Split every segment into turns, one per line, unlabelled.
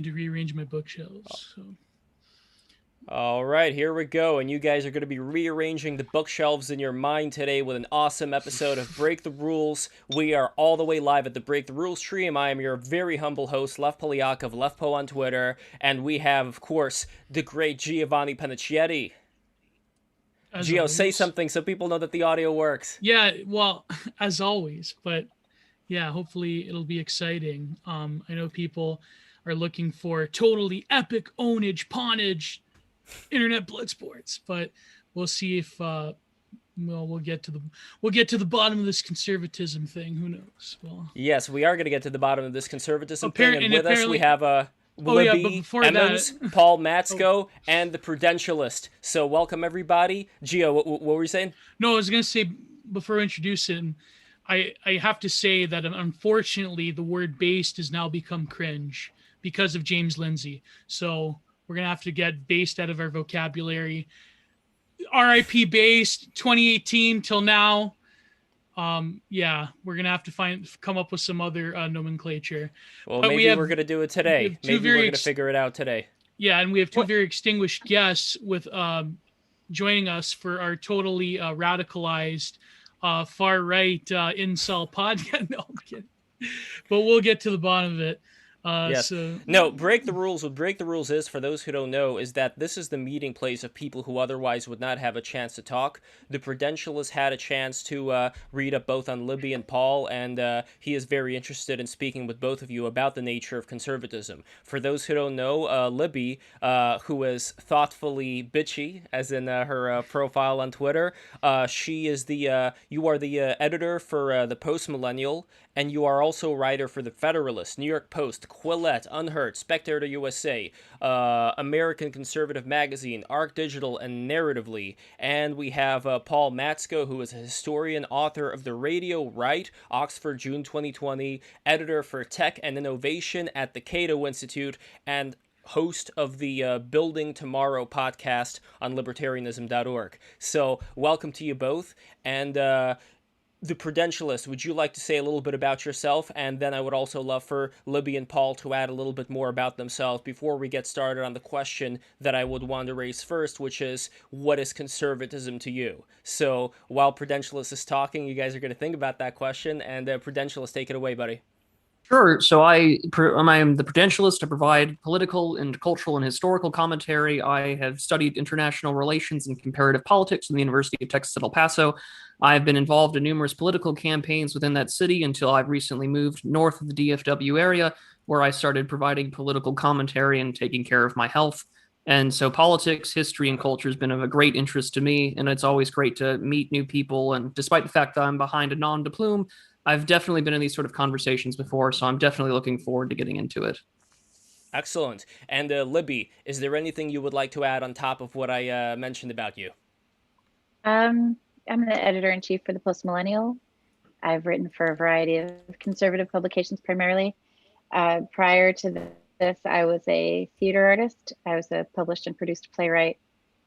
had to rearrange my bookshelves. So.
All right, here we go. And you guys are going to be rearranging the bookshelves in your mind today with an awesome episode of Break the Rules. We are all the way live at the Break the Rules stream. I am your very humble host, Lev Polyakov, LevPo on Twitter. And we have, of course, the great Giovanni Panicietti.
As
Gio,
always.
say something so people know that the audio works.
Yeah, well, as always. But yeah, hopefully it'll be exciting. I know people are looking for totally epic ownage, pawnage, internet blood sports, but we'll see if we'll get to the bottom of this conservatism thing. Who knows? Well,
yes, we are going to get to the bottom of this conservatism thing, and with us we have Libby, Emmons, Paul Matsko, and the Prudentialist. So welcome everybody. Gio, what were you saying?
No, I was going to say before introducing, I have to say that unfortunately the word based has now become cringe because of James Lindsay. So we're going to have to get based out of our vocabulary. RIP based 2018 till now. Yeah, we're going to have to come up with some other nomenclature.
Well, maybe we're going to do it today. Maybe we're going to figure it out today.
Yeah, and we have two very extinguished guests with joining us for our totally radicalized far-right incel podcast. No, I'm kidding. But we'll get to the bottom of it.
Yes. No, Break the Rules. What Break the Rules is, for those who don't know, is that this is the meeting place of people who otherwise would not have a chance to talk. The Prudentialist had a chance to read up both on Libby and Paul, and he is very interested in speaking with both of you about the nature of conservatism. For those who don't know, Libby, who is thoughtfully bitchy, as in her profile on Twitter, she is you are the editor for the Post-Millennial, and you are also a writer for The Federalist, New York Post, Quillette, Unheard, Spectator USA, American Conservative Magazine, Arc Digital, and Narratively. And we have Paul Matsko, who is a historian, author of The Radio Right, Oxford, June 2020, editor for Tech and Innovation at the Cato Institute, and host of the Building Tomorrow podcast on libertarianism.org. So welcome to you both. And the Prudentialist, would you like to say a little bit about yourself? And then I would also love for Libby and Paul to add a little bit more about themselves before we get started on the question that I would want to raise first, which is, what is conservatism to you? So while Prudentialist is talking, you guys are going to think about that question, and Prudentialist, take it away, buddy.
Sure. So I am the Prudentialist. I provide political and cultural and historical commentary. I have studied international relations and comparative politics in the University of Texas at El Paso. I've been involved in numerous political campaigns within that city until I've recently moved north of the DFW area, where I started providing political commentary and taking care of my health. And so politics, history, and culture has been of a great interest to me, and it's always great to meet new people. And despite the fact that I'm behind a nom de plume, I've definitely been in these sort of conversations before, so I'm definitely looking forward to getting into it.
Excellent. And Libby, is there anything you would like to add on top of what I mentioned about you?
I'm the editor-in-chief for the Post-Millennial. I've written for a variety of conservative publications primarily. Prior to this, I was a theater artist. I was a published and produced playwright.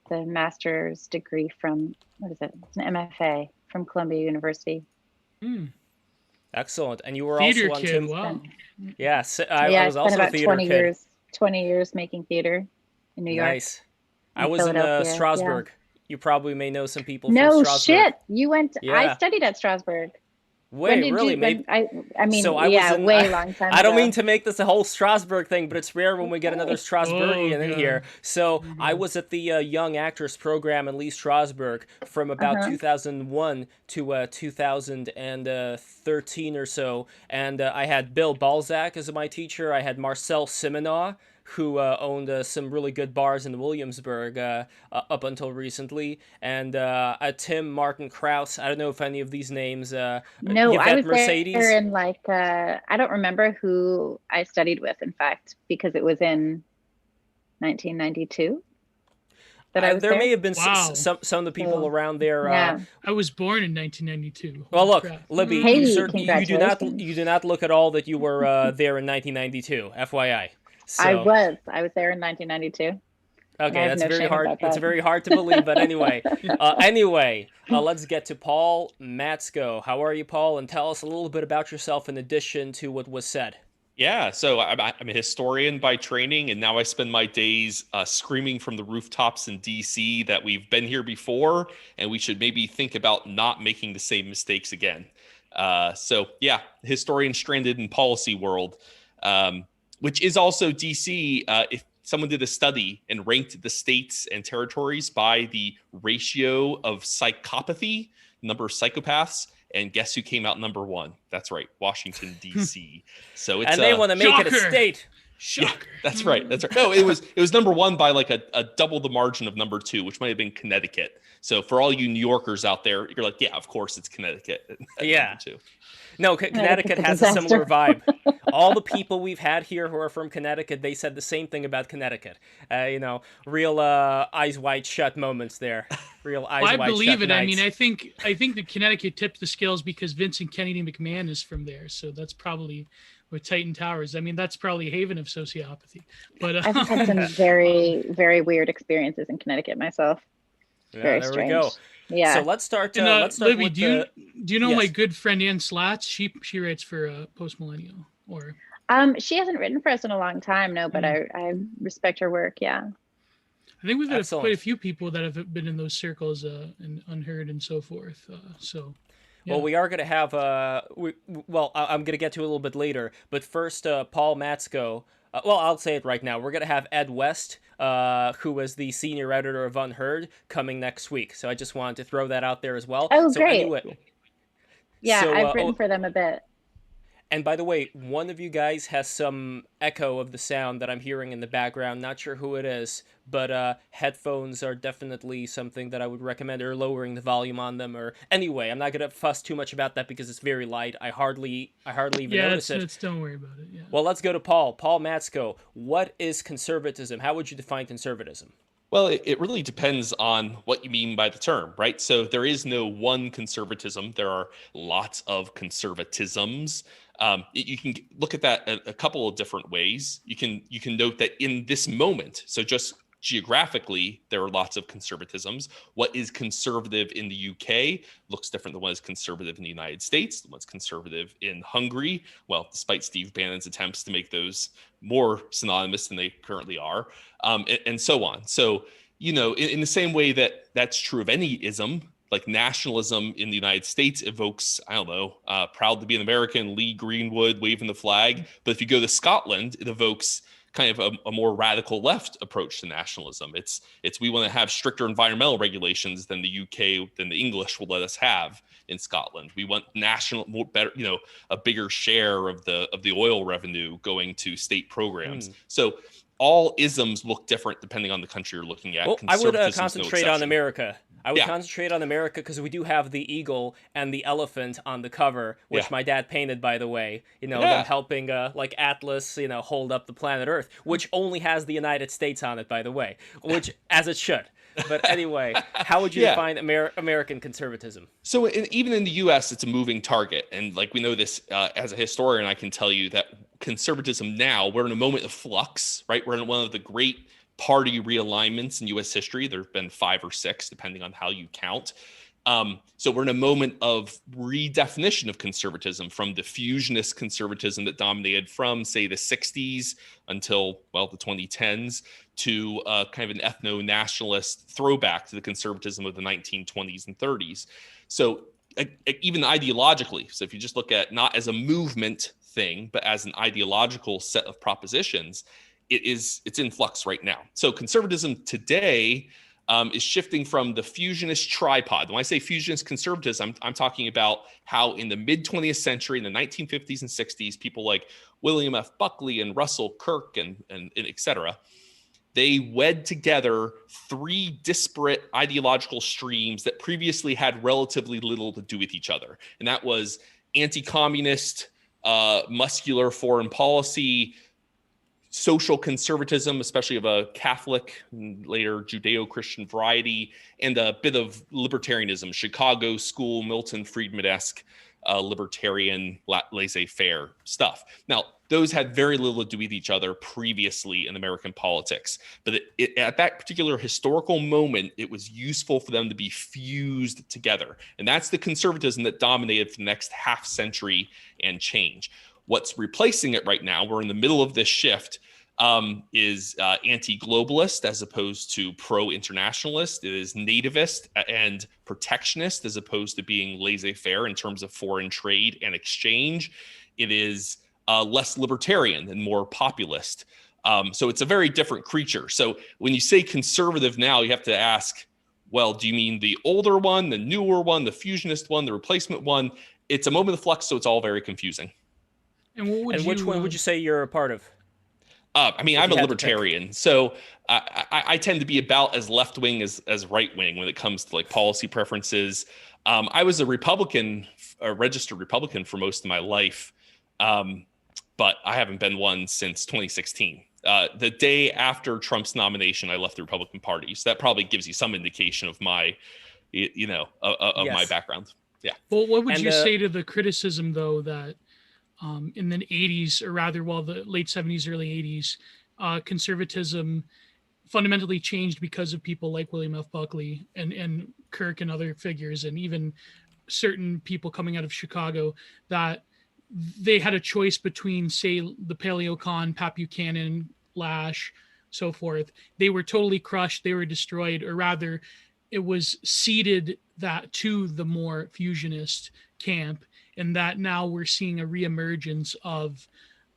The master's degree from, It's an MFA from Columbia University.
Excellent. And you were
theater
also on
kid, wow.
Yes, I was also a theater
20
kid.
20 years making theater in New York.
Nice. I was in Strasbourg. Yeah. You probably may know some people from
No
Strasbourg.
shit. You went, I studied at Strasbourg.
Wait, really?
Maybe I mean,
so
way long time ago.
I don't mean to make this a whole Strasbourg thing, but it's rare when we get another Strasbourgian in here. So I was at the Young Actors program in Lee Strasbourg from about 2001 to 2013 or so. And I had Bill Balzac as my teacher. I had Marcel Simoneau, who owned some really good bars in Williamsburg up until recently, and Tim Martin Krause. I don't know if any of these names.
No,
Yvette
I was
Mercedes.
there in I don't remember who I studied with, in fact, because it was in 1992. That I was
there may have been some of the people around there.
I was born in 1992.
Well, look, Libby, you do not look at all that you were there in 1992. FYI. So,
I was there in 1992.
Okay, that's very hard. It's very hard to believe, but anyway. Let's get to Paul Matsko. How are you, Paul? And tell us a little bit about yourself in addition to what was said.
Yeah, so I'm a historian by training, and now I spend my days screaming from the rooftops in DC that we've been here before, and we should maybe think about not making the same mistakes again. So yeah, historian stranded in policy world, which is also DC. If someone did a study and ranked the states and territories by the ratio of psychopathy, number of psychopaths, and guess who came out number one? That's right, Washington D.C. So it's
And they want to make it a
Shocker.
state.
Shocker.
yeah, that's right. That's right. No, it was number one by like a double the margin of number two, which might have been Connecticut. So for all you New Yorkers out there, you're like, yeah, of course it's Connecticut.
Yeah.
Two.
No, Connecticut has a similar vibe. All the people we've had here who are from Connecticut, they said the same thing about Connecticut. Real eyes wide shut moments there. Real eyes
I
wide shut
believe it.
nights.
I mean, I think that Connecticut tipped the scales because Vincent Kennedy McMahon is from there, so that's probably with Titan Towers. I mean, that's probably a haven of sociopathy. But
I've had some very, very weird experiences in Connecticut myself.
Yeah,
Very
there
strange.
we go.
Yeah.
So let's start.
and,
Let's start
Libby,
with
do you know my
yes.
good friend Ann Slatz? She writes for Post Millennial. Or
She hasn't written for us in a long time, no, but I respect her work. Yeah.
I think we've had
Excellent.
quite a few people that have been in those circles and Unheard and so forth. So. Yeah.
Well, we are going to have. I'm going to get to it a little bit later, but first, Paul Matsko. I'll say it right now. We're going to have Ed West, who was the senior editor of Unheard, coming next week. So I just wanted to throw that out there as well.
Oh,
so
great.
Anyway,
Yeah,
so,
I've written for them a bit.
And by the way, one of you guys has some echo of the sound that I'm hearing in the background. Not sure who it is, but headphones are definitely something that I would recommend, or lowering the volume on them. Or anyway, I'm not gonna fuss too much about that because it's very light. I hardly even notice it.
Don't worry about it. Yeah.
Well, let's go to Paul. Paul Matsko. What is conservatism? How would you define conservatism?
Well, it really depends on what you mean by the term, right? So there is no one conservatism. There are lots of conservatisms. You can look at that a couple of different ways. You can note that in this moment, so just geographically, there are lots of conservatisms. What is conservative in the UK looks different than what is conservative in the United States, what's conservative in Hungary. Well, despite Steve Bannon's attempts to make those more synonymous than they currently are, and so on. So, in the same way that that's true of any ism, like nationalism in the United States evokes, I don't know, proud to be an American, Lee Greenwood waving the flag. But if you go to Scotland, it evokes kind of a more radical left approach to nationalism. It's we want to have stricter environmental regulations than the UK, than the English will let us have in Scotland. We want a bigger share of the oil revenue going to state programs. So all isms look different depending on the country you're looking at.
Well, I would
Conservatism's
concentrate
no
on
exception.
America. I would concentrate on America because we do have the eagle and the elephant on the cover, which my dad painted, by the way. Them helping like Atlas, hold up the planet Earth, which only has the United States on it, by the way, which as it should. But anyway, how would you define American conservatism?
So even in the U.S., it's a moving target. And like we know this as a historian, I can tell you that conservatism now, we're in a moment of flux, right? We're in one of the great party realignments in U.S. history. There have been 5 or 6, depending on how you count. So we're in a moment of redefinition of conservatism from the fusionist conservatism that dominated from, say, the 60s until, the 2010s to kind of an ethno-nationalist throwback to the conservatism of the 1920s and 30s. So even ideologically, so if you just look at not as a movement thing, but as an ideological set of propositions, it's in flux right now. So conservatism today is shifting from the fusionist tripod. When I say fusionist conservatism, I'm talking about how in the mid-20th century, in the 1950s and 60s, people like William F. Buckley and Russell Kirk and et cetera, they wed together 3 disparate ideological streams that previously had relatively little to do with each other. And that was anti-communist, muscular foreign policy, social conservatism, especially of a Catholic, later Judeo-Christian variety, and a bit of libertarianism, Chicago school, Milton Friedman-esque libertarian, laissez-faire stuff. Now, those had very little to do with each other previously in American politics. But at that particular historical moment, it was useful for them to be fused together. And that's the conservatism that dominated for the next half century and change. What's replacing it right now, we're in the middle of this shift, is anti-globalist as opposed to pro-internationalist. It is nativist and protectionist as opposed to being laissez-faire in terms of foreign trade and exchange. It is less libertarian and more populist. So it's a very different creature. So when you say conservative now, you have to ask, well, do you mean the older one, the newer one, the fusionist one, the replacement one? It's a moment of flux, so it's all very confusing.
And
which one would you say you're a part of?
I mean, I'm a libertarian, so I tend to be about as left-wing as right-wing when it comes to like policy preferences. I was a Republican, a registered Republican for most of my life, but I haven't been one since 2016. The day after Trump's nomination, I left the Republican Party, so that probably gives you some indication of my, my background. Yeah.
Well, what would you say to the criticism, though, that in the 80s, or rather, the late 70s, early 80s, conservatism fundamentally changed because of people like William F. Buckley and Kirk and other figures, and even certain people coming out of Chicago, that they had a choice between, say, the Paleocon, Pat Buchanan, Lash, so forth. They were totally crushed. They were destroyed, or rather, it was ceded that to the more fusionist camp, and that now we're seeing a reemergence of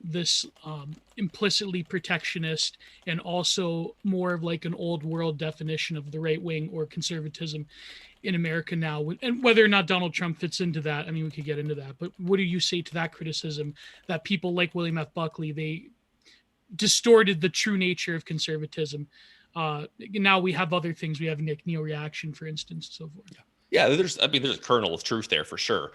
this implicitly protectionist and also more of like an old world definition of the right wing or conservatism in America now. And whether or not Donald Trump fits into that, I mean, we could get into that, but what do you say to that criticism that people like William F. Buckley, they distorted the true nature of conservatism? Now we have other things. We have neo-reaction, for instance, and so forth.
Yeah, there's a kernel of truth there for sure.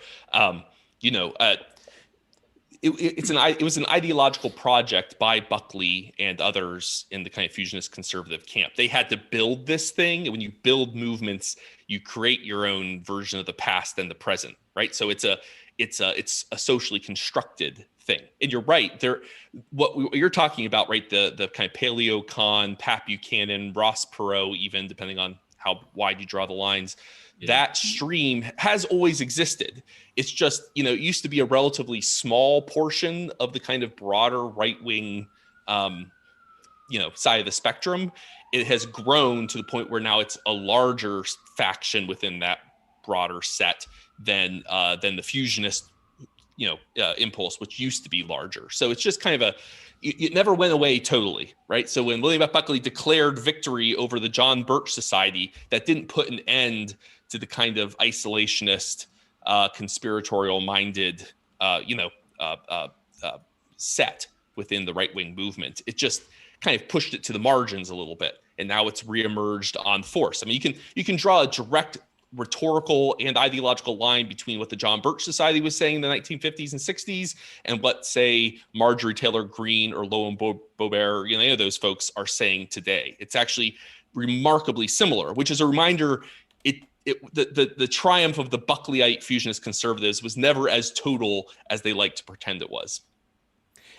It was an ideological project by Buckley and others in the kind of fusionist conservative camp. They had to build this thing. When you build movements, you create your own version of the past and the present, right? So it's a socially constructed thing. And you're right there. What you're talking about, right? The kind of Paleocon, Pat Buchanan, Ross Perot, even depending on how wide you draw the lines. That stream has always existed. It's just, it used to be a relatively small portion of the kind of broader right-wing, side of the spectrum. It has grown to the point where now it's a larger faction within that broader set than the fusionist, impulse, which used to be larger. So it's just kind of it never went away totally, right? So when William F. Buckley declared victory over the John Birch Society, that didn't put an end to the kind of isolationist, conspiratorial-minded, set within the right-wing movement. It just kind of pushed it to the margins a little bit, and now it's reemerged on force. I mean, you can draw a direct rhetorical and ideological line between what the John Birch Society was saying in the 1950s and 60s and what, say, Marjorie Taylor Greene or Loan Beaubert, any of those folks are saying today. It's actually remarkably similar, which is a reminder the triumph of the Buckleyite fusionist conservatives was never as total as they like to pretend it was.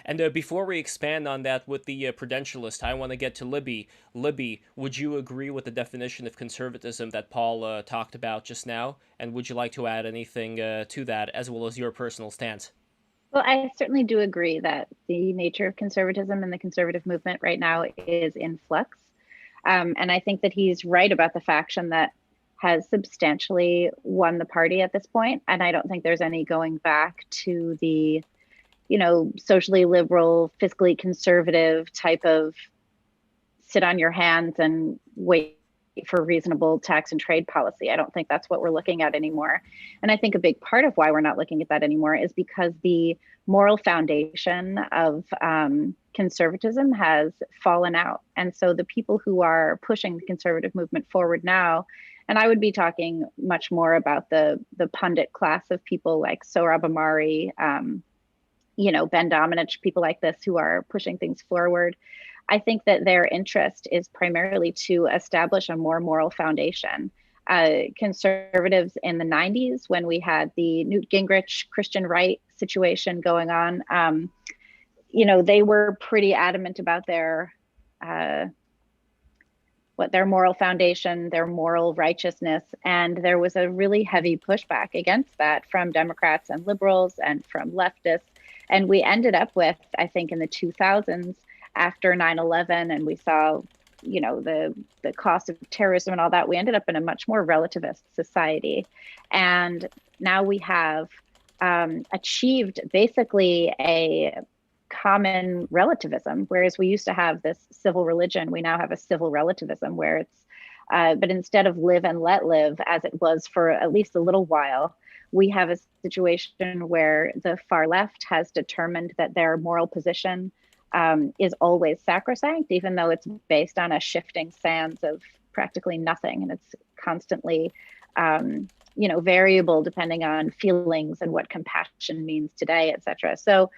And before we expand on that with the Prudentialist, I want to get to Libby. Libby, would you agree with the definition of conservatism that Paul talked about just now? And would you like to add anything to that, as well as your personal stance?
Well, I certainly do agree that the nature of conservatism and the conservative movement right now is in flux. And I think that he's right about the faction that has substantially won the party at this point. And I don't think there's any going back to the, socially liberal, fiscally conservative type of sit on your hands and wait for reasonable tax and trade policy. I don't think that's what we're looking at anymore. And I think a big part of why we're not looking at that anymore is because the moral foundation of conservatism has fallen out. And so the people who are pushing the conservative movement forward now, and I would be talking much more about the pundit class of people like Sohrab Ahmari, Ben Domenech, people like this who are pushing things forward. I think that their interest is primarily to establish a more moral foundation. Conservatives in the 90s, when we had the Newt Gingrich Christian right situation going on, they were pretty adamant about their moral foundation, their moral righteousness. And there was a really heavy pushback against that from Democrats and liberals and from leftists. And we ended up with, I think in the 2000s, after 9/11, and we saw, the cost of terrorism and all that, we ended up in a much more relativist society. And now we have achieved basically a common relativism, whereas we used to have this civil religion, we now have a civil relativism where it's, but instead of live and let live, as it was for at least a little while, we have a situation where the far left has determined that their moral position is always sacrosanct, even though it's based on a shifting sands of practically nothing. And it's constantly, variable depending on feelings and what compassion means today, et cetera. So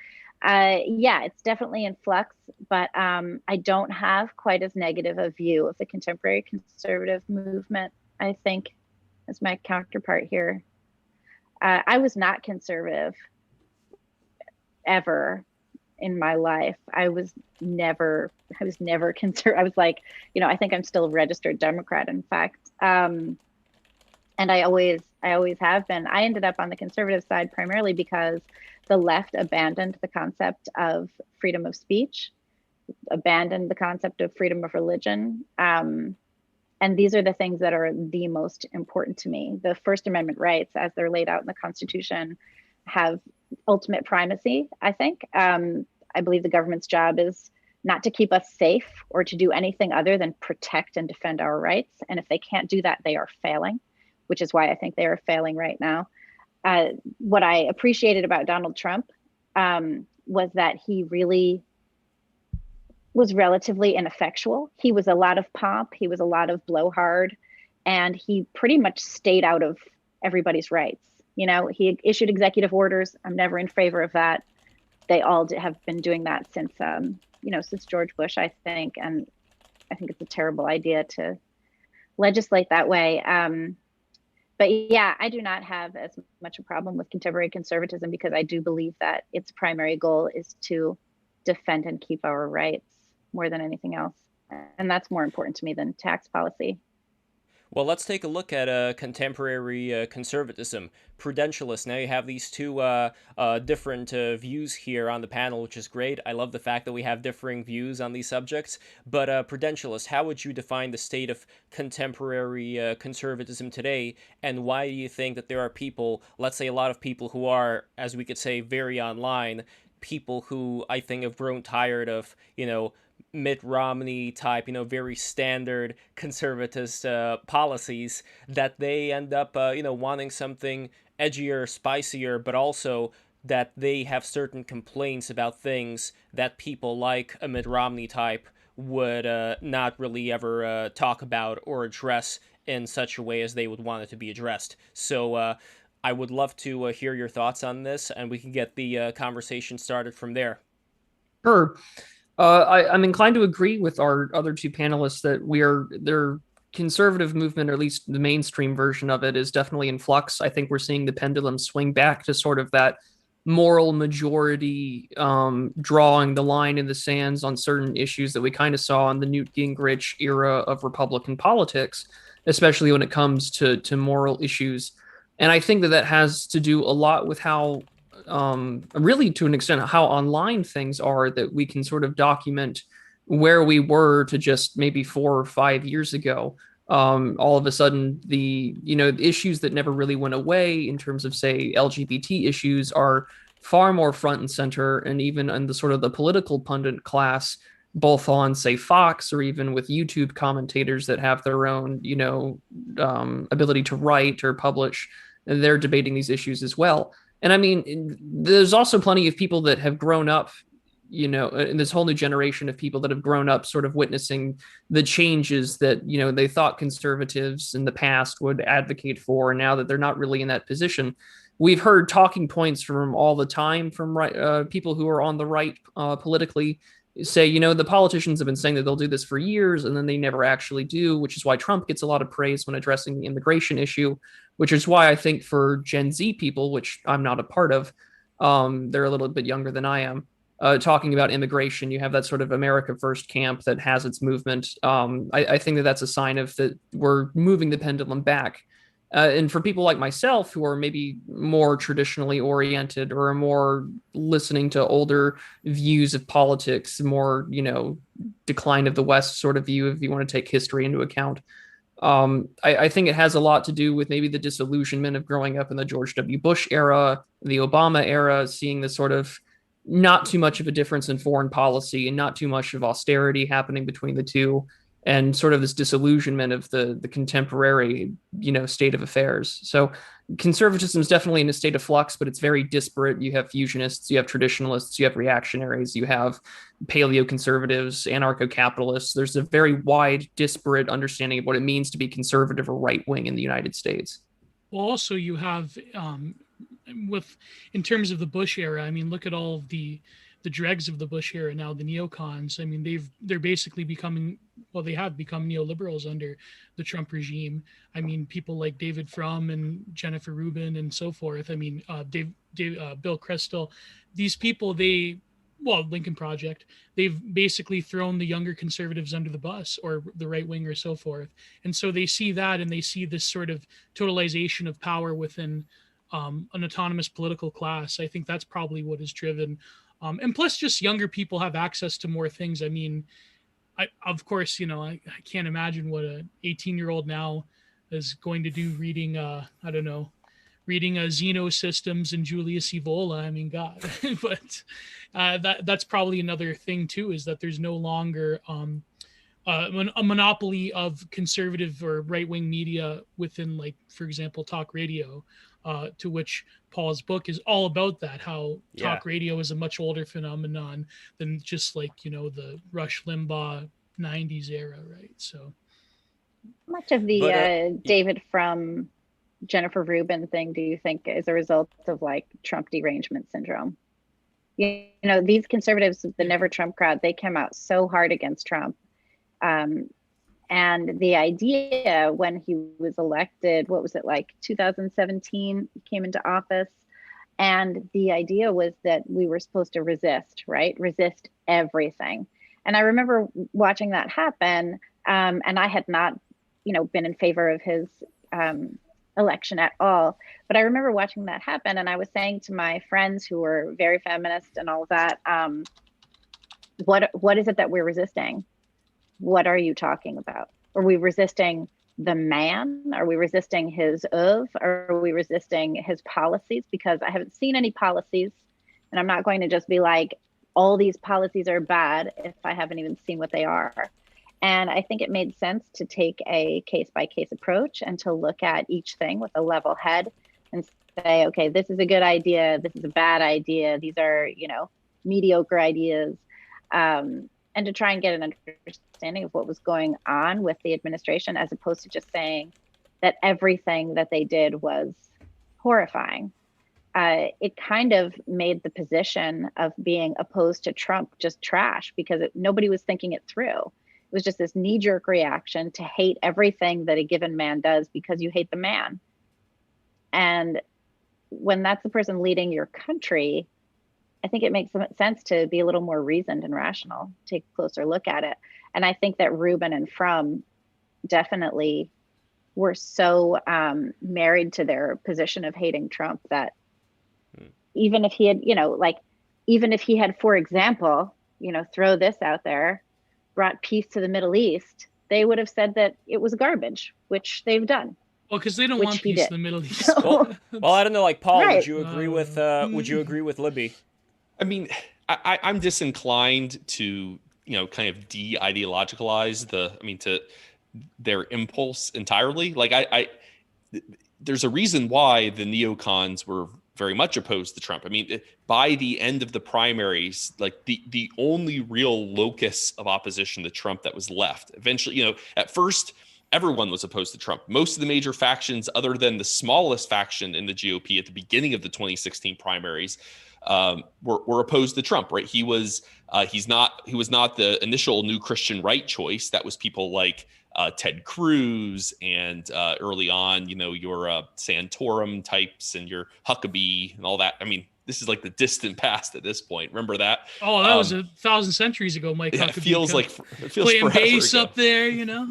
yeah, it's definitely in flux, but I don't have quite as negative a view of the contemporary conservative movement, I think, as my counterpart here. I was not conservative ever in my life. I was never conservative. I was like, I think I'm still a registered Democrat, in fact. And I always have been. I ended up on the conservative side primarily because the left abandoned the concept of freedom of speech, abandoned the concept of freedom of religion. And these are the things that are the most important to me. The First Amendment rights, as they're laid out in the Constitution, have ultimate primacy, I think. I believe the government's job is not to keep us safe or to do anything other than protect and defend our rights. And if they can't do that, they are failing, which is why I think they are failing right now. What I appreciated about Donald Trump was that he really was relatively ineffectual. He was a lot of pomp, he was a lot of blowhard, and he pretty much stayed out of everybody's rights. He issued executive orders. I'm never in favor of that. They all have been doing that since, since George Bush, I think. And I think it's a terrible idea to legislate that way. But yeah, I do not have as much a problem with contemporary conservatism because I do believe that its primary goal is to defend and keep our rights more than anything else. And that's more important to me than tax policy.
Well, let's take a look at contemporary conservatism. Prudentialists, now you have these two different views here on the panel, which is great. I love the fact that we have differing views on these subjects. But Prudentialists, how would you define the state of contemporary conservatism today? And why do you think that there are people, let's say a lot of people who are, as we could say, very online, people who I think have grown tired of, Mitt Romney type, very standard conservatist policies, that they end up, wanting something edgier, spicier, but also that they have certain complaints about things that people like a Mitt Romney type would not really ever talk about or address in such a way as they would want it to be addressed. So I would love to hear your thoughts on this, and we can get the conversation started from there.
Sure. I'm inclined to agree with our other two panelists that their conservative movement, or at least the mainstream version of it, is definitely in flux. I think we're seeing the pendulum swing back to sort of that moral majority, drawing the line in the sands on certain issues that we kind of saw in the Newt Gingrich era of Republican politics, especially when it comes to moral issues. And I think that has to do a lot with how, really to an extent, how online things are, that we can sort of document where we were to just maybe 4 or 5 years ago. All of a sudden, the issues that never really went away in terms of, say, LGBT issues are far more front and center, and even in the sort of the political pundit class, both on, say, Fox, or even with YouTube commentators that have their own, ability to write or publish, and they're debating these issues as well. And I mean, there's also plenty of people that have grown up, in this whole new generation of people that have grown up sort of witnessing the changes that, they thought conservatives in the past would advocate for. And now that they're not really in that position, we've heard talking points from all the time from people who are on the right politically say, the politicians have been saying that they'll do this for years, and then they never actually do, which is why Trump gets a lot of praise when addressing the immigration issue, which is why I think for Gen Z people, which I'm not a part of, they're a little bit younger than I am, talking about immigration, you have that sort of America First camp that has its movement. I think that that's a sign of that we're moving the pendulum back. And for people like myself who are maybe more traditionally oriented or are more listening to older views of politics, more, decline of the West sort of view, if you want to take history into account, I think it has a lot to do with maybe the disillusionment of growing up in the George W. Bush era, the Obama era, seeing this sort of not too much of a difference in foreign policy and not too much of austerity happening between the two, and sort of this disillusionment of the contemporary, state of affairs. So conservatism is definitely in a state of flux, but it's very disparate. You have fusionists, you have traditionalists, you have reactionaries, you have paleoconservatives, anarcho-capitalists. There's a very wide, disparate understanding of what it means to be conservative or right-wing in the United States.
Well, also you have, in terms of the Bush era, I mean, look at all of the dregs of the Bush era now, the neocons. I mean, they're basically becoming, well, they have become neoliberals under the Trump regime. I mean, people like David Frum and Jennifer Rubin and so forth. I mean, Bill Kristol, these people, Lincoln Project, they've basically thrown the younger conservatives under the bus, or the right wing, or so forth. And so they see that, and they see this sort of totalization of power within an autonomous political class. I think that's probably what has driven. And plus, just younger people have access to more things. I mean, of course, I can't imagine what an 18-year-old now is going to do reading, reading Xenosystems and Julius Evola. I mean, God. But that's probably another thing, too, is that there's no longer a monopoly of conservative or right-wing media within, like, for example, talk radio. To which Paul's book is all about that, how talk radio is a much older phenomenon than just like, the Rush Limbaugh 90s era, right? So
much of the David Frum, Jennifer Rubin thing do you think is a result of like Trump derangement syndrome? These conservatives, the Never Trump crowd, they came out so hard against Trump. And the idea when he was elected, what was it, like 2017, he came into office. And the idea was that we were supposed to resist, right? Resist everything. And I remember watching that happen. And I had not, been in favor of his election at all. But I remember watching that happen. And I was saying to my friends who were very feminist and all of that, what is it that we're resisting? What are you talking about? Are we resisting the man? Are we resisting his oeuvre? Are we resisting his policies? Because I haven't seen any policies, and I'm not going to just be like, all these policies are bad if I haven't even seen what they are. And I think it made sense to take a case-by-case approach and to look at each thing with a level head and say, okay, this is a good idea. This is a bad idea. These are, mediocre ideas. And to try and get an understanding of what was going on with the administration, as opposed to just saying that everything that they did was horrifying. It kind of made the position of being opposed to Trump just trash, because nobody was thinking it through. It was just this knee-jerk reaction to hate everything that a given man does because you hate the man. And when that's the person leading your country, I think it makes sense to be a little more reasoned and rational, take a closer look at it. And I think that Rubin and Frum definitely were so married to their position of hating Trump that even if he had, even if he had, for example, throw this out there, brought peace to the Middle East, they would have said that it was garbage, which they've done.
Well, because they don't want peace in the Middle East.
Well, I don't know, like Paul,
Right.
would you agree with Libby?
I mean, I'm disinclined to, kind of de-ideologicalize to their impulse entirely. Like there's a reason why the neocons were very much opposed to Trump. I mean, by the end of the primaries, like the only real locus of opposition to Trump that was left, eventually, at first, everyone was opposed to Trump. Most of the major factions, other than the smallest faction in the GOP at the beginning of the 2016 primaries, were opposed to Trump, right? He was not the initial new Christian right choice. That was people like Ted Cruz and early on, your Santorum types and your Huckabee and all that. I mean, this is like the distant past at this point. Remember that?
Oh, that was 1,000 centuries ago, Mike.
Yeah, it feels
playing
forever
bass
ago.
up there, you know.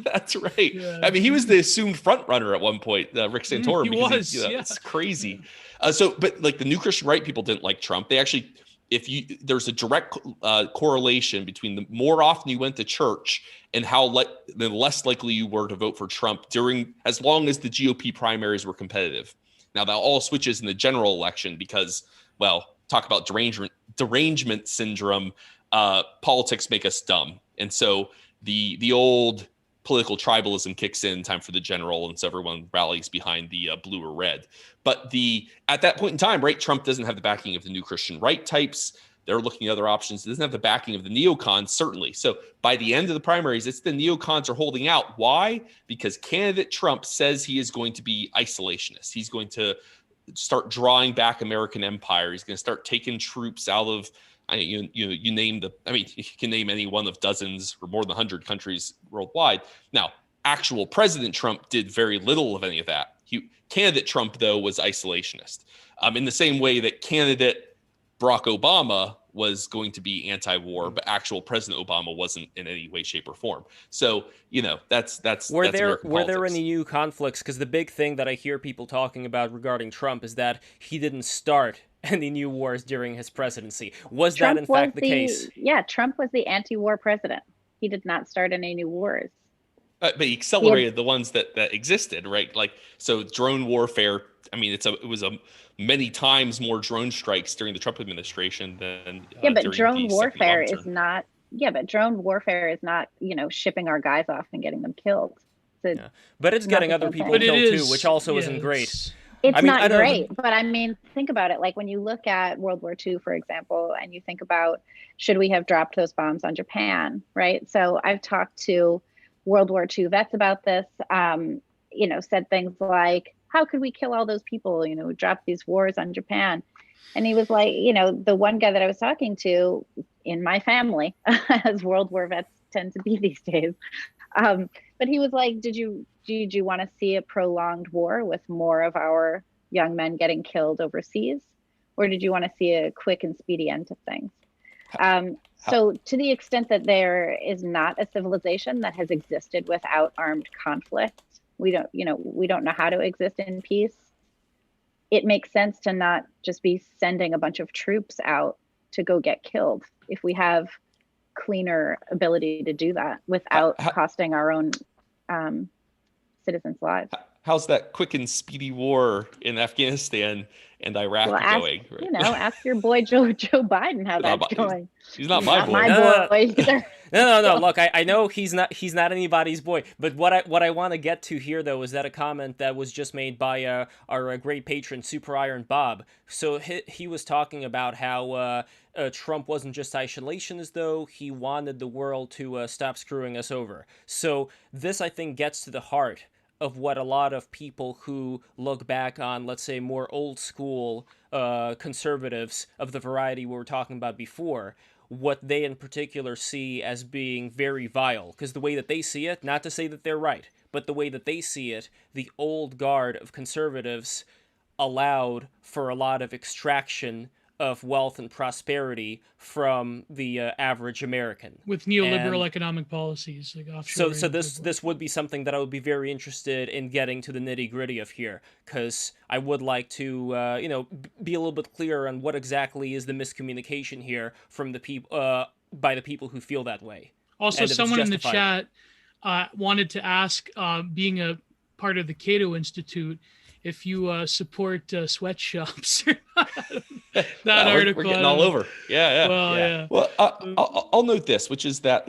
That's right.
Yeah.
I mean, he was the assumed front runner at one point, Rick Santorum.
He was.
It's crazy. But like the New Christian Right people didn't like Trump. They actually, there's a direct correlation between the more often you went to church and the less likely you were to vote for Trump as long as the GOP primaries were competitive. Now that all switches in the general election because, well, talk about derangement syndrome. Politics make us dumb, and so the old political tribalism kicks in time for the general, and so everyone rallies behind the blue or red. But at that point in time, right, Trump doesn't have the backing of the New Christian Right types. They're looking at other options. It doesn't have the backing of the neocons, certainly. So by the end of the primaries, it's the neocons are holding out. Why? Because candidate Trump says he is going to be isolationist. He's going to start drawing back American empire. He's going to start taking troops out of, you can name any one of dozens or more than 100 countries worldwide. Now, actual President Trump did very little of any of that. Candidate Trump, though, was isolationist. In the same way that candidate Barack Obama was going to be anti-war, but actual President Obama wasn't in any way, shape, or form. So, that's
were
American
there
politics.
any new conflicts? Because the big thing that I hear people talking about regarding Trump is that he didn't start any new wars during his presidency. Was that in fact the case?
Yeah, Trump was the anti-war president. He did not start any new wars.
But he accelerated the ones that existed, right? Like, so drone warfare. I mean, it was many times more drone strikes during the Trump administration than
but drone warfare is not. Yeah, but drone warfare is not, shipping our guys off and getting them killed.
But it's getting other people killed too, which also isn't great.
It's not great, but I mean, think about it. Like when you look at World War II, for example, and you think about, should we have dropped those bombs on Japan, right? So I've talked to World War II vets about this, said things like, how could we kill all those people, drop these wars on Japan? And he was like, the one guy that I was talking to in my family, as World War vets tend to be these days, but he was like, did you want to see a prolonged war with more of our young men getting killed overseas? Or did you want to see a quick and speedy end to things? So to the extent that there is not a civilization that has existed without armed conflict, we don't know how to exist in peace. It makes sense to not just be sending a bunch of troops out to go get killed if we have cleaner ability to do that without costing our own citizens' lives.
How's that quick and speedy war in Afghanistan and Iraq going? Right?
Ask your boy Joe Biden how that's going.
He's not my boy.
My boy either.
No. Look, I know he's not anybody's boy. But what I want to get to here, though, is that a comment that was just made by our great patron, Super Iron Bob. So he was talking about how Trump wasn't just isolationist, though. He wanted the world to stop screwing us over. So this, I think, gets to the heart of what a lot of people who look back on, let's say, more old school conservatives of the variety we were talking about before, what they in particular see as being very vile. Because the way that they see it, not to say that they're right, but the way that they see it, the old guard of conservatives allowed for a lot of extraction of wealth and prosperity from the average American
with neoliberal economic policies, like offshore.
So this would be something that I would be very interested in getting to the nitty gritty of here, because I would like to be a little bit clearer on what exactly is the miscommunication here from the people by the people who feel that way.
Also, someone in the chat wanted to ask, being a part of the Cato Institute, if you support sweatshops or not. That article.
We're getting all over. Yeah.
Well, yeah.
Well, I'll note this, which is that,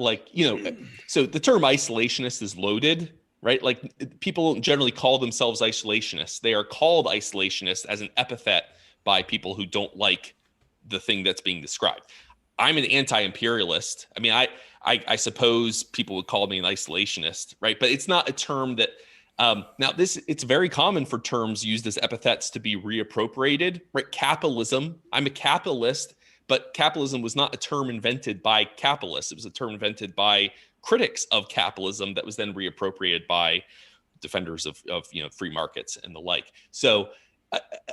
so the term isolationist is loaded, right? Like, people don't generally call themselves isolationists. They are called isolationists as an epithet by people who don't like the thing that's being described. I'm an anti-imperialist. I mean, I suppose people would call me an isolationist, right? But it's not a term that it's very common for terms used as epithets to be reappropriated, right? Capitalism. I'm a capitalist, but capitalism was not a term invented by capitalists. It was a term invented by critics of capitalism that was then reappropriated by defenders of free markets and the like. So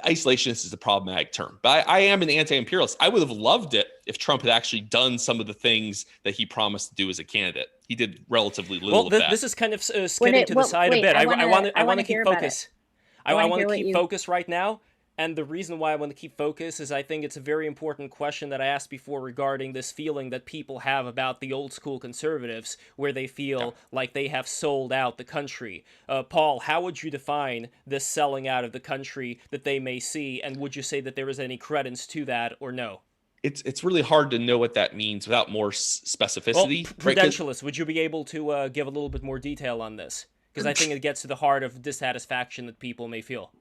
isolationist is a problematic term, but I am an anti-imperialist. I would have loved it if Trump had actually done some of the things that he promised to do as a candidate. He did relatively little of that.
This is kind of skidding to the side a bit. I want to keep focus. I want to keep focus right now. And the reason why I want to keep focus is I think it's a very important question that I asked before regarding this feeling that people have about the old school conservatives, where they feel like they have sold out the country. Paul, how would you define this selling out of the country that they may see? And would you say that there is any credence to that or no?
It's really hard to know what that means without more specificity.
Well, Prudentialist, would you be able to give a little bit more detail on this? Because I think it gets to the heart of dissatisfaction that people may feel.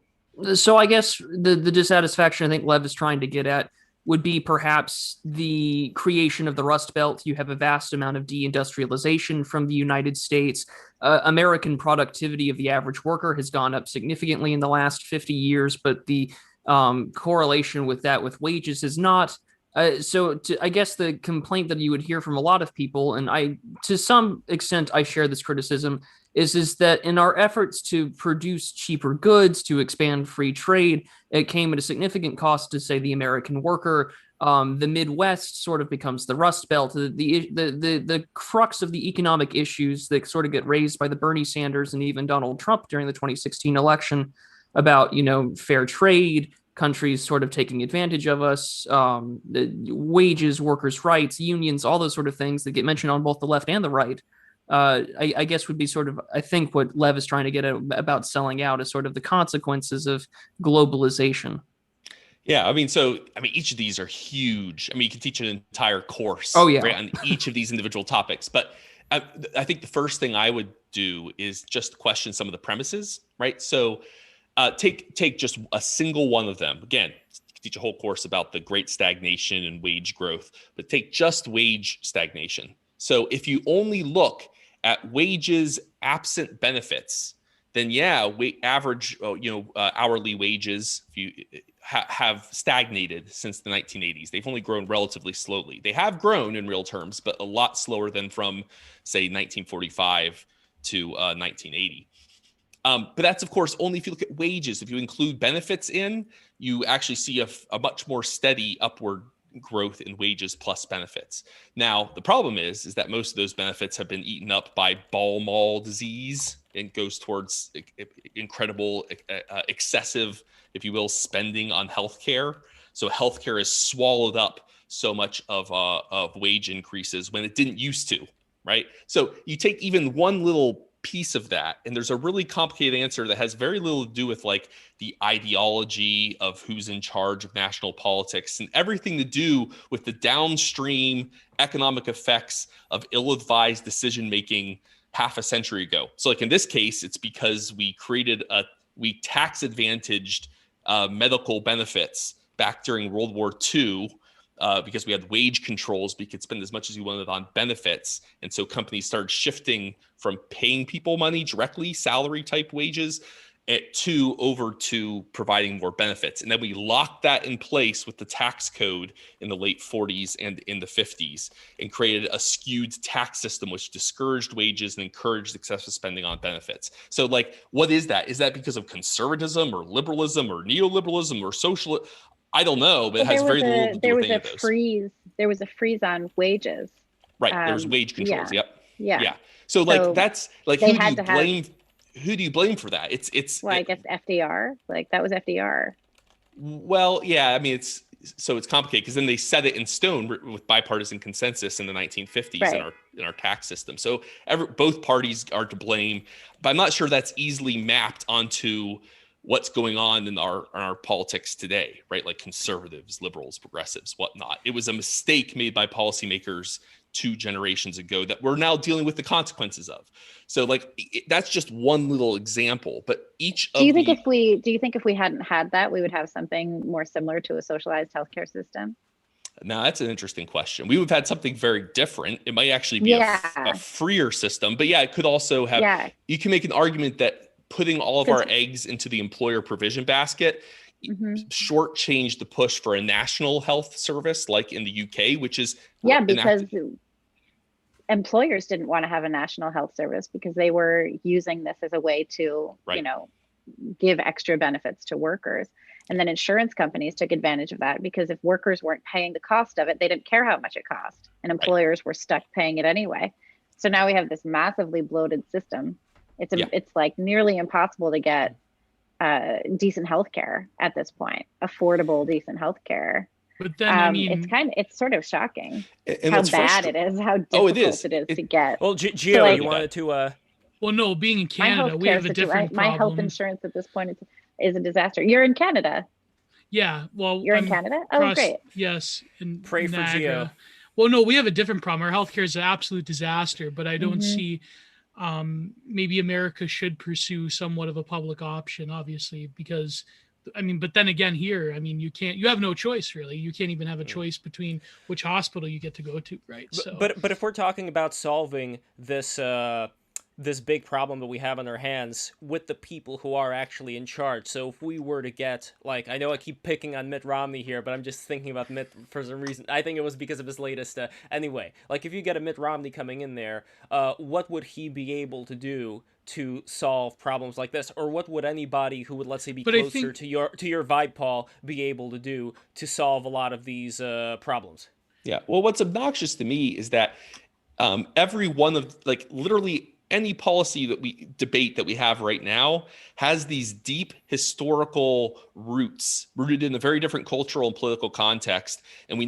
So I guess the dissatisfaction I think Lev is trying to get at would be perhaps the creation of the Rust Belt. You have a vast amount of deindustrialization from the United States. American productivity of the average worker has gone up significantly in the last 50 years, but the correlation with that with wages is not. I guess the complaint that you would hear from a lot of people, and to some extent I share this criticism, is that in our efforts to produce cheaper goods, to expand free trade, it came at a significant cost to, say, the American worker. The Midwest sort of becomes the Rust Belt. The crux of the economic issues that sort of get raised by the Bernie Sanders and even Donald Trump during the 2016 election about, fair trade, countries sort of taking advantage of us, the wages, workers' rights, unions, all those sort of things that get mentioned on both the left and the right. I guess would be sort of, I think what Lev is trying to get at about selling out is sort of the consequences of globalization.
Yeah, each of these are huge. You can teach an entire course right, on each of these individual topics. But I think the first thing I would do is just question some of the premises, right? So take just a single one of them. Again, teach a whole course about the great stagnation and wage growth, but take just wage stagnation. So if you only look at wages absent benefits, then hourly wages have stagnated since the 1980s. They've only grown relatively slowly. They have grown in real terms, but a lot slower than from, say, 1945 to 1980. But that's, of course, only if you look at wages. If you include benefits in, you actually see a much more steady upward growth in wages plus benefits. Now, the problem is that most of those benefits have been eaten up by ball maul disease and goes towards incredible, excessive, if you will, spending on healthcare. So healthcare has swallowed up so much of wage increases when it didn't used to, right? So you take even one little piece of that, and there's a really complicated answer that has very little to do with like the ideology of who's in charge of national politics and everything to do with the downstream economic effects of ill-advised decision making half a century ago. So like in this case, it's because we tax advantaged medical benefits back during World War II. Because we had wage controls, we could spend as much as you wanted on benefits. And so companies started shifting from paying people money directly, salary type wages, over to providing more benefits. And then we locked that in place with the tax code in the late 40s and in the 50s and created a skewed tax system which discouraged wages and encouraged excessive spending on benefits. So like, what is that? Is that because of conservatism or liberalism or neoliberalism or socialism? I don't know, but it has very little to do with any of those.
There was a freeze on wages.
Right. There was wage controls.
Yeah.
Yep.
Yeah.
Yeah. So like that's like who do you blame for that?
I guess FDR. Like that was FDR.
Well, yeah. It's complicated because then they set it in stone with bipartisan consensus in the 1950s right. in our tax system. So both parties are to blame, but I'm not sure that's easily mapped onto what's going on in our politics today, right? Like conservatives, liberals, progressives, whatnot. It was a mistake made by policymakers 2 generations ago that we're now dealing with the consequences of. So like that's just one little example, but do you think
if we hadn't had that, we would have something more similar to a socialized healthcare system?
Now that's an interesting question. We would have had something very different. It might actually be a freer system, but it could also have, you can make an argument that putting all of our eggs into the employer provision basket shortchanged the push for a national health service like in the UK, which is
because employers didn't want to have a national health service because they were using this as a way to give extra benefits to workers. And then insurance companies took advantage of that, because if workers weren't paying the cost of it, they didn't care how much it cost, and employers were stuck paying it anyway. So now we have this massively bloated system. It's like nearly impossible to get decent healthcare at this point, affordable, decent healthcare.
But then I mean,
it's sort of shocking
And
how bad it is, how difficult it is to get.
Well, Gio,
like,
you wanted to.
Well, no, being in Canada, we have a different
my health insurance at this point is a disaster. You're in Canada.
Yeah, well,
you're in Canada. Oh, great.
Yes,
and pray for Gio.
Well, no, we have a different problem. Our healthcare is an absolute disaster, but I don't see. Maybe America should pursue somewhat of a public option, obviously, because I mean, but then again, here, I mean, you have no choice, really. You can't even have a choice between which hospital you get to go to, right?
But if we're talking about solving this big problem that we have on our hands with the people who are actually in charge. So if we were to get, like, I know I keep picking on Mitt Romney here, but I'm just thinking about Mitt for some reason. I think it was because of his latest, anyway, like if you get a Mitt Romney coming in there, what would he be able to do to solve problems like this? Or what would anybody who would, let's say, be closer to your vibe, Paul, be able to do to solve a lot of these problems?
Yeah. Well, what's obnoxious to me is that every one of, like, literally any policy that we debate that we have right now has these deep historical roots rooted in a very different cultural and political context. And we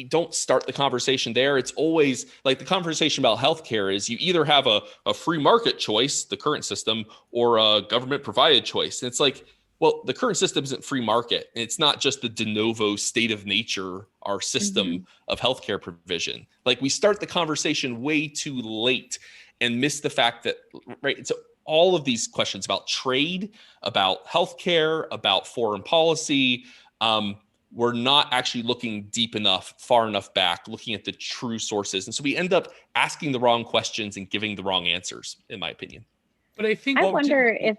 don't start the conversation there. It's always like the conversation about healthcare is you either have a free market choice, the current system, or a government provided choice. And it's like, well, the current system isn't free market. And it's not just the de novo state of nature, our system of healthcare provision. Like, we start the conversation way too late and miss the fact that, right, so all of these questions about trade, about healthcare, about foreign policy, we're not actually looking deep enough, far enough back, looking at the true sources. And so we end up asking the wrong questions and giving the wrong answers, in my opinion.
But I think
I wonder if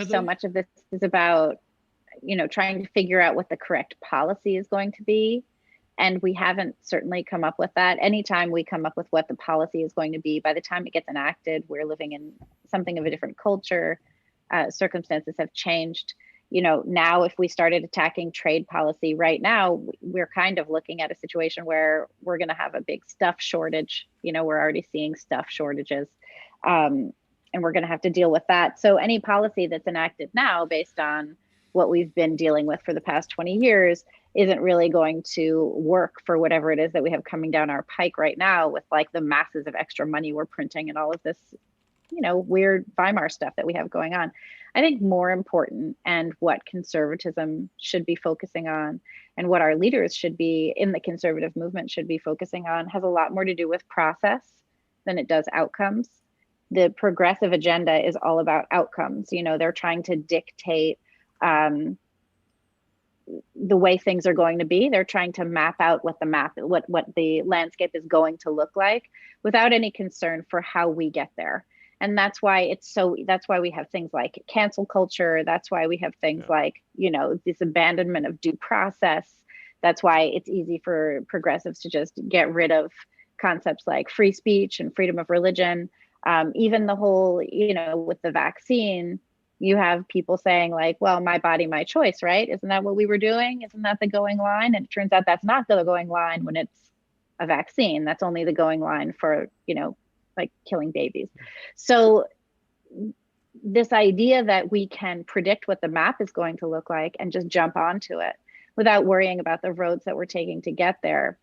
so much of this is about, trying to figure out what the correct policy is going to be. And we haven't certainly come up with that. Anytime we come up with what the policy is going to be, by the time it gets enacted, we're living in something of a different culture. Circumstances have changed. Now if we started attacking trade policy right now, we're kind of looking at a situation where we're going to have a big stuff shortage. We're already seeing stuff shortages. And we're going to have to deal with that. So any policy that's enacted now based on what we've been dealing with for the past 20 years isn't really going to work for whatever it is that we have coming down our pike right now, with like the masses of extra money we're printing and all of this, weird Weimar stuff that we have going on. I think more important, and what conservatism should be focusing on, and what our leaders should be in the conservative movement should be focusing on, has a lot more to do with process than it does outcomes. The progressive agenda is all about outcomes. They're trying to dictate the way things are going to be. They're trying to map out what the landscape is going to look like, without any concern for how we get there. And that's why we have things like cancel culture. That's why we have things like, this abandonment of due process. That's why it's easy for progressives to just get rid of concepts like free speech and freedom of religion. Even the whole, with the vaccine, you have people saying like, well, my body, my choice, right? Isn't that what we were doing? Isn't that the going line? And it turns out that's not the going line when it's a vaccine. That's only the going line for, like killing babies. So this idea that we can predict what the map is going to look like and just jump onto it without worrying about the roads that we're taking to get there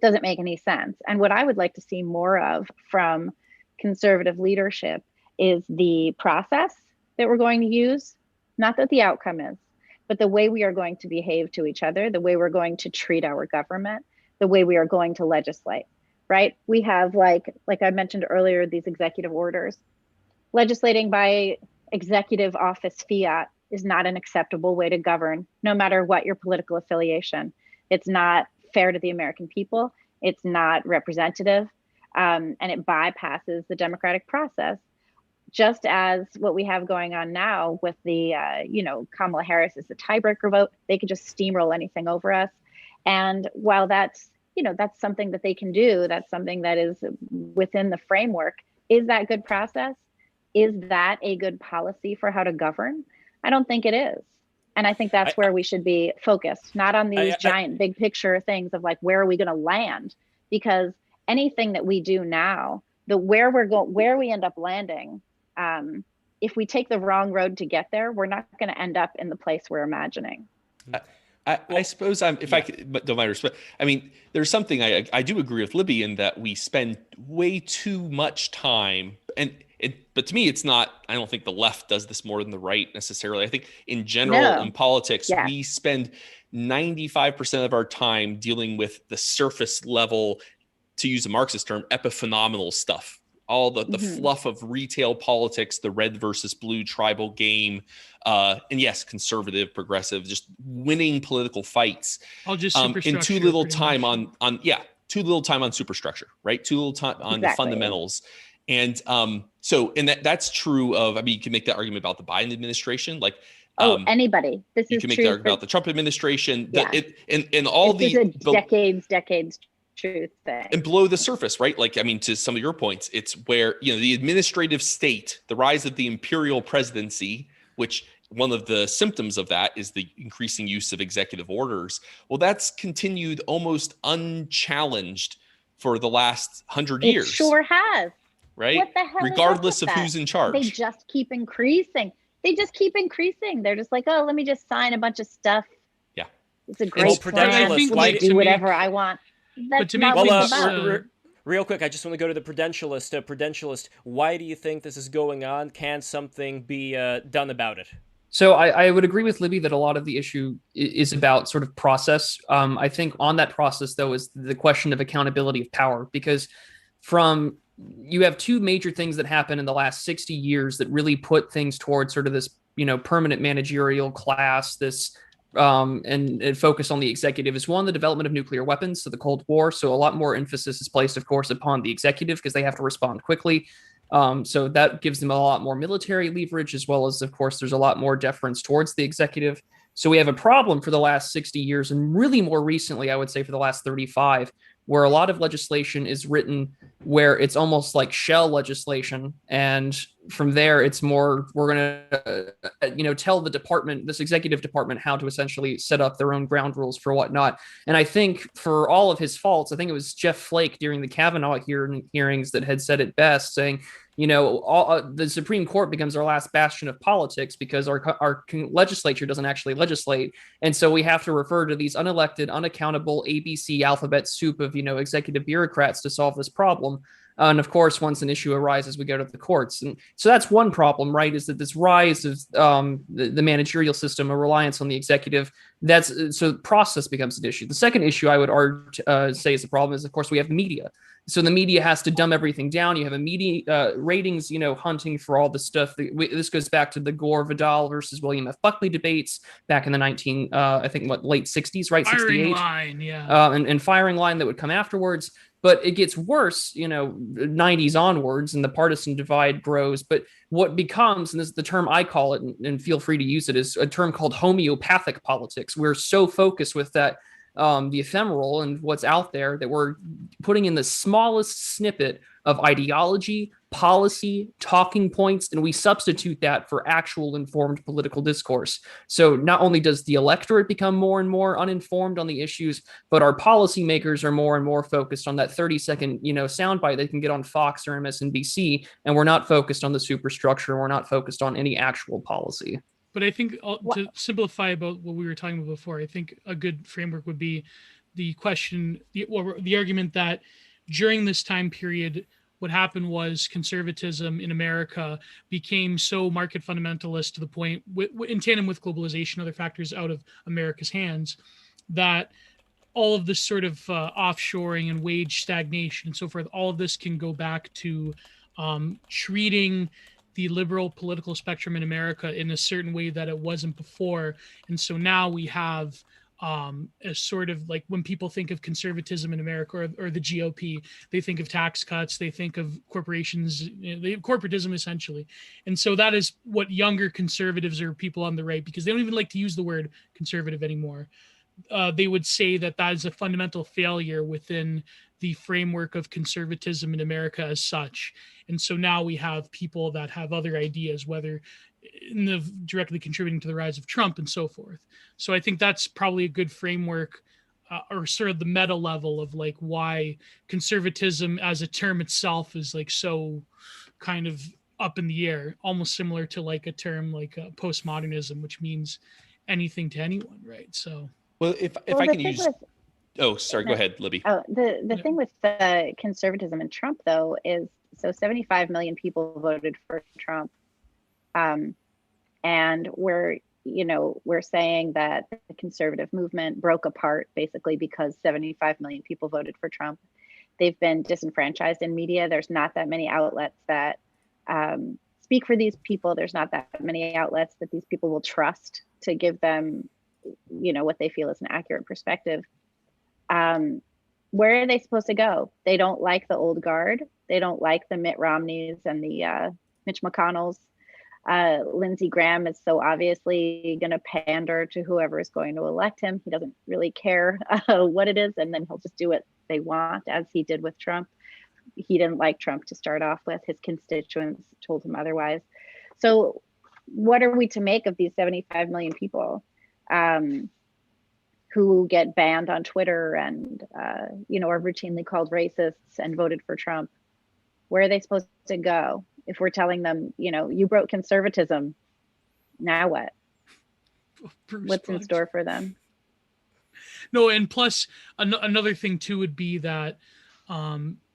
doesn't make any sense. And what I would like to see more of from conservative leadership is the process that we're going to use, not that the outcome is, but the way we are going to behave to each other, the way we're going to treat our government, the way we are going to legislate, right? We have, like I mentioned earlier, these executive orders. Legislating by executive office fiat is not an acceptable way to govern, no matter what your political affiliation. It's not fair to the American people. It's not representative, and it bypasses the democratic process. Just as what we have going on now with the, Kamala Harris is the tiebreaker vote, they could just steamroll anything over us. And while that's something that they can do, that's something that is within the framework. Is that good process? Is that a good policy for how to govern? I don't think it is. And I think that's where we should be focused, not on these giant big picture things of like, where are we going to land? Because anything that we do now, where we end up landing, if we take the wrong road to get there, we're not going to end up in the place we're imagining.
I suppose I don't mind respect. I mean, there's something I do agree with Libby in that we spend way too much time, but to me, it's not. I don't think the left does this more than the right necessarily. I think in general in politics, we spend 95% of our time dealing with the surface level, to use a Marxist term, epiphenomenal stuff. All the fluff of retail politics, the red versus blue tribal game, and yes, conservative, progressive, just winning political fights.
I'll just
and too little time on superstructure, right? Too little time on the fundamentals. And that's true of, I mean, you can make that argument about the Biden administration, like
anybody.
You can make that argument about the Trump administration.
Yeah. Decades truth thing.
And below the surface, right? Like, I mean, to some of your points, it's where, the administrative state, the rise of the imperial presidency, which one of the symptoms of that is the increasing use of executive orders. Well, that's continued almost unchallenged for the last 100 years.
It sure has.
Right?
What the hell
regardless of who's in charge.
They just keep increasing. They're just like, oh, let me just sign a bunch of stuff. Yeah. It's a great plan. I think I do whatever I want. That's not what it's about.
Real quick, I just want to go to the Prudentialist. Prudentialist, why do you think this is going on? Can something be done about it?
So I would agree with Libby that a lot of the issue is about sort of process. I think on that process, though, is the question of accountability of power, because you have two major things that happen in the last 60 years that really put things towards sort of this, permanent managerial class, this and focus on the executive is one, the development of nuclear weapons, so the Cold War. So a lot more emphasis is placed, of course, upon the executive because they have to respond quickly. So that gives them a lot more military leverage, as well as, of course, there's a lot more deference towards the executive. So we have a problem for the last 60 years, and really more recently, I would say for the last 35, where a lot of legislation is written where it's almost like shell legislation. And from there, it's more, we're going to, tell the department, this executive department, how to essentially set up their own ground rules for whatnot. And I think for all of his faults, I think it was Jeff Flake during the Kavanaugh hearings that had said it best, saying, the Supreme Court becomes our last bastion of politics because our legislature doesn't actually legislate. And so we have to refer to these unelected, unaccountable ABC alphabet soup of, executive bureaucrats to solve this problem. And of course, once an issue arises, we go to the courts. And so that's one problem, right? Is that this rise of the managerial system, a reliance on the executive, so the process becomes an issue. The second issue I would say is the problem is, of course, we have the media. So the media has to dumb everything down. You have a media ratings, hunting for all this stuff. This goes back to the Gore-Vidal versus William F. Buckley debates back in the late 60s, right?
Firing
68.
line, yeah.
And firing line that would come afterwards. But it gets worse, 90s onwards, and the partisan divide grows. But what becomes, and this is the term I call it, and feel free to use it, is a term called homeopathic politics. We're so focused with that, the ephemeral and what's out there, that we're putting in the smallest snippet of ideology, policy, talking points, and we substitute that for actual informed political discourse. So not only does the electorate become more and more uninformed on the issues, but our policymakers are more and more focused on that 30-second, soundbite they can get on Fox or MSNBC, and we're not focused on the superstructure. We're not focused on any actual policy.
But I think to simplify about what we were talking about before, I think a good framework would be the question, the argument that during this time period, what happened was conservatism in America became so market fundamentalist to the point, in tandem with globalization, other factors out of America's hands, that all of this sort of offshoring and wage stagnation and so forth, all of this can go back to treating the liberal political spectrum in America in a certain way that it wasn't before. And so now we have a sort of like, when people think of conservatism in America or the GOP, they think of tax cuts, they think of corporations, corporatism essentially. And so that is what younger conservatives or people on the right, because they don't even like to use the word conservative anymore. They would say that is a fundamental failure within the framework of conservatism in America as such. And so now we have people that have other ideas, whether in the directly contributing to the rise of Trump and so forth. So I think that's probably a good framework, or sort of the meta level of like why conservatism as a term itself is like so kind of up in the air, almost similar to like a term like postmodernism, which means anything to anyone, right? So,
well, if I can use, oh, sorry, go ahead, Libby.
Oh, the thing with conservatism and Trump though is, so 75 million people voted for Trump, and we're saying that the conservative movement broke apart basically because 75 million people voted for Trump. They've been disenfranchised in media. There's not that many outlets that speak for these people. There's not that many outlets that these people will trust to give them, what they feel is an accurate perspective. Where are they supposed to go? They don't like the old guard. They don't like the Mitt Romneys and the Mitch McConnells. Lindsey Graham is so obviously going to pander to whoever is going to elect him. He doesn't really care what it is, and then he'll just do what they want, as he did with Trump. He didn't like Trump to start off with. His constituents told him otherwise. So what are we to make of these 75 million people who get banned on Twitter and, are routinely called racists and voted for Trump? Where are they supposed to go? If we're telling them, you broke conservatism, now what? What's in store for them?
No, and plus another thing too would be that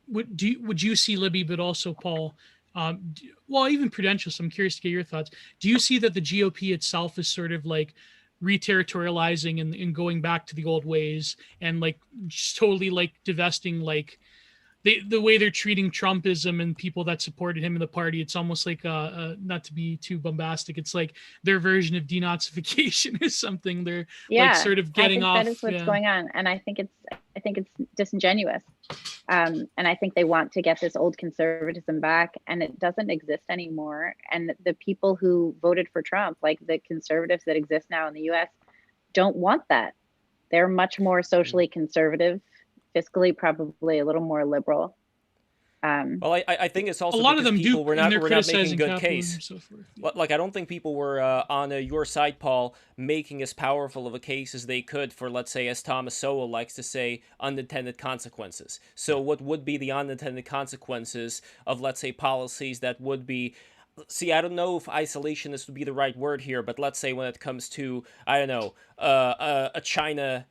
would you see, Libby, but also Paul, well, even Prudential, so I'm curious to get your thoughts. Do you see that the GOP itself is sort of like re-territorializing and going back to the old ways and like just totally like divesting like the way they're treating Trumpism and people that supported him in the party? It's almost like not to be too bombastic, it's like their version of denazification is something. They're like sort of getting off.
That is what's going on, and I think it's disingenuous. And I think they want to get this old conservatism back, and it doesn't exist anymore. And the people who voted for Trump, like the conservatives that exist now in the US, don't want that. They're much more socially conservative, fiscally probably a little more liberal.
Well, I think it's also
a lot of them do.
We're not making good case.
So forth.
Like I don't think people were on your side, Paul, making as powerful of a case as they could for, let's say, as Thomas Sowell likes to say, unintended consequences. So what would be the unintended consequences of, let's say, policies that would be? See, I don't know if isolationist would be the right word here, but let's say when it comes to, I don't know, a China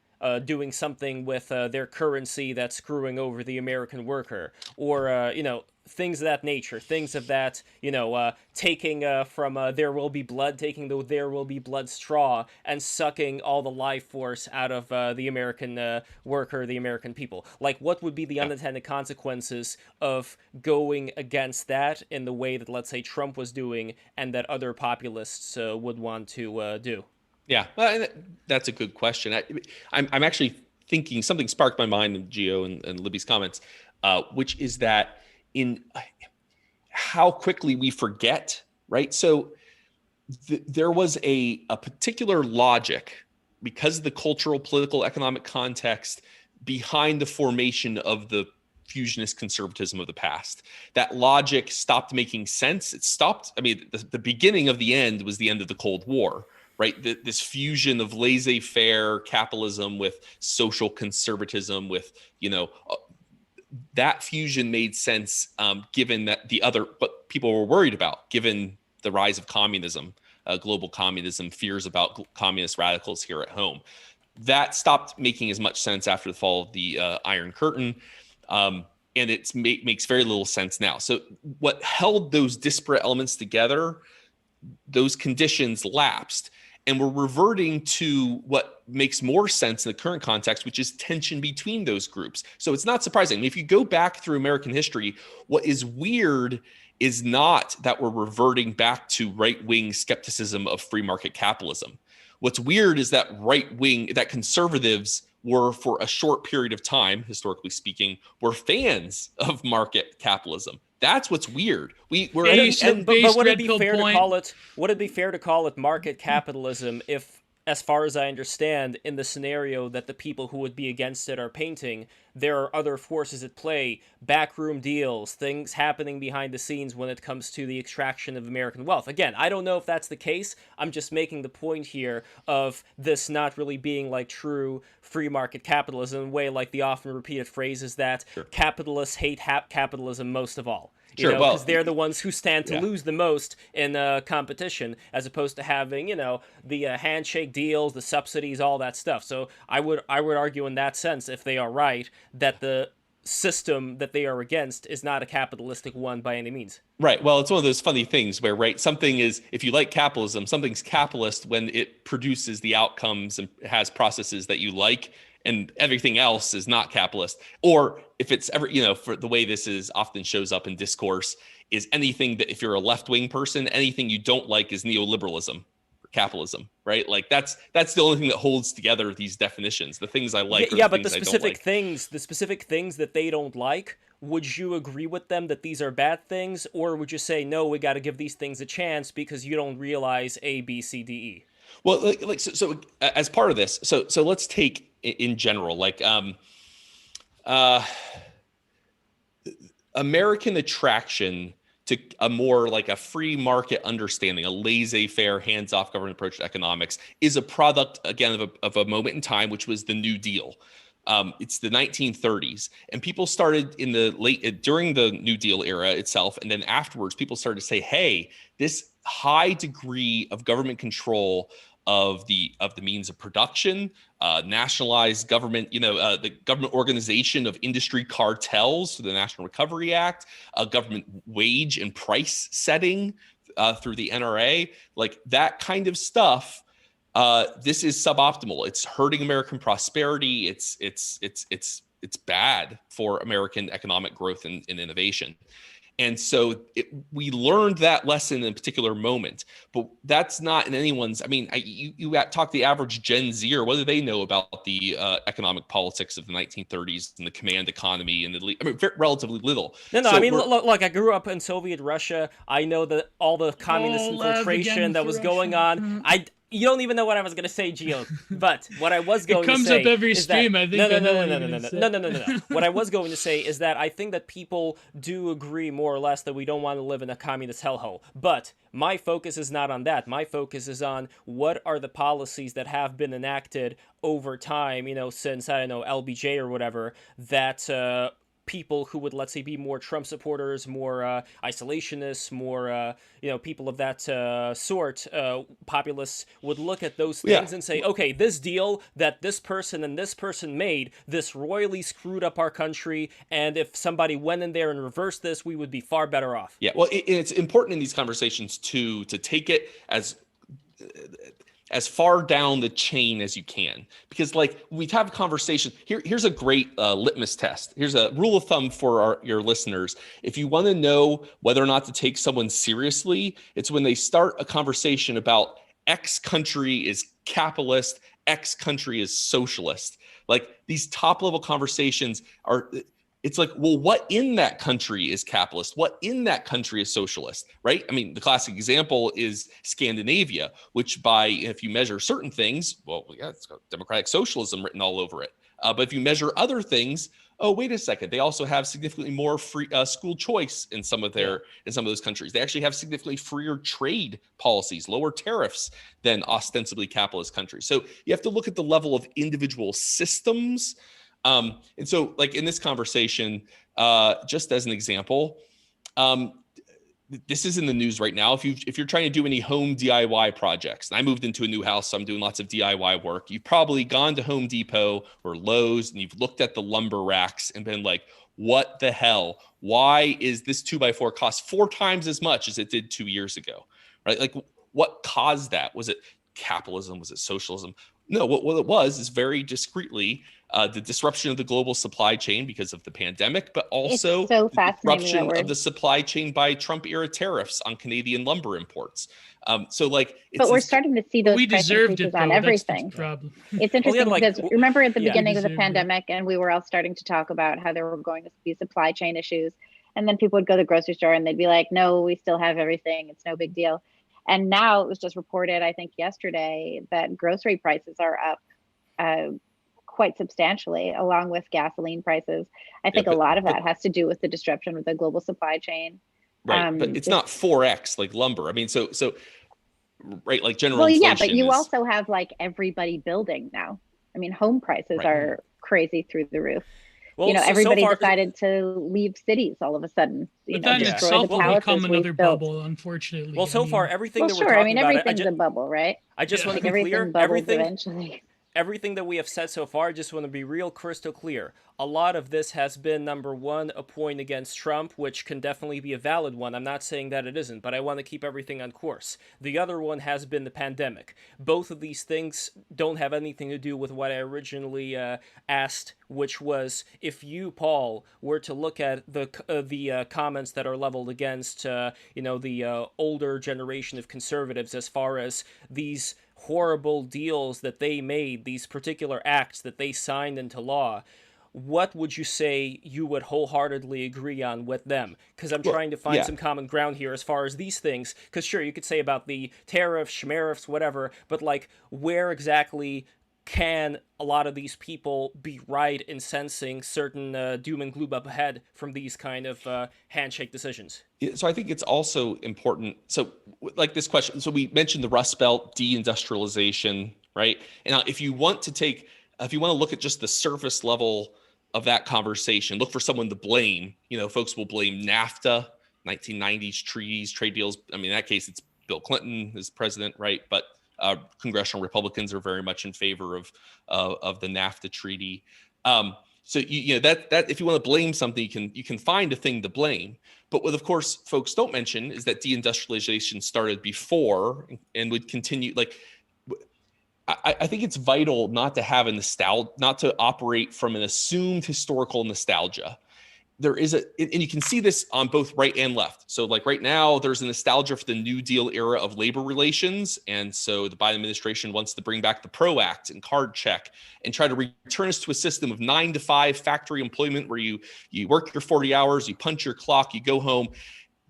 doing something with their currency that's screwing over the American worker, or things of that nature, things of that, taking from There Will Be Blood, taking the There Will Be Blood straw and sucking all the life force out of the American worker, the American people. Like, what would be the unintended consequences of going against that in the way that, let's say, Trump was doing and that other populists would want to do?
Yeah, well, that's a good question. I'm actually thinking something sparked my mind in Gio and Libby's comments, which is that in how quickly we forget, right? So there was a particular logic because of the cultural, political, economic context behind the formation of the fusionist conservatism of the past. That logic stopped making sense. It stopped. I mean, the beginning of the end was the end of the Cold War. Right, this fusion of laissez-faire capitalism with social conservatism, with that fusion made sense, given that what people were worried about, given the rise of communism, global communism, fears about communist radicals here at home. That stopped making as much sense after the fall of the Iron Curtain, and it makes very little sense now. So what held those disparate elements together, those conditions lapsed. And we're reverting to what makes more sense in the current context, which is tension between those groups. So it's not surprising. I mean, if you go back through American history, what is weird is not that we're reverting back to right-wing skepticism of free market capitalism. What's weird is that that conservatives were, for a short period of time, historically speaking, were fans of market capitalism. That's what's weird. But would it be fair to call it?
Would it be fair to call it market capitalism if as far as I understand, in the scenario that the people who would be against it are painting, there are other forces at play, backroom deals, things happening behind the scenes when it comes to the extraction of American wealth. Again, I don't know if that's the case. I'm just making the point here of this not really being like true free market capitalism, in a way like the often repeated phrase is that capitalists hate capitalism most of all.
Sure,
Because they're the ones who stand to
yeah.
lose the most in competition, as opposed to having, the handshake deals, the subsidies, all that stuff. So I would argue in that sense, if they are right, that the system that they are against is not a capitalistic one by any means.
Right. Well, it's one of those funny things where, right, something is, if you like capitalism, something's capitalist when it produces the outcomes and has processes that you like, and everything else is not capitalist. Or if it's ever, for the way this is often shows up in discourse, is anything that, if you're a left-wing person, anything you don't like is neoliberalism, capitalism, right? Like that's the only thing that holds together these definitions. The things I like,
but the specific things that they don't like, would you agree with them that these are bad things, or would you say no, we got to give these things a chance because you don't realize A, B, C, D, E?
Well, so as part of this, so let's take in general, like American attraction to a more like a free market understanding, a laissez-faire, hands-off government approach to economics, is a product, again, of a moment in time, which was the New Deal. It's the 1930s, and people started during the New Deal era itself, and then afterwards, people started to say, "Hey, this high degree of government control of the means of production, nationalized government, the government organization of industry cartels through the National Recovery Act, government wage and price setting through the NRA, like that kind of stuff." This is suboptimal. It's hurting American prosperity. It's bad for American economic growth and innovation. And so we learned that lesson in a particular moment, but that's not in anyone's. I mean, you talk to the average Gen Zer, what do they know about the economic politics of the 1930s and the command economy and relatively little.
No, I mean, look, I grew up in Soviet Russia. I know that all the communist infiltration that was going on. You don't even know what I was going to say, Gio. But what I was going to say...
It comes up every stream, I think.
No. What I was going to say is that I think that people do agree more or less that we don't want to live in a communist hellhole. But my focus is not on that. My focus is on what are the policies that have been enacted over time, since, I don't know, LBJ or whatever, that... people who would, let's say, be more Trump supporters, more isolationists, more, people of that sort, populists, would look at those things and say, okay, this deal that this person and this person made, this royally screwed up our country, and if somebody went in there and reversed this, we would be far better off.
Yeah, well, it's important in these conversations, to take it as far down the chain as you can, because like we have a conversation here's a great litmus test. Here's a rule of thumb for your listeners. If you want to know whether or not to take someone seriously, it's when they start a conversation about X country is capitalist, X country is socialist. Like these top level conversations it's like, well, what in that country is capitalist? What in that country is socialist, right? I mean, the classic example is Scandinavia, which if you measure certain things, well, yeah, it's got democratic socialism written all over it. But if you measure other things, oh, wait a second, they also have significantly more free school choice in some of those countries. They actually have significantly freer trade policies, lower tariffs than ostensibly capitalist countries. So you have to look at the level of individual systems. And so like in this conversation, just as an example, this is in the news right now. If you're trying to do any home DIY projects, and I moved into a new house, so I'm doing lots of DIY work. You've probably gone to Home Depot or Lowe's and you've looked at the lumber racks and been like, what the hell? Why is this 2x4 cost 4 times as much as it did 2 years ago? Right? Like what caused that? Was it capitalism? Was it socialism? No, what it was is very discreetly the disruption of the global supply chain because of the pandemic, but also the disruption of the supply chain by Trump-era tariffs on Canadian lumber imports. But
we're starting to see those price increases on everything. It's interesting because remember at the beginning of the pandemic, and we were all starting to talk about how there were going to be supply chain issues, and then people would go to the grocery store and they'd be like, "No, we still have everything. It's no big deal." And now it was just reported, I think yesterday, that grocery prices are up quite substantially, along with gasoline prices. I think a lot of that has to do with the disruption of the global supply chain.
Right, but it's not 4x like lumber. I mean, so right, like general
well,
inflation.
Yeah, but you also have like everybody building now. I mean, home prices are crazy through the roof. Well, everybody decided to leave cities all of a sudden.
But then itself will become another bubble, unfortunately.
Well, so far, everything that we're
talking
about... I mean,
everything's a bubble, right?
I just want to be clear. Everything that we have said so far, I just want to be real crystal clear. A lot of this has been, number one, a point against Trump, which can definitely be a valid one. I'm not saying that it isn't, but I want to keep everything on course. The other one has been the pandemic. Both of these things don't have anything to do with what I originally asked, which was if you, Paul, were to look at the comments that are leveled against, the older generation of conservatives as far as these horrible deals that they made, these particular acts that they signed into law, what would you say you would wholeheartedly agree on with them? Because I'm trying to find some common ground here as far as these things. Because sure, you could say about the tariffs, schmariffs, whatever, but like where exactly can a lot of these people be right in sensing certain doom and gloom up ahead from these kind of handshake decisions?
So I think it's also important. So like this question, so we mentioned the Rust Belt deindustrialization, right? And now if you want to look at just the surface level of that conversation, look for someone to blame. Folks will blame NAFTA, 1990s treaties, trade deals. I mean, in that case, it's Bill Clinton as president, right? But congressional Republicans are very much in favor of the NAFTA treaty. So that if you want to blame something, you can find a thing to blame. But what, of course, folks don't mention is that deindustrialization started before and would continue. Like, I think it's vital not to have not to operate from an assumed historical nostalgia. There is and you can see this on both right and left. So like right now, there's a nostalgia for the New Deal era of labor relations. And so the Biden administration wants to bring back the PRO Act and card check and try to return us to a system of 9 to 5 factory employment where you work your 40 hours, you punch your clock, you go home.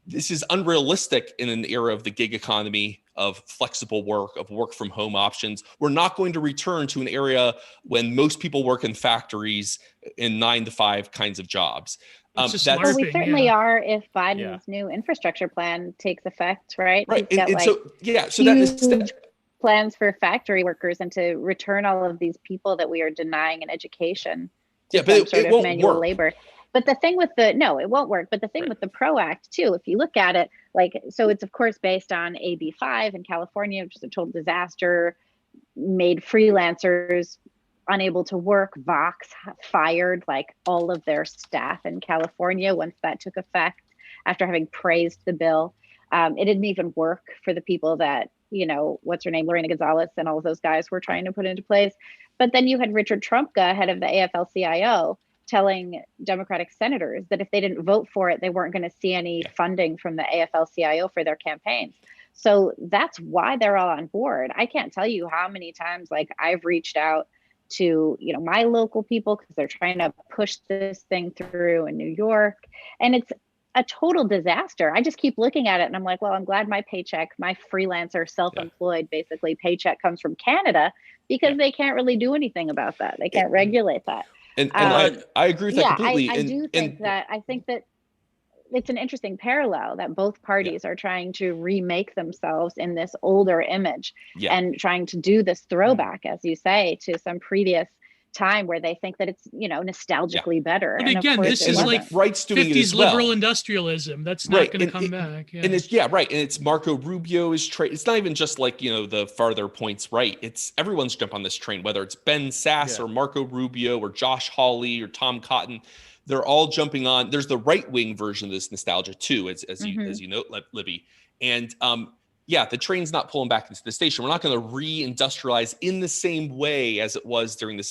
This is unrealistic in an era of the gig economy, of flexible work, of work from home options. We're not going to return to an area when most people work in factories in 9 to 5 kinds of jobs.
Well, we certainly are if Biden's new infrastructure plan takes effect, right?
Right.
He's got
so that is
plans for factory workers and to return all of these people that we are denying an education to some sort of manual labor. But the thing with it won't work. But the thing with the PRO Act too, if you look at it, so it's of course based on AB 5 in California, which is a total disaster, made freelancers unable to work. Vox fired like all of their staff in California once that took effect after having praised the bill. It didn't even work for the people that, what's her name, Lorena Gonzalez and all of those guys were trying to put into place. But then you had Richard Trumka, head of the AFL-CIO, telling Democratic senators that if they didn't vote for it, they weren't going to see any funding from the AFL-CIO for their campaigns. So that's why they're all on board. I can't tell you how many times I've reached out to my local people because they're trying to push this thing through in New York, and it's a total disaster. I just keep looking at it and I'm like, well, I'm glad my paycheck, my freelancer, self-employed basically paycheck comes from Canada, because they can't really do anything about that. They can't regulate that.
And I agree with that completely.
I think that it's an interesting parallel that both parties are trying to remake themselves in this older image and trying to do this throwback, as you say, to some previous time where they think that it's, nostalgically better.
But again, this is like
rights doing
50s
it as well.
Liberal industrialism. That's not going to come back.
And it's And it's Marco Rubio's trade. It's not even just the farther points right. It's everyone's jump on this train, whether it's Ben Sass or Marco Rubio or Josh Hawley or Tom Cotton. They're all jumping on. There's the right wing version of this nostalgia too, as you note, Libby. And the train's not pulling back into the station. We're not going to re-industrialize in the same way as it was during this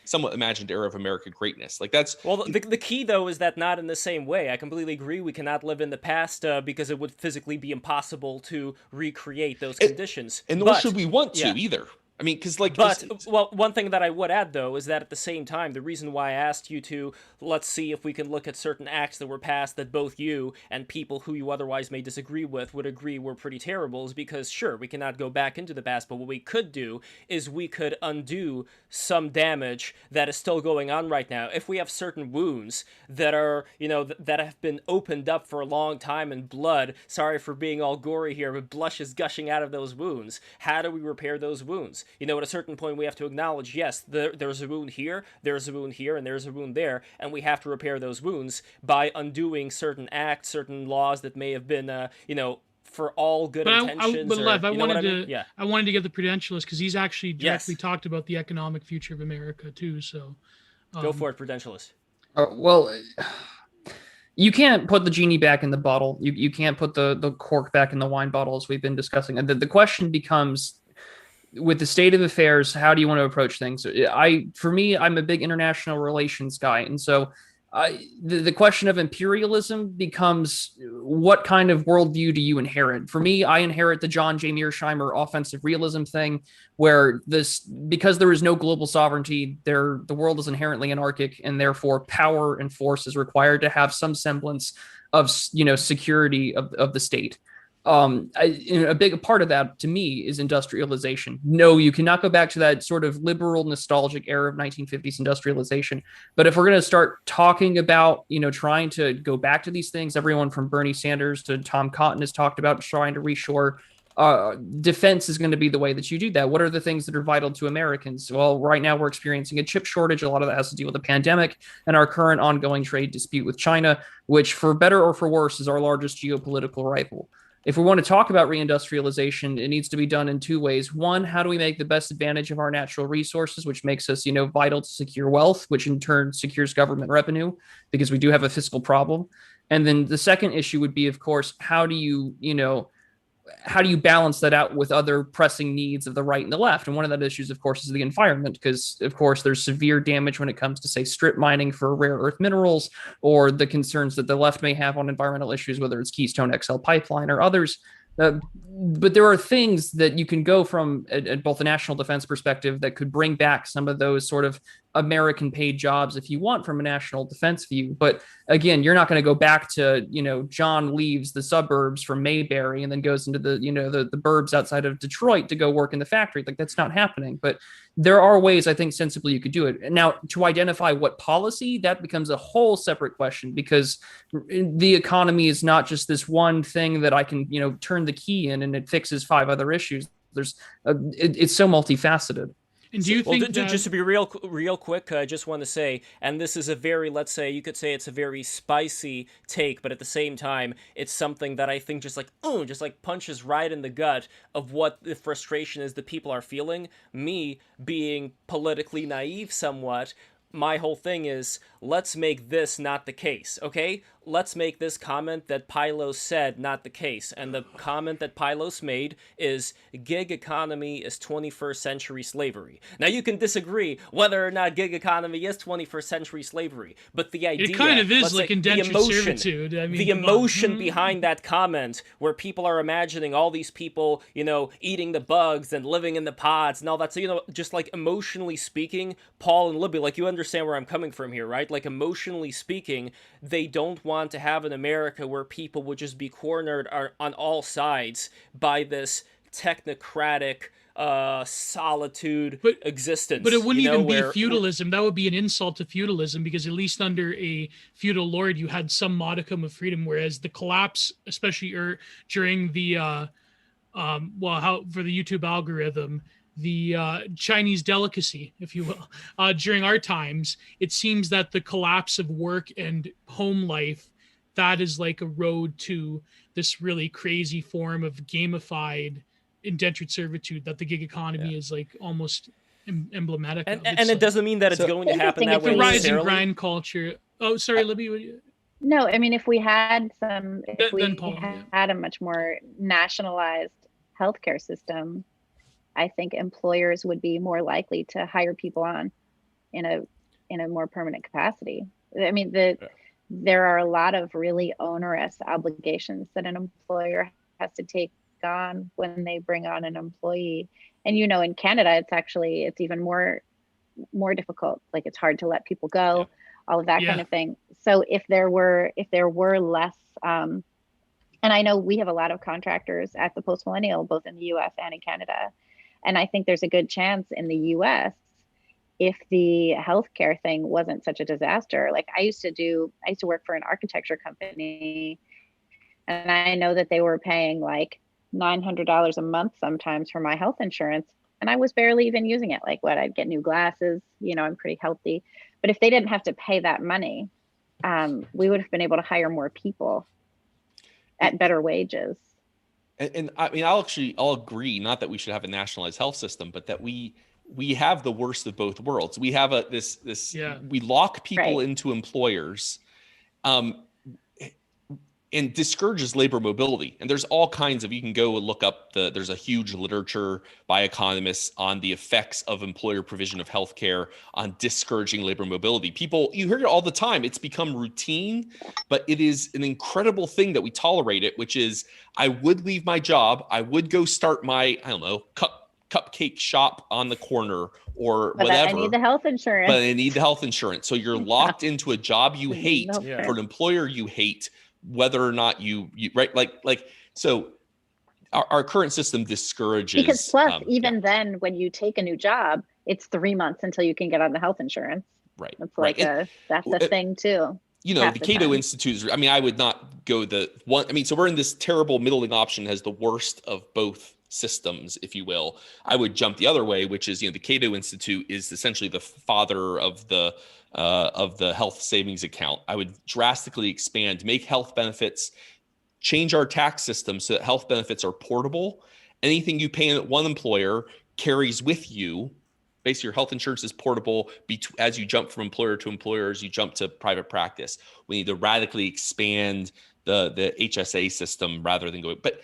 somewhat imagined era of American greatness.
The key though is that not in the same way. I completely agree. We cannot live in the past because it would physically be impossible to recreate those conditions.
And nor should we want to either. I mean, because like,
But, well, one thing that I would add, though, is that at the same time, the reason why I asked you to, let's see if we can look at certain acts that were passed that both you and people who you otherwise may disagree with would agree were pretty terrible, is because, sure, we cannot go back into the past, but what we could do is we could undo some damage that is still going on right now. If we have certain wounds that are, that have been opened up for a long time and blood, sorry for being all gory here, but blush is gushing out of those wounds. How do we repair those wounds? At a certain point, we have to acknowledge, yes, there's a wound here, there's a wound here, and there's a wound there, and we have to repair those wounds by undoing certain acts, certain laws that may have been, for all good intentions.
But Lev, I wanted to get the Prudentialist because he's actually directly talked about the economic future of America too. So
go for it, Prudentialist.
Well, you can't put the genie back in the bottle. You can't put the cork back in the wine bottle, as we've been discussing. And the question becomes, with the state of affairs, how do you want to approach things? For me, I'm a big international relations guy. And so the question of imperialism becomes, what kind of worldview do you inherit? For me, I inherit the John J. Mearsheimer offensive realism thing, where because there is no global sovereignty, the world is inherently anarchic, and therefore power and force is required to have some semblance of security of the state. A big part of that, to me, is industrialization. No, you cannot go back to that sort of liberal, nostalgic era of 1950s industrialization. But if we're going to start talking about, trying to go back to these things, everyone from Bernie Sanders to Tom Cotton has talked about trying to reshore. Defense is going to be the way that you do that. What are the things that are vital to Americans? Well, right now we're experiencing a chip shortage. A lot of that has to do with the pandemic and our current ongoing trade dispute with China, which, for better or for worse, is our largest geopolitical rival. If we want to talk about reindustrialization, it needs to be done in two ways. One, how do we make the best advantage of our natural resources, which makes us, vital to secure wealth, which in turn secures government revenue, because we do have a fiscal problem. And then the second issue would be, of course, how do you balance that out with other pressing needs of the right and the left? And one of those issues, of course, is the environment, because, of course, there's severe damage when it comes to, say, strip mining for rare earth minerals, or the concerns that the left may have on environmental issues, whether it's Keystone XL pipeline or others. But there are things that you can go from at both a national defense perspective that could bring back some of those sort of American paid jobs, if you want, from a national defense view. But again, you're not going to go back to, John leaves the suburbs from Mayberry and then goes into the burbs outside of Detroit to go work in the factory. Like, that's not happening. But there are ways, I think, sensibly you could do it. Now, to identify what policy, that becomes a whole separate question, because the economy is not just this one thing that I can, turn the key in and it fixes 5 other issues. It's so multifaceted.
And do you think
just to be real quick, I just want to say, and this is a very, let's say, you could say it's a very spicy take, but at the same time, it's something that I think just punches right in the gut of what the frustration is that people are feeling. Me being politically naive somewhat, my whole thing is, let's make this not the case, okay? Let's make this comment that Pylos said not the case. And the comment that Pylos made is, gig economy is 21st century slavery. Now, you can disagree whether or not gig economy is 21st century slavery, but the idea...
It kind of is like indentured servitude. I mean,
the emotion behind that comment, where people are imagining all these people, eating the bugs and living in the pods and all that. So, just like emotionally speaking, Paul and Libby, like, you understand where I'm coming from here, right? Like, emotionally speaking, they don't want to have an America where people would just be cornered on all sides by this technocratic solitude existence.
But it wouldn't even be feudalism. That would be an insult to feudalism, because at least under a feudal lord, you had some modicum of freedom, whereas the collapse, especially during the for the YouTube algorithm, the Chinese delicacy, if you will, during our times, it seems that the collapse of work and home life, that is like a road to this really crazy form of gamified indentured servitude that the gig economy is like almost emblematic of.
And it doesn't mean that it's going to happen that way.
The rise in grind culture. Oh, sorry, Libby.
No, I mean, if we had a much more nationalized healthcare system, I think employers would be more likely to hire people on in a more permanent capacity. I mean, there are a lot of really onerous obligations that an employer has to take on when they bring on an employee. And, you know, in Canada, it's even more difficult. Like, it's hard to let people go, all of that kind of thing. So if there were less, and I know we have a lot of contractors at the Post Millennial, both in the US and in Canada. And I think there's a good chance in the US, if the healthcare thing wasn't such a disaster. Like, I used to work for an architecture company, and I know that they were paying like $900 a month sometimes for my health insurance. And I was barely even using it. Like, I'd get new glasses, you know, I'm pretty healthy. But if they didn't have to pay that money, we would have been able to hire more people at better wages.
And I mean, I'll agree, not that we should have a nationalized health system, but that we have the worst of both worlds. We have we lock people into employers, and discourages labor mobility. And there's all kinds of, you can go and look up there's a huge literature by economists on the effects of employer provision of healthcare on discouraging labor mobility. People, you hear it all the time. It's become routine, but it is an incredible thing that we tolerate it, which is, I would leave my job. I would go start my, I don't know, cupcake shop on the corner or whatever.
I need the health insurance.
But I need the health insurance. So you're locked into a job you hate for an employer you hate, whether or not you right, like so our current system discourages,
because plus then when you take a new job, it's 3 months until you can get on the health insurance.
Right.
It's like that's a thing too.
You know, the Cato Institute, I mean, I would not go so we're in this terrible middling option, has the worst of both systems, if you will. I would jump the other way, which is, you know, the Cato Institute is essentially the father of the health savings account. I would drastically expand, make health benefits, change our tax system so that health benefits are portable. Anything you pay at one employer carries with you. Basically, your health insurance is portable as you jump from employer to employer, as you jump to private practice. We need to radically expand the HSA system rather than going. But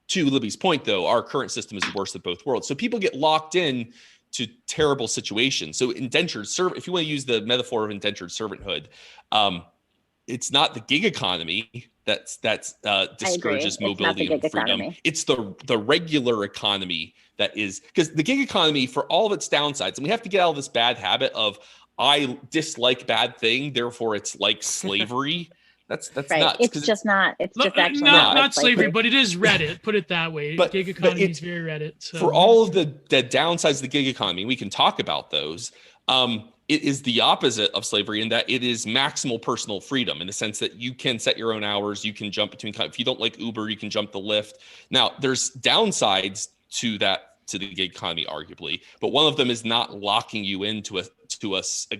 to Libby's point, though, our current system is the worst of both worlds. So people get locked in to terrible situations. So indentured servant, if you want to use the metaphor of indentured servanthood, it's not the gig economy that discourages mobility and freedom.
Economy.
It's the regular economy that is, because the gig economy, for all of its downsides, and we have to get out of this bad habit of, I dislike bad thing, therefore it's like slavery. That's
right.
nuts.
It's just not. It's just actually
not slavery, but it is Reddit. Put it that way.
But
gig economy is very Reddit. So.
For all of the downsides of the gig economy, we can talk about those. It is the opposite of slavery in that it is maximal personal freedom, in the sense that you can set your own hours. You can jump between. If you don't like Uber, you can jump the Lyft. Now, there's downsides to that, to the gig economy, arguably, but one of them is not locking you into a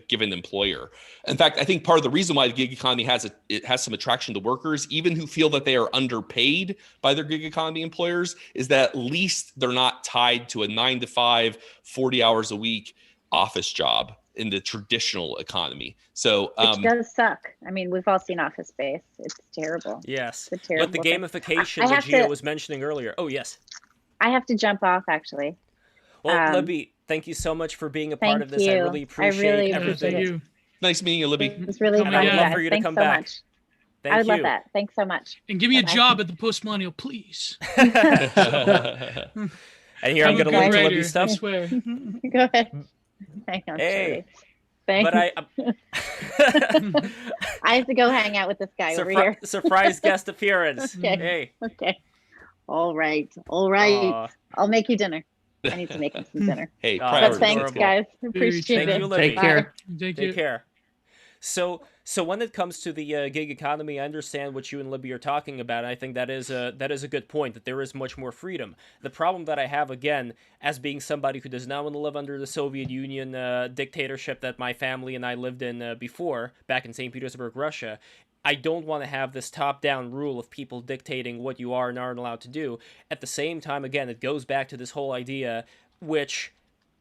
given employer. In fact, I think part of the reason why the gig economy has some attraction to workers, even who feel that they are underpaid by their gig economy employers, is that at least they're not tied to a 9 to 5, 40 hours a week office job in the traditional economy. So
it does suck. I mean, we've all seen Office Space. It's terrible.
Yes.
It's a terrible
but the gamification that Gio was mentioning earlier. Oh, yes.
I have to jump off, actually.
Well, Libby, thank you so much for being a part of this. I really appreciate everything.
Thank you.
Nice meeting you, Libby.
It's really fun.
I'd love for you to
Thanks
come
so
back.
much.
Thank
I would
you.
love that. Thanks so much.
And give me a job at the Post Millennial, please.
And here I'm going to link to Libby's stuff.
I swear.
Go ahead. Hang on.
Hey.
Thanks.
But
I have to go hang out with this guy over here.
Surprise guest appearance.
Okay.
Hey.
Okay. All right. I'll make you dinner. I need to make him some dinner.
Hey,
but thanks, guys. Appreciate
Thank
it.
you, Libby.
Take care.
Take care. So when it comes to the gig economy, I understand what you and Libby are talking about. And I think that is a good point, that there is much more freedom. The problem that I have, again, as being somebody who does not want to live under the Soviet Union dictatorship that my family and I lived in before, back in St. Petersburg, Russia, I don't want to have this top-down rule of people dictating what you are and aren't allowed to do. At the same time, again, it goes back to this whole idea, which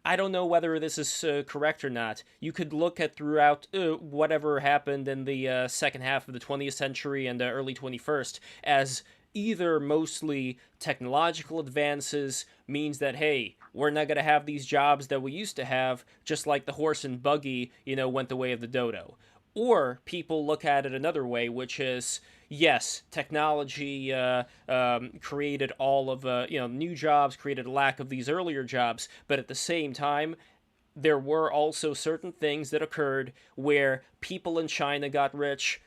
I don't know whether this is correct or not. You could look at throughout whatever happened in the second half of the 20th century and the early 21st as either mostly technological advances means that, hey, we're not going to have these jobs that we used to have, just like the horse and buggy, went the way of the dodo. Or people look at it another way, which is, yes, technology created all of new jobs, created a lack of these earlier jobs, but at the same time, there were also certain things that occurred where people in China got rich.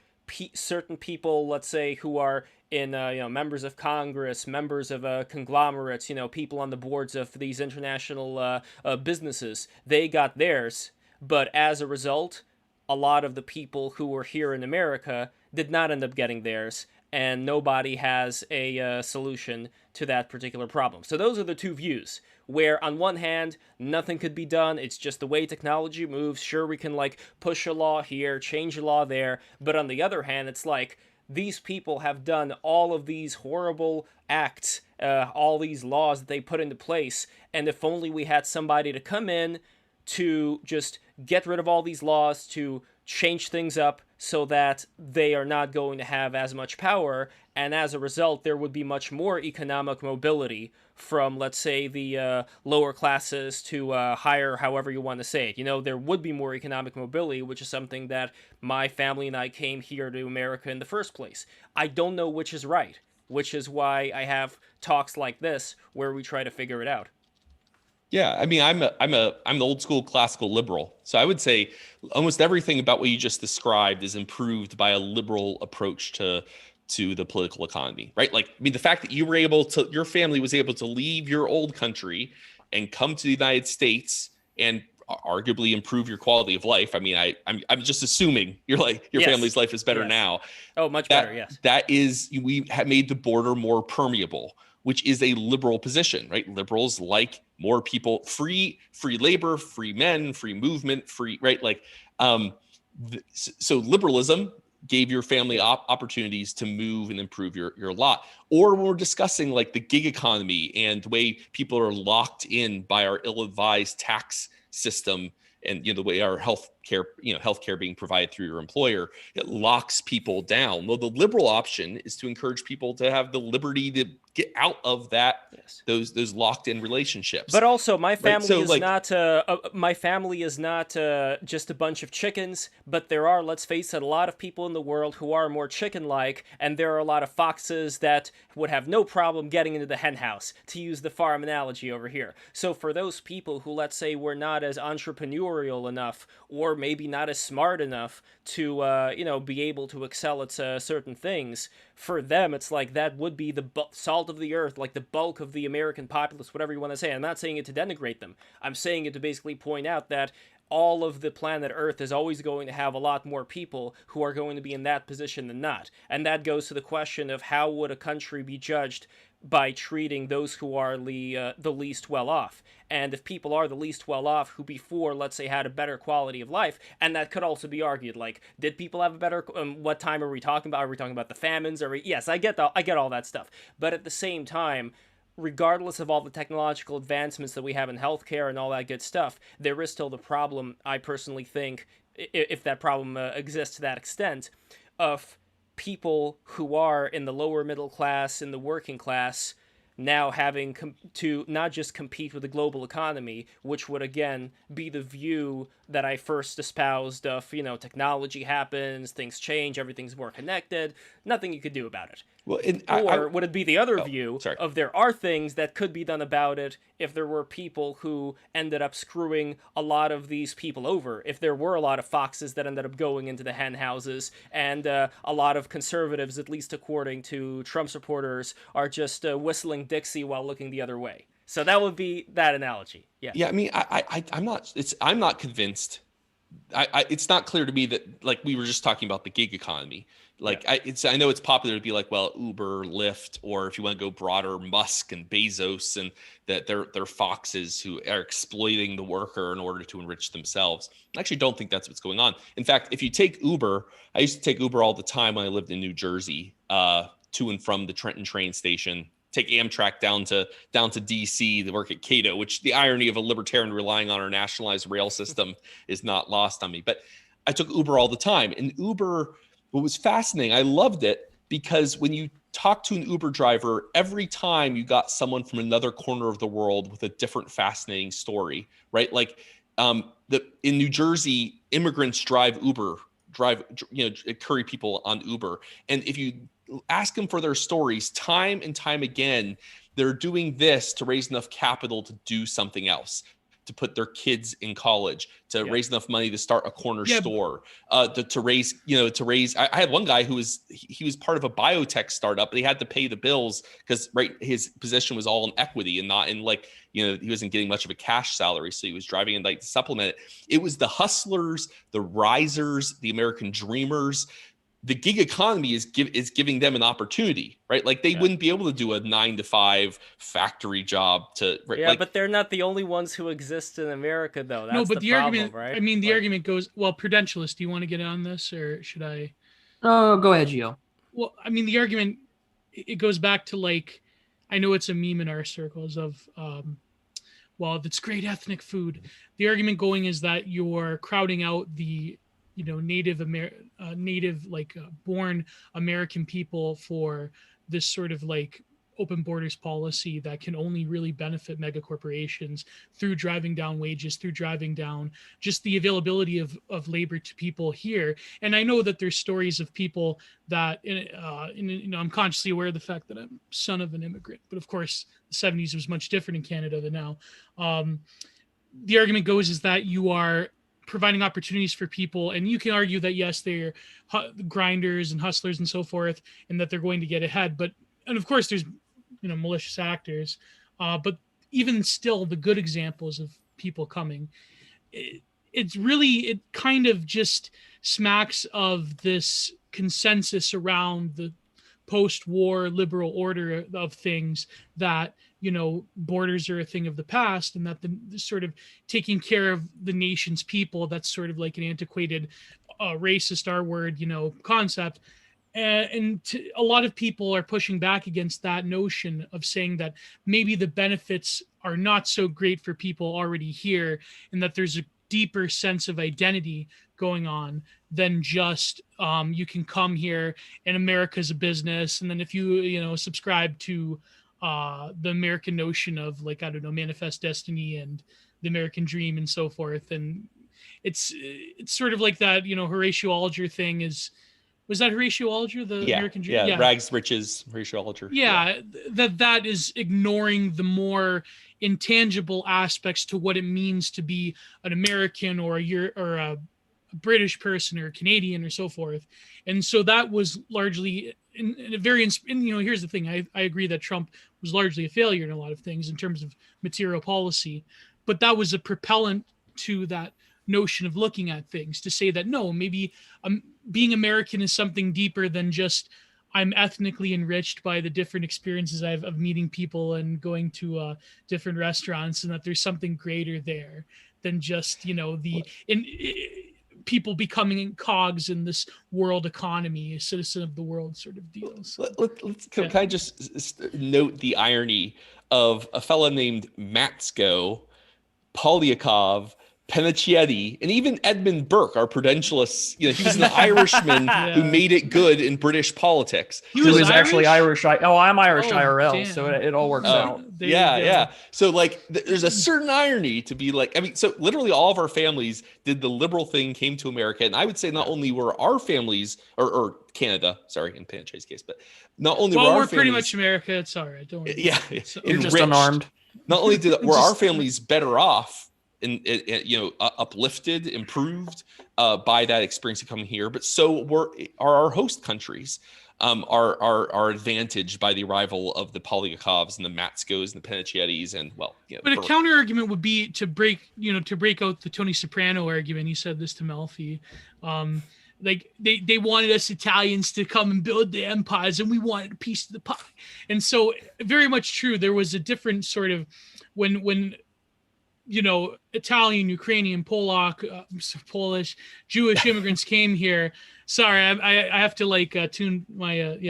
Certain people, let's say, who are in members of Congress, members of conglomerates, people on the boards of these international businesses, they got theirs. But as a result, a lot of the people who were here in America did not end up getting theirs, and nobody has a solution to that particular problem. So those are the two views, where on one hand, nothing could be done, it's just the way technology moves. Sure, we can push a law here, change a law there, but on the other hand, it's like these people have done all of these horrible acts, all these laws that they put into place, and if only we had somebody to come in to just get rid of all these laws, to change things up so that they are not going to have as much power, and as a result, there would be much more economic mobility from, let's say, the lower classes to higher, however you want to say it. There would be more economic mobility, which is something that my family and I came here to America in the first place. I don't know which is right, which is why I have talks like this where we try to figure it out.
Yeah, I mean, I'm an old school classical liberal. So I would say almost everything about what you just described is improved by a liberal approach to the political economy, right? Like, I mean, the fact that your family was able to leave your old country and come to the United States and arguably improve your quality of life. I mean, I'm just assuming your
Yes.
family's life is better
Yes.
now.
Oh, much better, yes.
That is, we have made the border more permeable, which is a liberal position, right? Liberals like more people, free labor, free men, free movement, free, right? So liberalism gave your family opportunities to move and improve your lot. Or when we're discussing the gig economy and the way people are locked in by our ill-advised tax system, and the way our healthcare being provided through your employer, it locks people down. Well, the liberal option is to encourage people to have the liberty to get out of that,
yes,
those locked in relationships.
But also, my family
is
not just a bunch of chickens, but there are, let's face it, a lot of people in the world who are more chicken-like, and there are a lot of foxes that would have no problem getting into the hen house, to use the farm analogy over here. So for those people who, let's say, were not as entrepreneurial enough, or maybe not as smart enough to, be able to excel at certain things, for them, it's like that would be the salt of the earth, like the bulk of the American populace, whatever you want to say. I'm not saying it to denigrate them. I'm saying it to basically point out that all of the planet Earth is always going to have a lot more people who are going to be in that position than not. And that goes to the question of how would a country be judged by treating those who are the least well off. And if people are the least well off who before, let's say, had a better quality of life, and that could also be argued, did people have a better, what time are we talking about? Are we talking about the famines? Yes, I get all that stuff. But at the same time, regardless of all the technological advancements that we have in healthcare and all that good stuff, there is still the problem, I personally think, if that problem exists to that extent, of people who are in the lower middle class, in the working class, now having to not just compete with the global economy, which would again be the view that I first espoused of, technology happens, things change, everything's more connected, nothing you could do about it.
Well,
would it be the other view of there are things that could be done about it if there were people who ended up screwing a lot of these people over, if there were a lot of foxes that ended up going into the hen houses, and a lot of conservatives, at least according to Trump supporters, are just whistling Dixie while looking the other way. So that would be that analogy. Yeah.
Yeah. I mean, I'm not convinced. It's not clear to me that, we were just talking about the gig economy. I know it's popular to be well, Uber, Lyft, or if you want to go broader, Musk and Bezos, and that they're foxes who are exploiting the worker in order to enrich themselves. I actually don't think that's what's going on. In fact, if you take Uber, I used to take Uber all the time when I lived in New Jersey, to and from the Trenton train station. Take Amtrak down to DC to work at Cato, which the irony of a libertarian relying on our nationalized rail system is not lost on me. But I took Uber all the time, and Uber, what was fascinating, I loved it because when you talk to an Uber driver, every time you got someone from another corner of the world with a different fascinating story, right? In New Jersey, immigrants curry people on Uber. And if you ask them for their stories time and time again. They're doing this to raise enough capital to do something else, to put their kids in college, to raise enough money to start a corner store, to raise, I had one guy who he was part of a biotech startup, but he had to pay the bills because his position was all in equity and not in he wasn't getting much of a cash salary. So he was driving in to supplement it. It was the hustlers, the risers, the American dreamers. The gig economy is giving them an opportunity, right? Like they wouldn't be able to do a 9-to-5 factory job
but they're not the only ones who exist in America, though. That's the problem,
argument,
right?
I mean, the argument goes, well, Prudentialist, do you want to get on this or should I?
Oh, go ahead, Gio.
Well, I mean, the argument, it goes back to I know it's a meme in our circles of, that's great ethnic food. The argument going is that you're crowding out the Native born American people for this sort of open borders policy that can only really benefit mega corporations through driving down wages, through driving down just the availability of labor to people here. And I know that there's stories of people that, I'm consciously aware of the fact that I'm son of an immigrant, but of course the 70s was much different in Canada than now. The argument goes is that you are providing opportunities for people, and you can argue that yes, they're grinders and hustlers and so forth, and that they're going to get ahead. And of course, there's malicious actors, but even still, the good examples of people coming, it kind of just smacks of this consensus around the post-war liberal order of things that borders are a thing of the past, and that the sort of taking care of the nation's people, that's sort of like an antiquated racist R-word concept. And a lot of people are pushing back against that notion of saying that maybe the benefits are not so great for people already here, and that there's a deeper sense of identity going on than just you can come here and America's a business, and then if you subscribe to the American notion of manifest destiny and the American dream and so forth, and it's sort of like that Horatio Alger thing is. Was that Horatio Alger, the American Dream?
Yeah, Rags, Riches, Horatio Alger.
Yeah, that is ignoring the more intangible aspects to what it means to be an American or a British person or a Canadian or so forth. And so that was largely in a very, here's the thing. I agree that Trump was largely a failure in a lot of things in terms of material policy, but that was a propellant to that notion of looking at things, to say that no, maybe being American is something deeper than just I'm ethnically enriched by the different experiences I have of meeting people and going to different restaurants, and that there's something greater there than just people becoming cogs in this world economy, a citizen of the world sort of deal. So,
can I just note the irony of a fella named Matsko, Polyakov, Penicietti, and even Edmund Burke, our Prudentialists. He was an Irishman who made it good in British politics.
He was actually Irish. I'm Irish IRL,
damn.
so it all works out.
Yeah. So there's a certain irony to be so literally all of our families did the liberal thing, came to America, and I would say not only were our families or Canada, sorry, in Penicetti's case, but not only were our families,
pretty much America. It's all right. Don't worry.
Yeah,
you're just unarmed.
Not only were our families better off, uplifted, improved by that experience of coming here, but so are our host countries are advantaged by the arrival of the Polyakovs and the Matskos and the Penicettis and
But a counter argument would be to break out the Tony Soprano argument. He said this to Melfi. They wanted us Italians to come and build the empires, and we wanted a piece of the pie. And so, very much true. There was a different sort of when Italian, Ukrainian, Polish, Jewish immigrants came here. Sorry, I have to tune my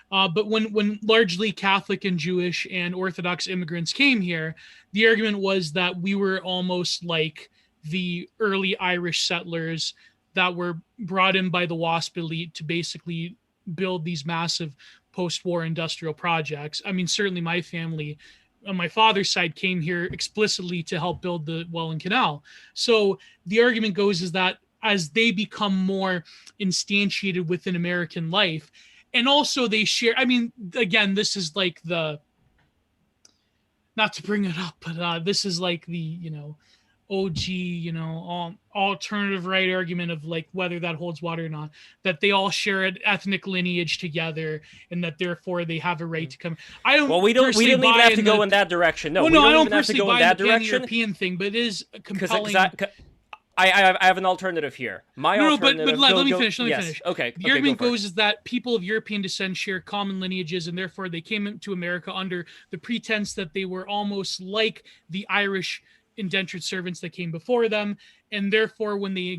but when largely Catholic and Jewish and Orthodox immigrants came here, the argument was that we were almost like the early Irish settlers that were brought in by the WASP elite to basically build these massive post-war industrial projects. I mean, certainly my family on my father's side came here explicitly to help build the Welland Canal. So the argument goes is that as they become more instantiated within American life, and also they share. I mean, again, this is like not to bring it up, but this is like the OG, alternative right argument of like whether that holds water or not, that they all share an ethnic lineage together and that therefore they have a right to come. I don't.
Well, we didn't even have to go in that direction. No,
well,
we
no, I
don't
don't
even have to
personally
go in
buy
that
the
direction.
Pan-European thing, but it is compelling.
I have an alternative here. My alternative.
But let me finish. Let me finish.
Okay.
The argument goes is that people of European descent share common lineages, and therefore they came into America under the pretense that they were almost like the Irish indentured servants that came before them, and therefore when they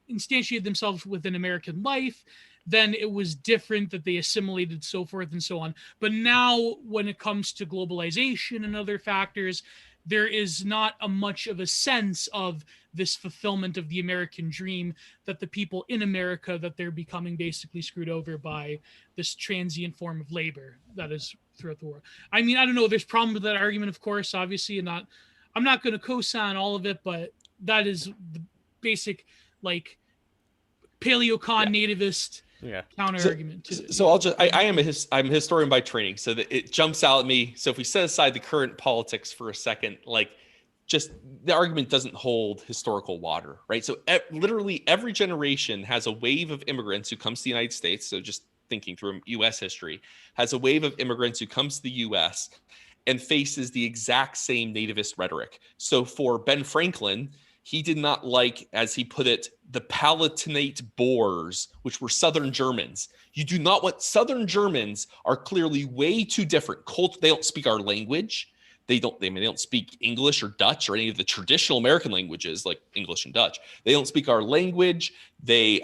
instantiated themselves within American life, then it was different, that they assimilated, so forth and so on. But now when it comes to globalization and other factors, there is not a much of a sense of this fulfillment of the American dream, that the people in America, that they're becoming basically screwed over by this transient form of labor that is throughout the world. I mean, I don't know. There's problems with that argument, of course, obviously, and I'm not going to co-sign all of it, but that is the basic, like, paleocon nativist counter argument.
So I'm a historian by training, so that it jumps out at me. So if we set aside the current politics for a second, like, just the argument doesn't hold historical water, right? So literally every generation has a wave of immigrants who comes to the United States. So just thinking through U.S. history, has a wave of immigrants who comes to the U.S. and faces the exact same nativist rhetoric. So for Ben Franklin, he did not like, as he put it, the Palatinate Boers, which were Southern Germans. You do not want Southern Germans are clearly way too different. They don't speak our language. They don't speak English or Dutch or any of the traditional American languages like English and Dutch. They don't speak our language. They're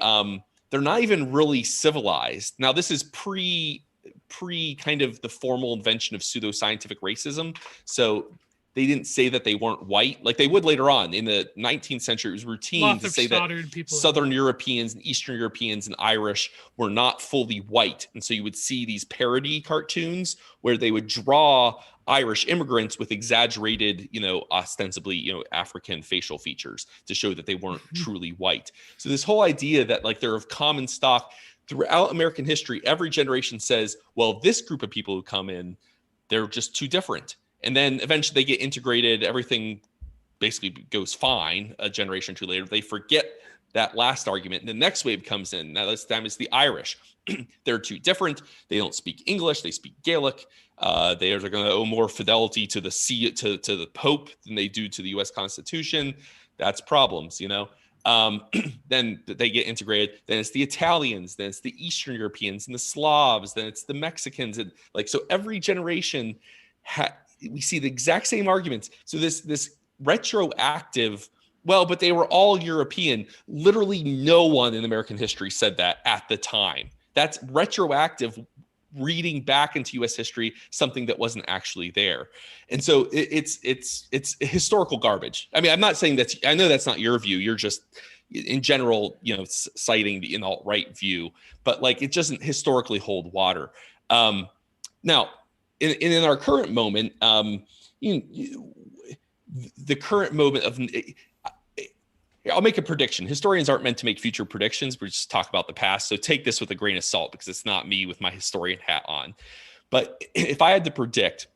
not even really civilized. Now, this is pre kind of the formal invention of pseudoscientific racism. So they didn't say that they weren't white like they would later on. In the 19th century, it was routine to say that Southern Europeans and Eastern Europeans and Irish were not fully white. And so you would see these parody cartoons where they would draw Irish immigrants with exaggerated, ostensibly, African facial features to show that they weren't truly white. So this whole idea that like they're of common stock throughout American history, every generation says, well, this group of people who come in, they're just too different. And then eventually they get integrated. Everything basically goes fine a generation or two later. They forget that last argument. And the next wave comes in. Now this time it's the Irish. They're too different. They don't speak English. They speak Gaelic. They are going to owe more fidelity to the Pope than they do to the U.S. Constitution. That's problems, Then they get integrated. Then it's the Italians. Then it's the Eastern Europeans and the Slavs. Then it's the Mexicans. And so every generation we see the exact same arguments. So this retroactive, well, but they were all European. Literally no one in American history said that at the time. That's retroactive reading back into U.S. history, something that wasn't actually there. And so it's historical garbage. I mean, I'm not saying I know that's not your view. You're just in general, citing the alt-right view, but like it doesn't historically hold water. Now, in our current moment, the current moment of, I'll make a prediction. Historians aren't meant to make future predictions, but just talk about the past. So take this with a grain of salt because it's not me with my historian hat on. But if I had to predict,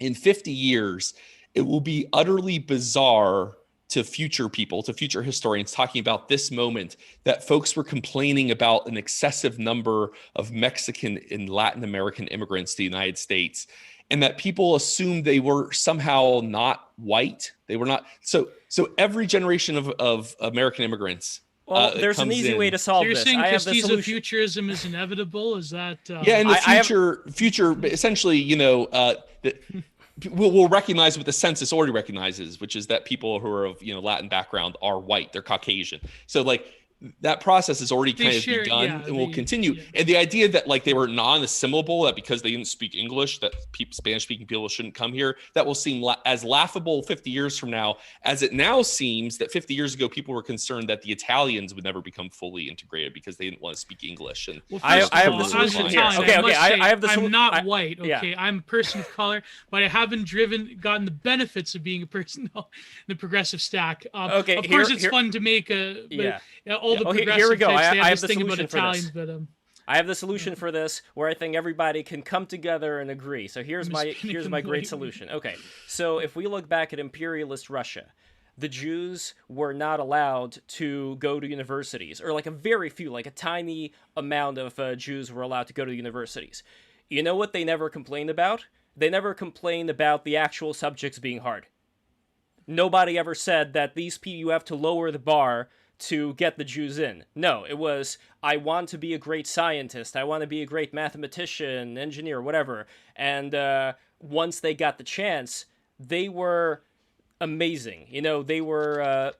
in 50 years, it will be utterly bizarre to future people, to future historians talking about this moment that folks were complaining about an excessive number of Mexican and Latin American immigrants to the United States, and that people assumed they were somehow not white. They were not. So every generation of American immigrants.
Well, there's an easy way to solve this.
So you're saying Castizo-futurism is inevitable? Is that?
Yeah, in the future, essentially, we'll recognize what the census already recognizes, which is that people who are of Latin background are white. They're Caucasian. So like that process is already kind of begun and will continue. Yeah. And the idea that like they were non-assimilable, that because they didn't speak English, that Spanish-speaking people shouldn't come here, that will seem as laughable 50 years from now, as it now seems that 50 years ago, people were concerned that the Italians would never become fully integrated because they didn't want to speak English. And
I have the solution here. I have the solution.
I'm not white. Okay, I'm a person of color, but I haven't gotten the benefits of being a person in the progressive stack.
Okay,
of course, it's fun to make all the progressive
here we go.
types,
I have
this
the
thing about
solution for
Italians,
this. I have the solution for this where I think everybody can come together and agree. So here's my great solution. Okay, so if we look back at imperialist Russia, the Jews were not allowed to go to universities, or like a very few, like a tiny amount of Jews were allowed to go to universities. You know what they never complained about? They never complained about the actual subjects being hard. Nobody ever said that you have to lower the bar to get the Jews in. No, it was, I want to be a great scientist. I want to be a great mathematician, engineer, whatever. And once they got the chance, they were amazing. You know, they were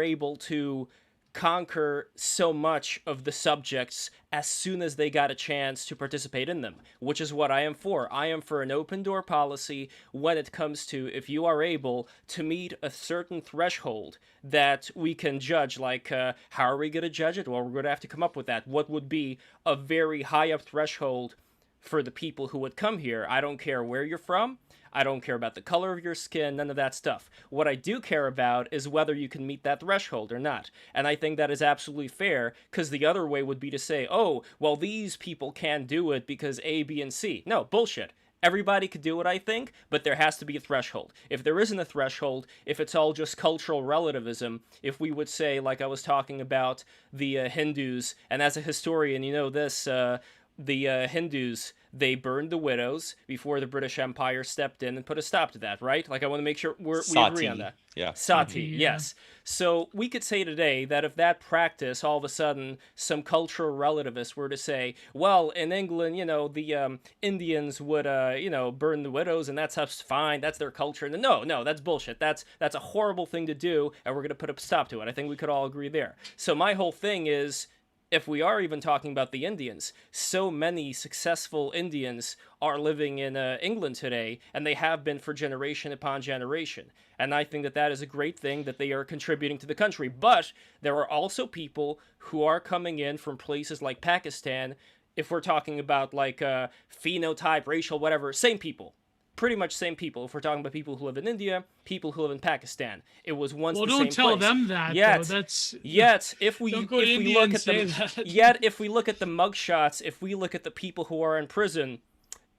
able to conquer so much of the subjects as soon as they got a chance to participate in them, which is what I am for. I am for an open door policy when it comes to, if you are able to meet a certain threshold that we can judge, like how are we going to judge it? Well, we're going to have to come up with that. What would be a very high up threshold for the people who would come here? I don't care where you're from. I don't care about the color of your skin, none of that stuff. What I do care about is whether you can meet that threshold or not. And I think that is absolutely fair, because the other way would be to say, oh, well, these people can't do it because A, B, and C. No, bullshit. Everybody could do it, I think, but there has to be a threshold. If there isn't a threshold, if it's all just cultural relativism, if we would say, like I was talking about the Hindus, and as a historian, you know this, the Hindus, they burned the widows before the British Empire stepped in and put a stop to that, right? Like, I want to make sure we agree on that.
Yeah.
Sati, yes. So we could say today that if that practice, all of a sudden, some cultural relativists were to say, well, in England, you know, the Indians would, you know, burn the widows, and that's fine, that's their culture. And no, that's bullshit. That's a horrible thing to do, and we're going to put a stop to it. I think we could all agree there. So my whole thing is, if we are even talking about the Indians, so many successful Indians are living in England today, and they have been for generation upon generation. And I think that that is a great thing, that they are contributing to the country. But there are also people who are coming in from places like Pakistan, if we're talking about like phenotype, racial, whatever, same people. Pretty much same people. If we're talking about people who live in India, people who live in Pakistan, it was once the same place.
Well, don't tell them that.
Yet,
though. That's
if we
don't go to India
look
and
at
say
the
that.
yet if we look at the mugshots, if we look at the people who are in prison,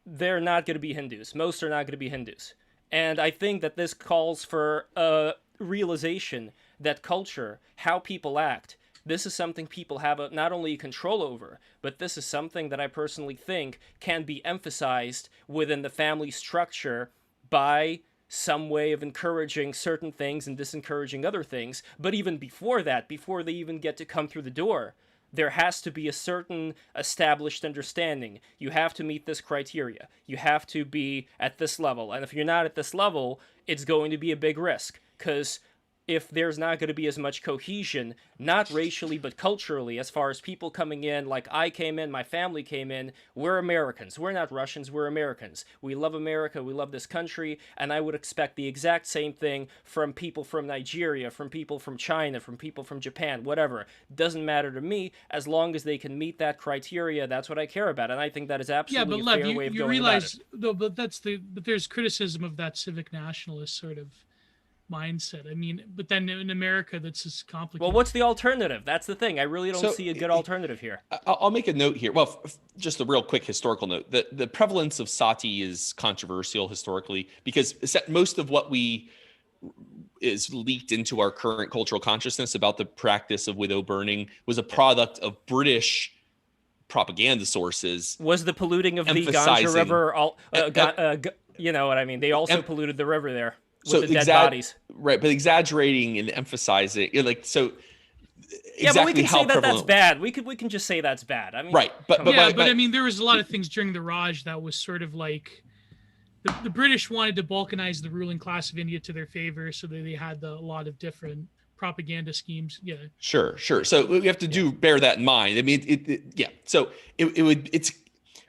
they're not going to be Hindus. Most are not going to be Hindus. And I think that this calls for a realization that culture, how people act, this is something people have not only control over, but this is something that I personally think can be emphasized within the family structure by some way of encouraging certain things and disencouraging other things. But even before that, before they even get to come through the door, there has to be a certain established understanding. You have to meet this criteria. You have to be at this level. And if you're not at this level, it's going to be a big risk, because if there's not going to be as much cohesion, not racially, but culturally, as far as people coming in, like I came in, my family came in, we're Americans. We're not Russians, we're Americans. We love America, we love this country, and I would expect the exact same thing from people from Nigeria, from people from China, from people from Japan, whatever. Doesn't matter to me, as long as they can meet that criteria, that's what I care about, and I think that is absolutely a fair way of going about it.
Though, but there's criticism of that civic nationalist sort of mindset. I mean, but then in America, that's just complicated.
Well, what's the alternative? That's the thing. I really don't see a good alternative here.
I'll make a note here. Well, just a real quick historical note. The prevalence of sati is controversial historically, because most of what is leaked into our current cultural consciousness about the practice of widow burning was a product of British propaganda sources.
Was the polluting of the Ganga River you know what I mean? They also polluted the river there. With the dead bodies.
Right, but exaggerating and emphasizing, like, so exactly,
yeah, but we can say that
prevalent.
That's bad. We can just say that's bad. I mean,
right, but
I mean, there was a lot of things during the Raj that was sort of like the British wanted to balkanize the ruling class of India to their favor, so they had a lot of different propaganda schemes. Yeah,
sure. So we have to bear that in mind. I mean, So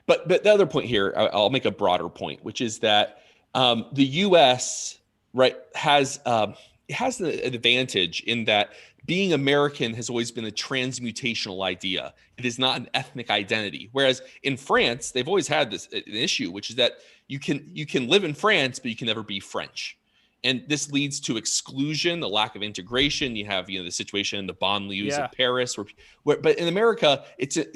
but the other point here, I'll make a broader point, which is that the U.S. has an advantage in that being American has always been a transmutational idea. It is not an ethnic identity. Whereas in France, they've always had an issue, which is that you can live in France, but you can never be French. And this leads to exclusion, the lack of integration. You have, the situation in the banlieues of Paris, but in America,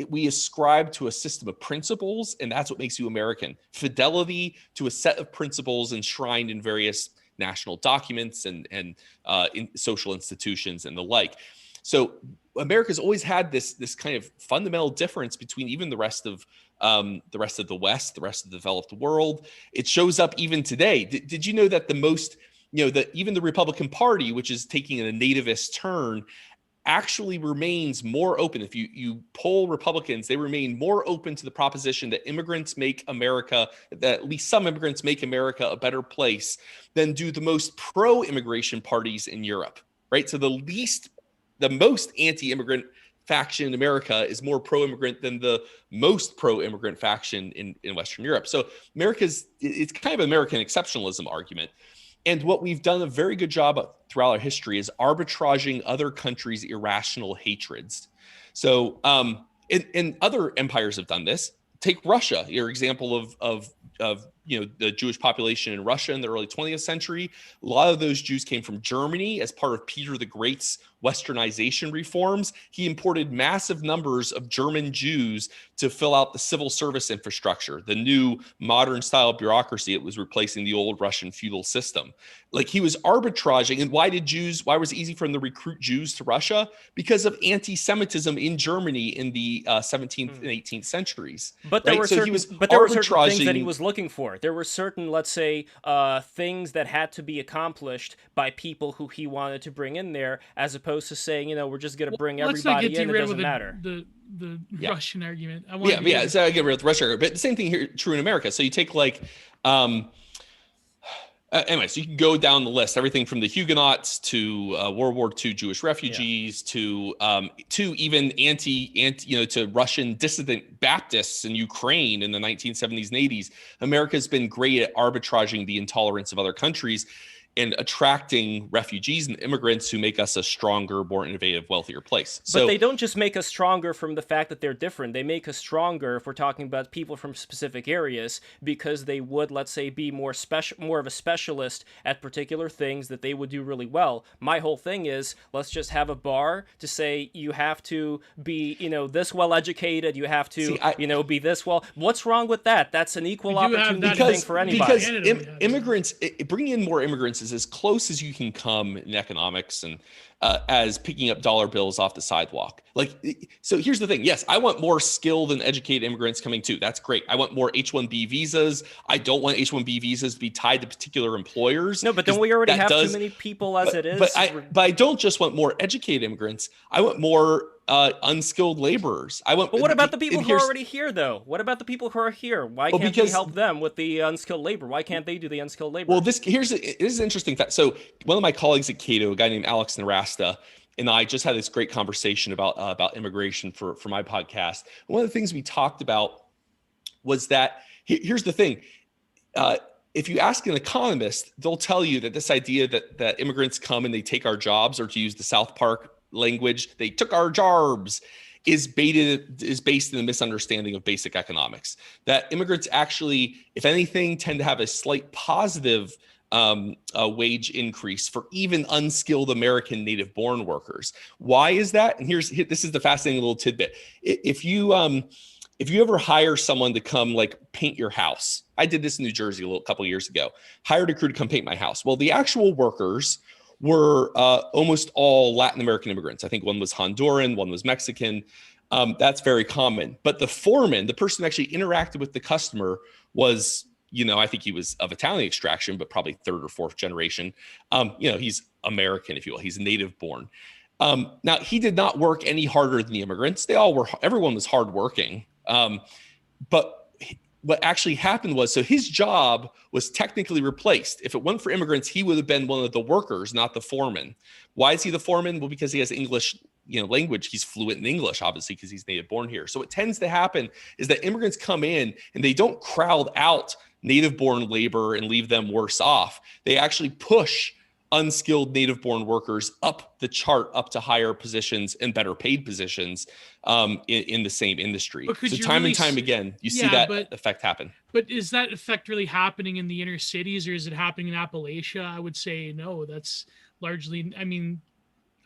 we ascribe to a system of principles, and that's what makes you American. Fidelity to a set of principles enshrined in various national documents and in social institutions and the like. So America's always had this kind of fundamental difference between even the rest of the West, the rest of the developed world. It shows up even today. Did you know that even the Republican Party, which is taking a nativist turn, actually remains more open? If you poll Republicans, they remain more open to the proposition that immigrants make America, that at least some immigrants make America a better place than do the most pro-immigration parties in Europe, right? So the most anti-immigrant faction in America is more pro-immigrant than the most pro-immigrant faction in Western Europe. So it's kind of an American exceptionalism argument. And what we've done a very good job of throughout our history is arbitraging other countries' irrational hatreds. So, and other empires have done this. Take Russia, your example of the Jewish population in Russia in the early 20th century. A lot of those Jews came from Germany as part of Peter the Great's Westernization reforms. He imported massive numbers of German Jews to fill out the civil service infrastructure, the new modern style bureaucracy. It was replacing the old Russian feudal system. Like, he was arbitraging. And why was it easy for him to recruit Jews to Russia? Because of anti-Semitism in Germany in the 17th and 18th centuries.
But there were certain things that he was looking for. There were certain, let's say, things that had to be accomplished by people who he wanted to bring in there, as opposed to saying, we're just going to bring everybody in. It doesn't matter.
The Russian argument.
So I get rid of the Russian argument. But the same thing here, true in America. So you take anyway, so you can go down the list, everything from the Huguenots to World War II Jewish refugees to even to Russian dissident Baptists in Ukraine in the 1970s and 80s. America's been great at arbitraging the intolerance of other countries and attracting refugees and immigrants who make us a stronger, more innovative, wealthier place.
But they don't just make us stronger from the fact that they're different. They make us stronger, if we're talking about people from specific areas, because they would, let's say, be more of a specialist at particular things that they would do really well. My whole thing is, let's just have a bar to say you have to be, this well educated. You have to, be this well. What's wrong with that? That's an equal opportunity thing for anybody.
Because bringing in more immigrants is as close as you can come in economics and as picking up dollar bills off the sidewalk. So here's the thing. Yes, I want more skilled and educated immigrants coming too. That's great. I want more H-1B visas. I don't want H-1B visas to be tied to particular employers.
No, but don't we already have too many people as it is?
But I don't just want more educated immigrants. I want more unskilled laborers.
But what about the people who are already here, though? What about the people who are here? Why can't we help them with the unskilled labor? Why can't they do the unskilled labor?
Well, this is an interesting fact. So one of my colleagues at Cato, a guy named Alex Narasta, and I just had this great conversation about immigration for my podcast. One of the things we talked about was that here's the thing. If you ask an economist, they'll tell you that this idea that immigrants come and they take our jobs, or to use the South Park language, they took our jarbs, is based in a misunderstanding of basic economics. That immigrants actually, if anything, tend to have a slight positive wage increase for even unskilled American native-born workers. Why is that? And this is the fascinating little tidbit. If you ever hire someone to come paint your house, I did this in New Jersey a couple of years ago. Hired a crew to come paint my house. Well, the actual workers were almost all Latin American immigrants. I think one was Honduran, one was Mexican. That's very common. But the foreman, the person who actually interacted with the customer, was, I think he was of Italian extraction, but probably third or fourth generation. He's American, if you will. He's native born. Now, he did not work any harder than the immigrants. Everyone was hardworking. But what actually happened was, so his job was technically replaced. If it weren't for immigrants, he would have been one of the workers, not the foreman. Why is he the foreman? Well, because he has English, language. He's fluent in English, obviously, because he's native born here. So what tends to happen is that immigrants come in and they don't crowd out native born labor and leave them worse off. They actually push unskilled native-born workers up the chart, up to higher positions and better paid positions in the same industry. So time and time again, you see that effect happen.
But is that effect really happening in the inner cities, or is it happening in Appalachia? I would say no. That's largely, I mean,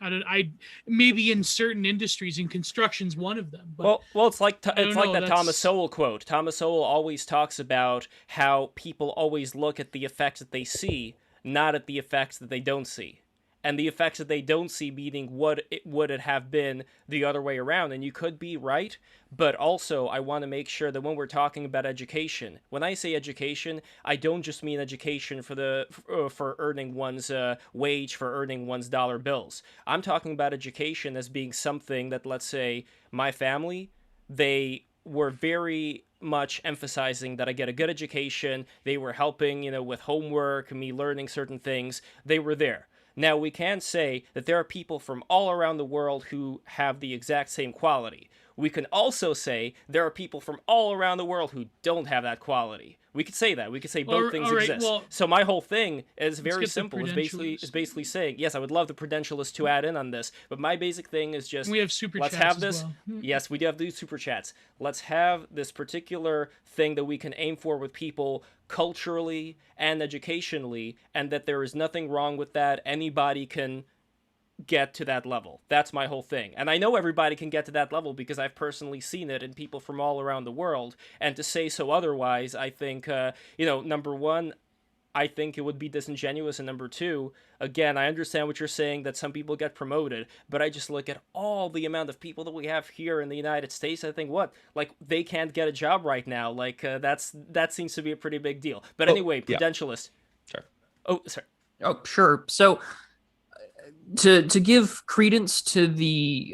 I maybe in certain industries, and construction's one of them. But
well, it's like that Thomas Sowell quote. Thomas Sowell always talks about how people always look at the effects that they see, not at the effects that they don't see. And the effects that they don't see meaning what it would have been the other way around. And you could be right, but also I want to make sure that when we're talking about education, when I say education, I don't just mean education for earning one's wage, for earning one's dollar bills. I'm talking about education as being something that, let's say, my family, they were very much emphasizing that I get a good education. They were helping, with homework, me learning certain things. They were there. Now, we can say that there are people from all around the world who have the exact same quality. We can also say there are people from all around the world who don't have that quality. We could say that. We could say both things exist. Well, so my whole thing is very simple. Is basically saying, yes, I would love the Prudentialists to add in on this, but my basic thing is just,
we have super
let's
chats
have this.
as well.
Yes, we do have these super chats. Let's have this particular thing that we can aim for with people culturally and educationally, and that there is nothing wrong with that. Anybody can get to that level. That's my whole thing. And I know everybody can get to that level because I've personally seen it in people from all around the world. And to say so otherwise, I think, number one, I think it would be disingenuous. And number two, again, I understand what you're saying, that some people get promoted, but I just look at all the amount of people that we have here in the United States. I think, they can't get a job right now. That seems to be a pretty big deal. But anyway, Prudentialist.
Yeah. Sure.
Oh, sorry.
Oh, sure. So to give credence to the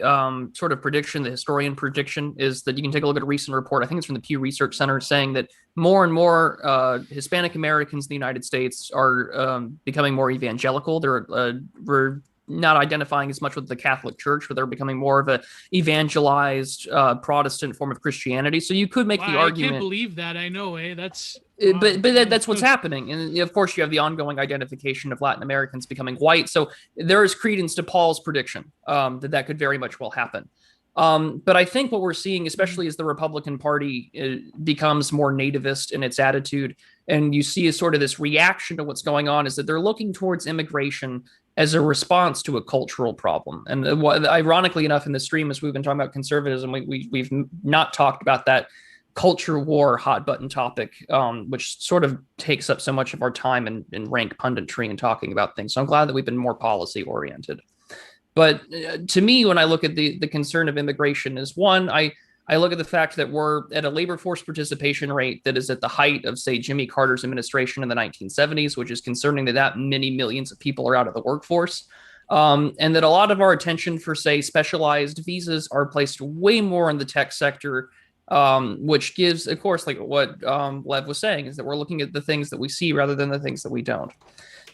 sort of prediction, the historian prediction, is that you can take a look at a recent report. I think it's from the Pew Research Center, saying that more and more Hispanic Americans in the United States are becoming more evangelical. We're not identifying as much with the Catholic Church, but they're becoming more of a evangelized Protestant form of Christianity. So you could make the argument.
I can't believe that. I know, that's.
But that's what's happening. And of course, you have the ongoing identification of Latin Americans becoming white. So there is credence to Paul's prediction that could very much well happen. But I think what we're seeing, especially as the Republican Party becomes more nativist in its attitude, and you see as sort of this reaction to what's going on, is that they're looking towards immigration as a response to a cultural problem. And ironically enough, in the stream, as we've been talking about conservatism, we've not talked about that culture war hot button topic, which sort of takes up so much of our time in rank punditry and talking about things. So I'm glad that we've been more policy oriented. But to me, when I look at the concern of immigration, is one, I look at the fact that we're at a labor force participation rate that is at the height of, say, Jimmy Carter's administration in the 1970s, which is concerning that many millions of people are out of the workforce. And that a lot of our attention for, say, specialized visas are placed way more in the tech sector, which gives, of course, like what Lev was saying, is that we're looking at the things that we see rather than the things that we don't.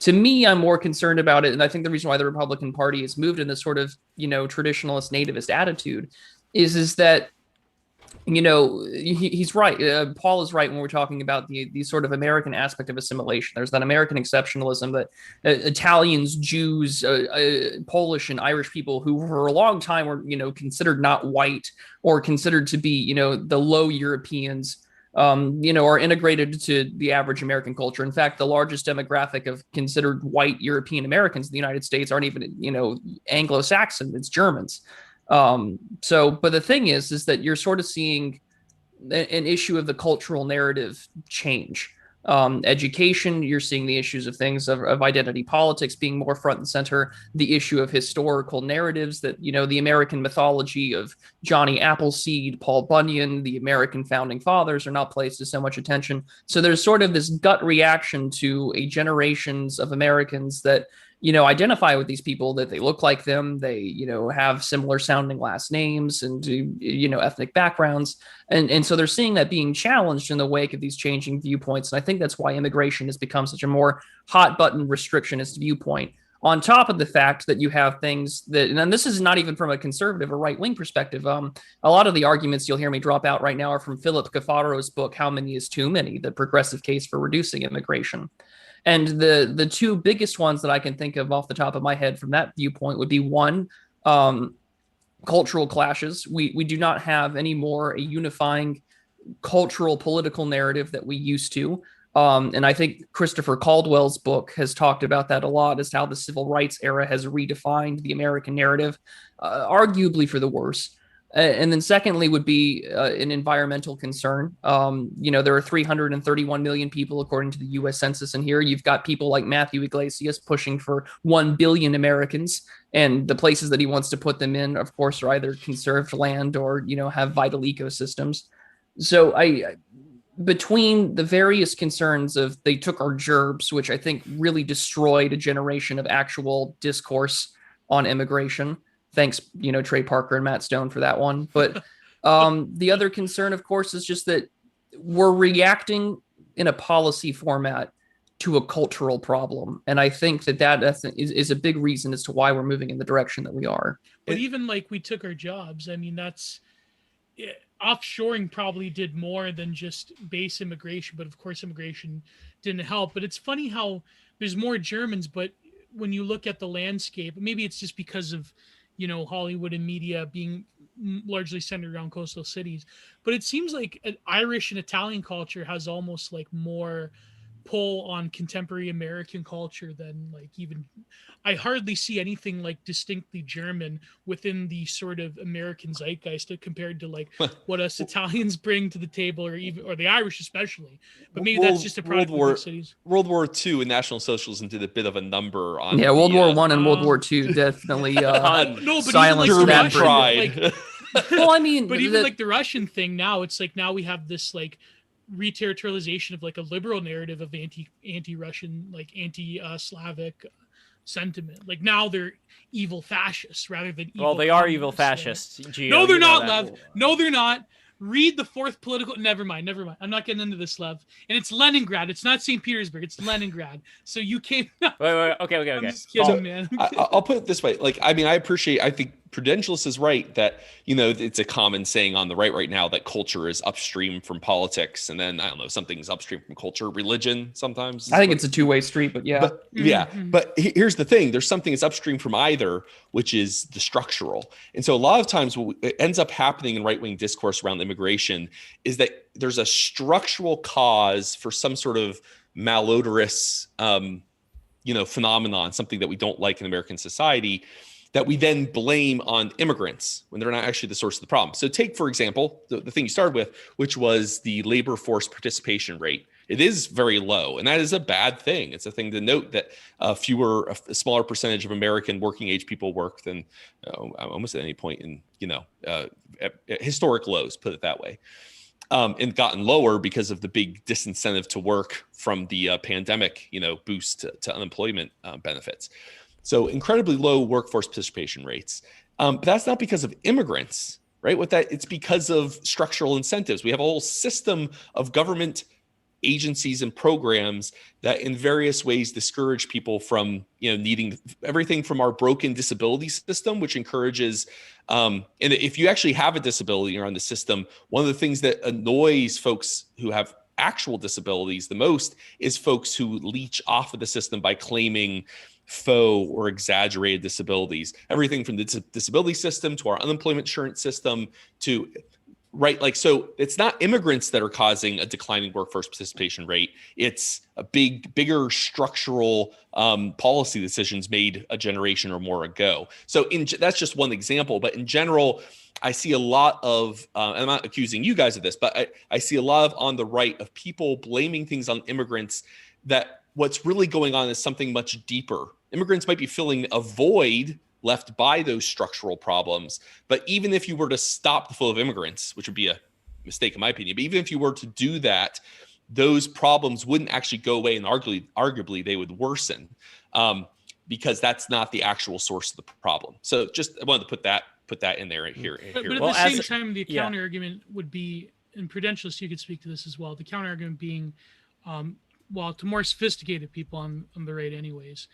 To me, I'm more concerned about it, and I think the reason why the Republican Party has moved in this sort of, traditionalist nativist attitude is that, he's right. Paul is right when we're talking about the sort of American aspect of assimilation. There's that American exceptionalism that Italians, Jews, Polish, and Irish people who for a long time were, considered not white or considered to be, the low Europeans, are integrated to the average American culture. In fact, the largest demographic of considered white European Americans in the United States aren't even, Anglo-Saxon, it's Germans. But the thing is that you're sort of seeing an issue of the cultural narrative change. Education, you're seeing the issues of things of identity politics being more front and center, the issue of historical narratives that, the American mythology of Johnny Appleseed, Paul Bunyan, the American founding fathers are not placed as so much attention. So there's sort of this gut reaction to a generations of Americans that, identify with these people, that they look like them, they, have similar sounding last names and, ethnic backgrounds. And so they're seeing that being challenged in the wake of these changing viewpoints. And I think that's why immigration has become such a more hot button restrictionist viewpoint, on top of the fact that you have things that, and this is not even from a conservative or right wing perspective. A lot of the arguments you'll hear me drop out right now are from Philip Cafaro's book, How Many is Too Many? The Progressive Case for Reducing Immigration. And the two biggest ones that I can think of off the top of my head from that viewpoint would be one, cultural clashes. We do not have anymore a unifying cultural political narrative that we used to. And I think Christopher Caldwell's book has talked about that a lot, as how the civil rights era has redefined the American narrative, arguably for the worse. And then secondly would be an environmental concern. There are 331 million people according to the U.S. Census in here. You've got people like Matthew Iglesias pushing for 1 billion Americans, and the places that he wants to put them in, of course, are either conserved land or, have vital ecosystems. So between the various concerns of they took our gerbs, which I think really destroyed a generation of actual discourse on immigration. Thanks, Trey Parker and Matt Stone for that one. But the other concern, of course, is just that we're reacting in a policy format to a cultural problem. And I think that is a big reason as to why we're moving in the direction that we are.
But even like we took our jobs, I mean, offshoring probably did more than just base immigration, but of course immigration didn't help. But it's funny how there's more Germans, but when you look at the landscape, maybe it's just because of Hollywood and media being largely centered around coastal cities, but it seems like an Irish and Italian culture has almost like more pull on contemporary American culture than like even I hardly see anything like distinctly German within the sort of American zeitgeist compared to like what us Italians bring to the table, or the Irish especially. But maybe that's just a product of big cities.
World War II and National Socialism did a bit of a number on.
Yeah, World War I and World War II definitely silenced that
pride.
Well, I mean,
but even like the Russian thing now, it's like now we have this like re-territorialization of like a liberal narrative of anti-Russian, like anti-Slavic sentiment. Like now they're evil fascists rather than evil.
Well, they are evil fascists. Gio,
no, they're not, Lev. No, they're not. Read the fourth political. Never mind. I'm not getting into this, Lev. And it's Leningrad. It's not St. Petersburg. It's Leningrad. So you came.
Wait. Okay.
I'm just kidding, man.
I'll put it this way. Like, I mean, I think Prudentialist is right that, it's a common saying on the right now that culture is upstream from politics. And then, I don't know, something's upstream from culture, religion sometimes.
I think it's a two-way street, but yeah.
But here's the thing. There's something that's upstream from either, which is the structural. And so a lot of times what ends up happening in right-wing discourse around immigration is that there's a structural cause for some sort of malodorous, phenomenon, something that we don't like in American society, that we then blame on immigrants when they're not actually the source of the problem. So take, for example, the thing you started with, which was the labor force participation rate. It is very low, and that is a bad thing. It's a thing to note that a smaller percentage of American working age people work than almost at any point in, at historic lows, put it that way. And gotten lower because of the big disincentive to work from the pandemic, boost to unemployment benefits. So incredibly low workforce participation rates. But that's not because of immigrants, right? It's because of structural incentives. We have a whole system of government agencies and programs that in various ways discourage people from, needing everything from our broken disability system, which encourages, and if you actually have a disability or on the system, one of the things that annoys folks who have actual disabilities the most is folks who leech off of the system by claiming faux or exaggerated disabilities. Everything from the disability system to our unemployment insurance system to so it's not immigrants that are causing a declining workforce participation rate. It's a bigger structural policy decisions made a generation or more ago. So that's just one example, but in general, I see a lot of, and I'm not accusing you guys of this, but I see a lot of on the right of people blaming things on immigrants that what's really going on is something much deeper. Immigrants might be filling a void left by those structural problems. But even if you were to stop the flow of immigrants, which would be a mistake in my opinion, but even if you were to do that, those problems wouldn't actually go away, and arguably they would worsen because that's not the actual source of the problem. So just I wanted to put that in there here.
But at the same time, the counter argument would be, and Prudentialist, you could speak to this as well. The counter argument being, to more sophisticated people on the right anyways,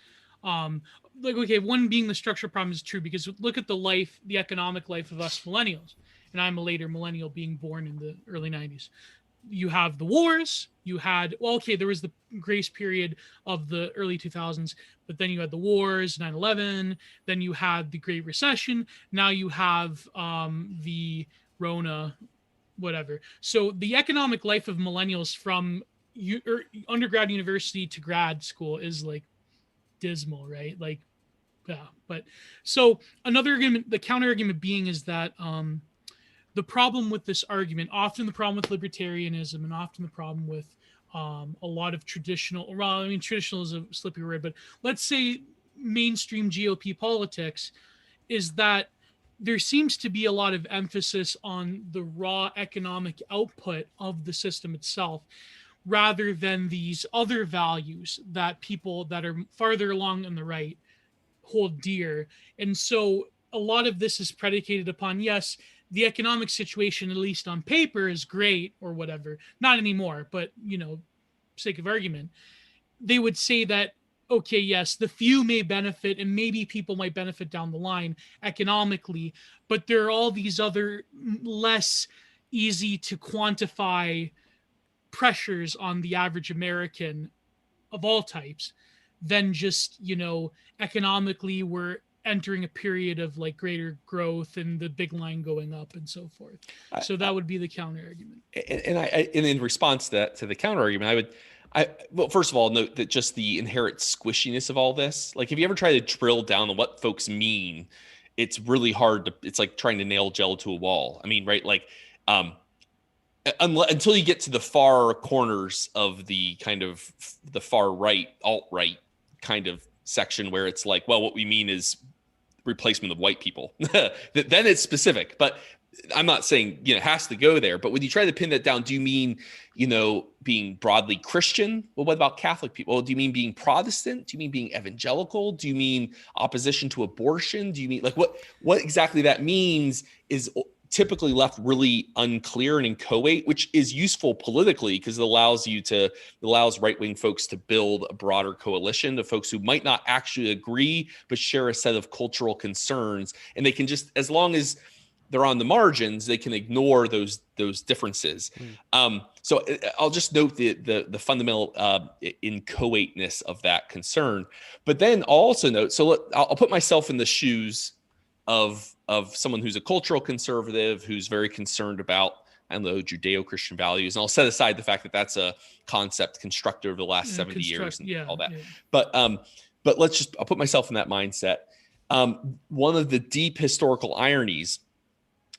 one being the structural problem is true because look at the economic life of us millennials, and I'm a later millennial being born in the early 90s. you have the wars, you had, well, okay, there was the grace period of the early 2000s, but then you had the wars, 9/11, then you had the Great Recession, now you have the Rona, whatever. So the economic life of millennials from undergrad university to grad school is like dismal, right? Like, yeah. But so another argument, the counter argument being is that the problem with this argument, often the problem with libertarianism, and often the problem with a lot of traditional, well, I mean, traditional is a slippery word, but let's say mainstream GOP politics, is that there seems to be a lot of emphasis on the raw economic output of the system itself, rather than these other values that people that are farther along on the right hold dear. And so a lot of this is predicated upon, yes, the economic situation, at least on paper, is great or whatever. Not anymore, but, sake of argument, they would say that, okay, yes, the few may benefit and maybe people might benefit down the line economically, but there are all these other less easy to quantify pressures on the average American of all types than just, economically we're entering a period of like greater growth and the big line going up and so forth. So that would be the counter argument.
And in response to the counter argument, well, first of all, note that just the inherent squishiness of all this, like if you ever try to drill down on what folks mean, it's really hard it's like trying to nail gel to a wall. I mean, right. Like, until you get to the far corners of the kind of the far right, alt-right kind of section where it's like, well, what we mean is replacement of white people, then it's specific. But I'm not saying, it has to go there. But when you try to pin that down, do you mean, being broadly Christian? Well, what about Catholic people? Well, do you mean being Protestant? Do you mean being evangelical? Do you mean opposition to abortion? Do you mean like what exactly that means is typically left really unclear and inchoate, which is useful politically because it allows right-wing folks to build a broader coalition of folks who might not actually agree, but share a set of cultural concerns. And they can just, as long as they're on the margins, they can ignore those differences. So I'll just note the fundamental inchoateness of that concern. But then I'll also note, I'll put myself in the shoes of someone who's a cultural conservative, who's very concerned about, Judeo-Christian values. And I'll set aside the fact that that's a concept constructed over the last 70 years and all that. Yeah. But I'll put myself in that mindset. One of the deep historical ironies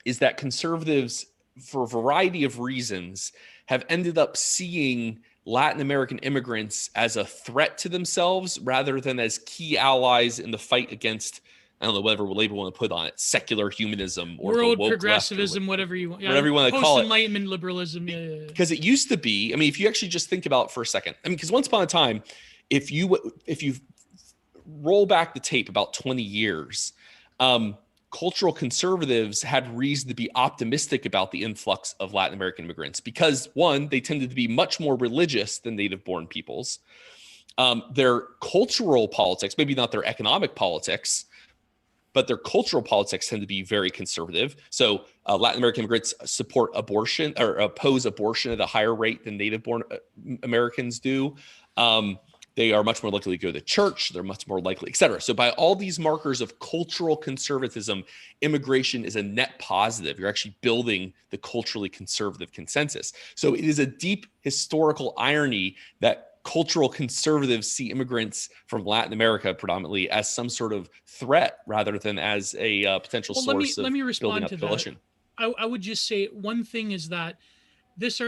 is that conservatives, for a variety of reasons, have ended up seeing Latin American immigrants as a threat to themselves rather than as key allies in the fight against, I don't know, whatever label we want to put on it, secular humanism or
world progressivism, whatever you want.
Whatever you want to call it.
Post-Enlightenment liberalism.
Because it used to be, if you actually just think about it for a second, because once upon a time, if you roll back the tape about 20 years, cultural conservatives had reason to be optimistic about the influx of Latin American immigrants because, one, they tended to be much more religious than native-born peoples. Their cultural politics, maybe not their economic politics, but their cultural politics tend to be very conservative. So Latin American immigrants support abortion or oppose abortion at a higher rate than native-born Americans do. They are much more likely to go to church. They're much more likely, et cetera. So by all these markers of cultural conservatism, immigration is a net positive. You're actually building the culturally conservative consensus. So it is a deep historical irony that cultural conservatives see immigrants from Latin America predominantly as some sort of threat rather than as a potential source of building up the coalition.
I would just say one thing is that this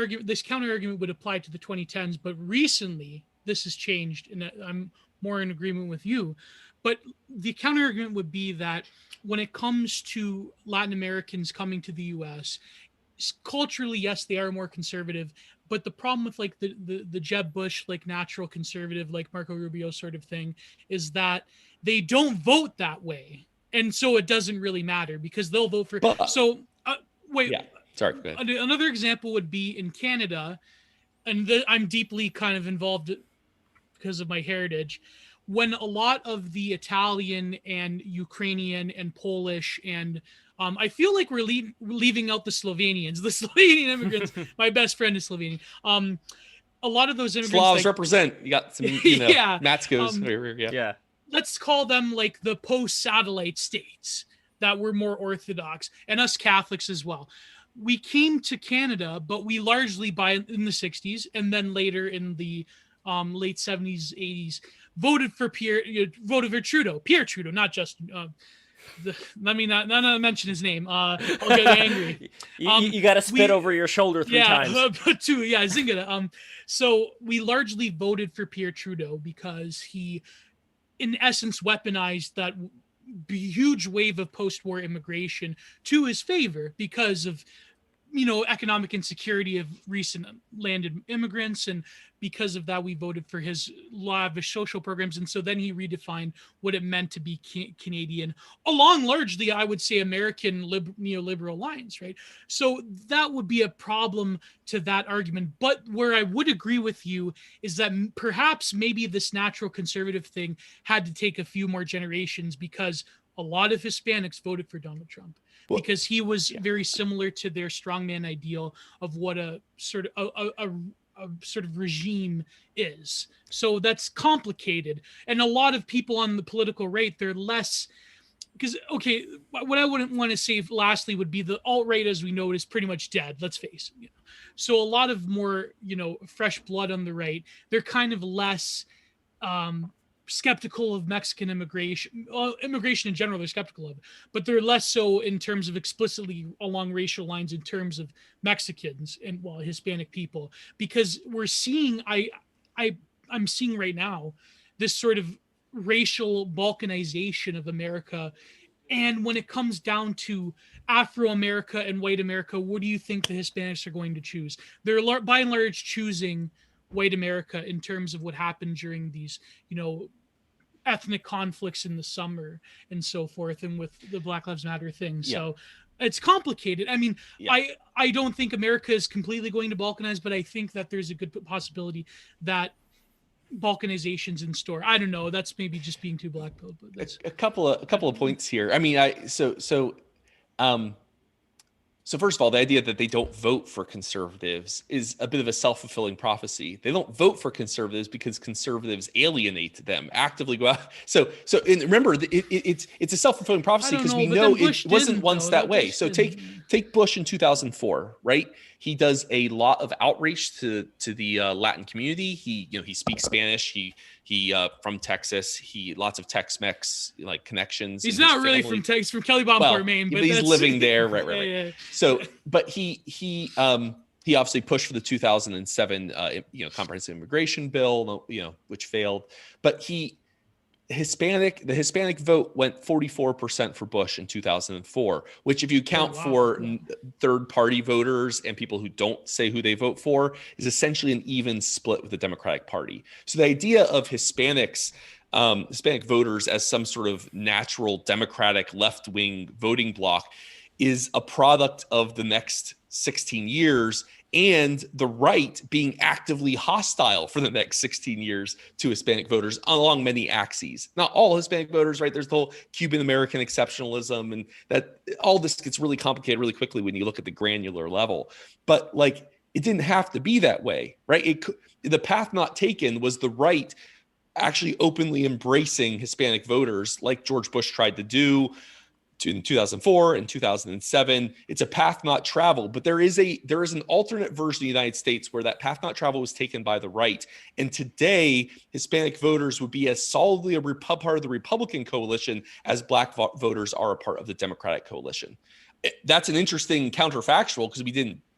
counter argument would apply to the 2010s, but recently this has changed, and I'm more in agreement with you. But the counter argument would be that when it comes to Latin Americans coming to the U.S., culturally, yes, they are more conservative. But the problem with like the Jeb Bush, like natural conservative, like Marco Rubio sort of thing, is that they don't vote that way. And so it doesn't really matter because they'll vote for. Wait.
Yeah. Sorry. Go ahead.
Another example would be in Canada, and I'm deeply kind of involved because of my heritage. When a lot of the Italian and Ukrainian and Polish and I feel like we're leaving out the Slovenians, the Slovenian immigrants. My best friend is Slovenian. A lot of those immigrants,
Slavs represent. You got some,
yeah,
Matskos.
Yeah.
Let's call them like the post-satellite states that were more orthodox, and us Catholics as well. We came to Canada, but we largely in the 60s and then later in the late 70s, 80s, voted for Pierre Trudeau, not just. Let me not mention his name. I'll get angry.
You got to spit over your shoulder three times.
But two, Zingada. So we largely voted for Pierre Trudeau because he, in essence, weaponized that huge wave of post-war immigration to his favor because of economic insecurity of recent landed immigrants, and because of that we voted for his lavish social programs. And so then he redefined what it meant to be Canadian along largely, I would say, American neoliberal lines, right? So that would be a problem to that argument. But where I would agree with you is that perhaps maybe this natural conservative thing had to take a few more generations, because a lot of Hispanics voted for Donald Trump because he was very similar to their strongman ideal of what a sort of regime is. So that's complicated. And a lot of people on the political right, they're less, because, okay, what I wouldn't want to say lastly would be the alt-right, as we know it, is pretty much dead, let's face it. So a lot of more, fresh blood on the right, they're kind of less skeptical of Mexican immigration. Immigration in general, they're skeptical of, but they're less so in terms of explicitly along racial lines in terms of Mexicans and Hispanic people, because we're seeing, I'm seeing right now this sort of racial balkanization of America. And when it comes down to Afro-America and white America, what do you think the Hispanics are going to choose? They're by and large choosing white America in terms of what happened during these, ethnic conflicts in the summer and so forth, and with the Black Lives Matter thing. So it's complicated. I mean, I don't think America is completely going to balkanize, but I think that there's a good possibility that balkanization's in store. I don't know. That's maybe just being too black pilled, but that's
a couple of points here. I mean, So first of all, the idea that they don't vote for conservatives is a bit of a self-fulfilling prophecy. They don't vote for conservatives because conservatives alienate them, actively go out. And remember, it's a self-fulfilling prophecy because we know it wasn't once that way. So take Bush in 2004, right? He does a lot of outreach to the Latin community. He speaks Spanish. He from Texas. He lots of Tex-Mex connections.
He's not really from Texas, from Kelly-Bomport, Maine, but
he's living there, right.
Yeah.
So, but he obviously pushed for the 2007 comprehensive immigration bill, which failed. But the Hispanic vote went 44% for Bush in 2004, which, if you count for third-party voters and people who don't say who they vote for, is essentially an even split with the Democratic Party. So the idea of Hispanic voters as some sort of natural Democratic left-wing voting bloc is a product of the next 16 years and the right being actively hostile for the next 16 years to Hispanic voters along many axes. Not all Hispanic voters, right? There's the whole Cuban American exceptionalism, and that all this gets really complicated really quickly when you look at the granular level. But it didn't have to be that way, right? The path not taken was the right actually openly embracing Hispanic voters like George Bush tried to do in 2004 and 2007. It's a path not traveled, but there is an alternate version of the United States where that path not traveled was taken by the right. And today, Hispanic voters would be as solidly a part of the Republican coalition as Black voters are a part of the Democratic coalition. That's an interesting counterfactual because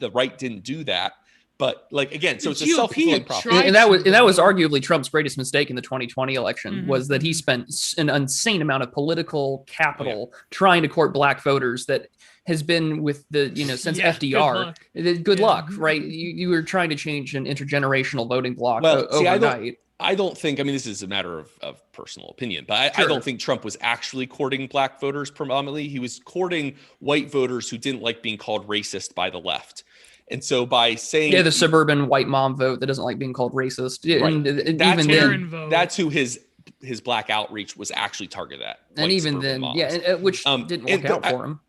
the right didn't do that. But again, so it's a self-fulfilling prophecy.
And that was arguably Trump's greatest mistake in the 2020 election, was that he spent an insane amount of political capital trying to court black voters that has been with since FDR. Good luck, right? You were trying to change an intergenerational voting bloc overnight.
I don't think, this is a matter of personal opinion, but I don't think Trump was actually courting black voters predominantly. He was courting white voters who didn't like being called racist by the left. And so by saying
the suburban white mom vote that doesn't like being called racist,
right.
and
that's
even then,
that's who his black outreach was actually targeted at.
And even then, which didn't work out for him.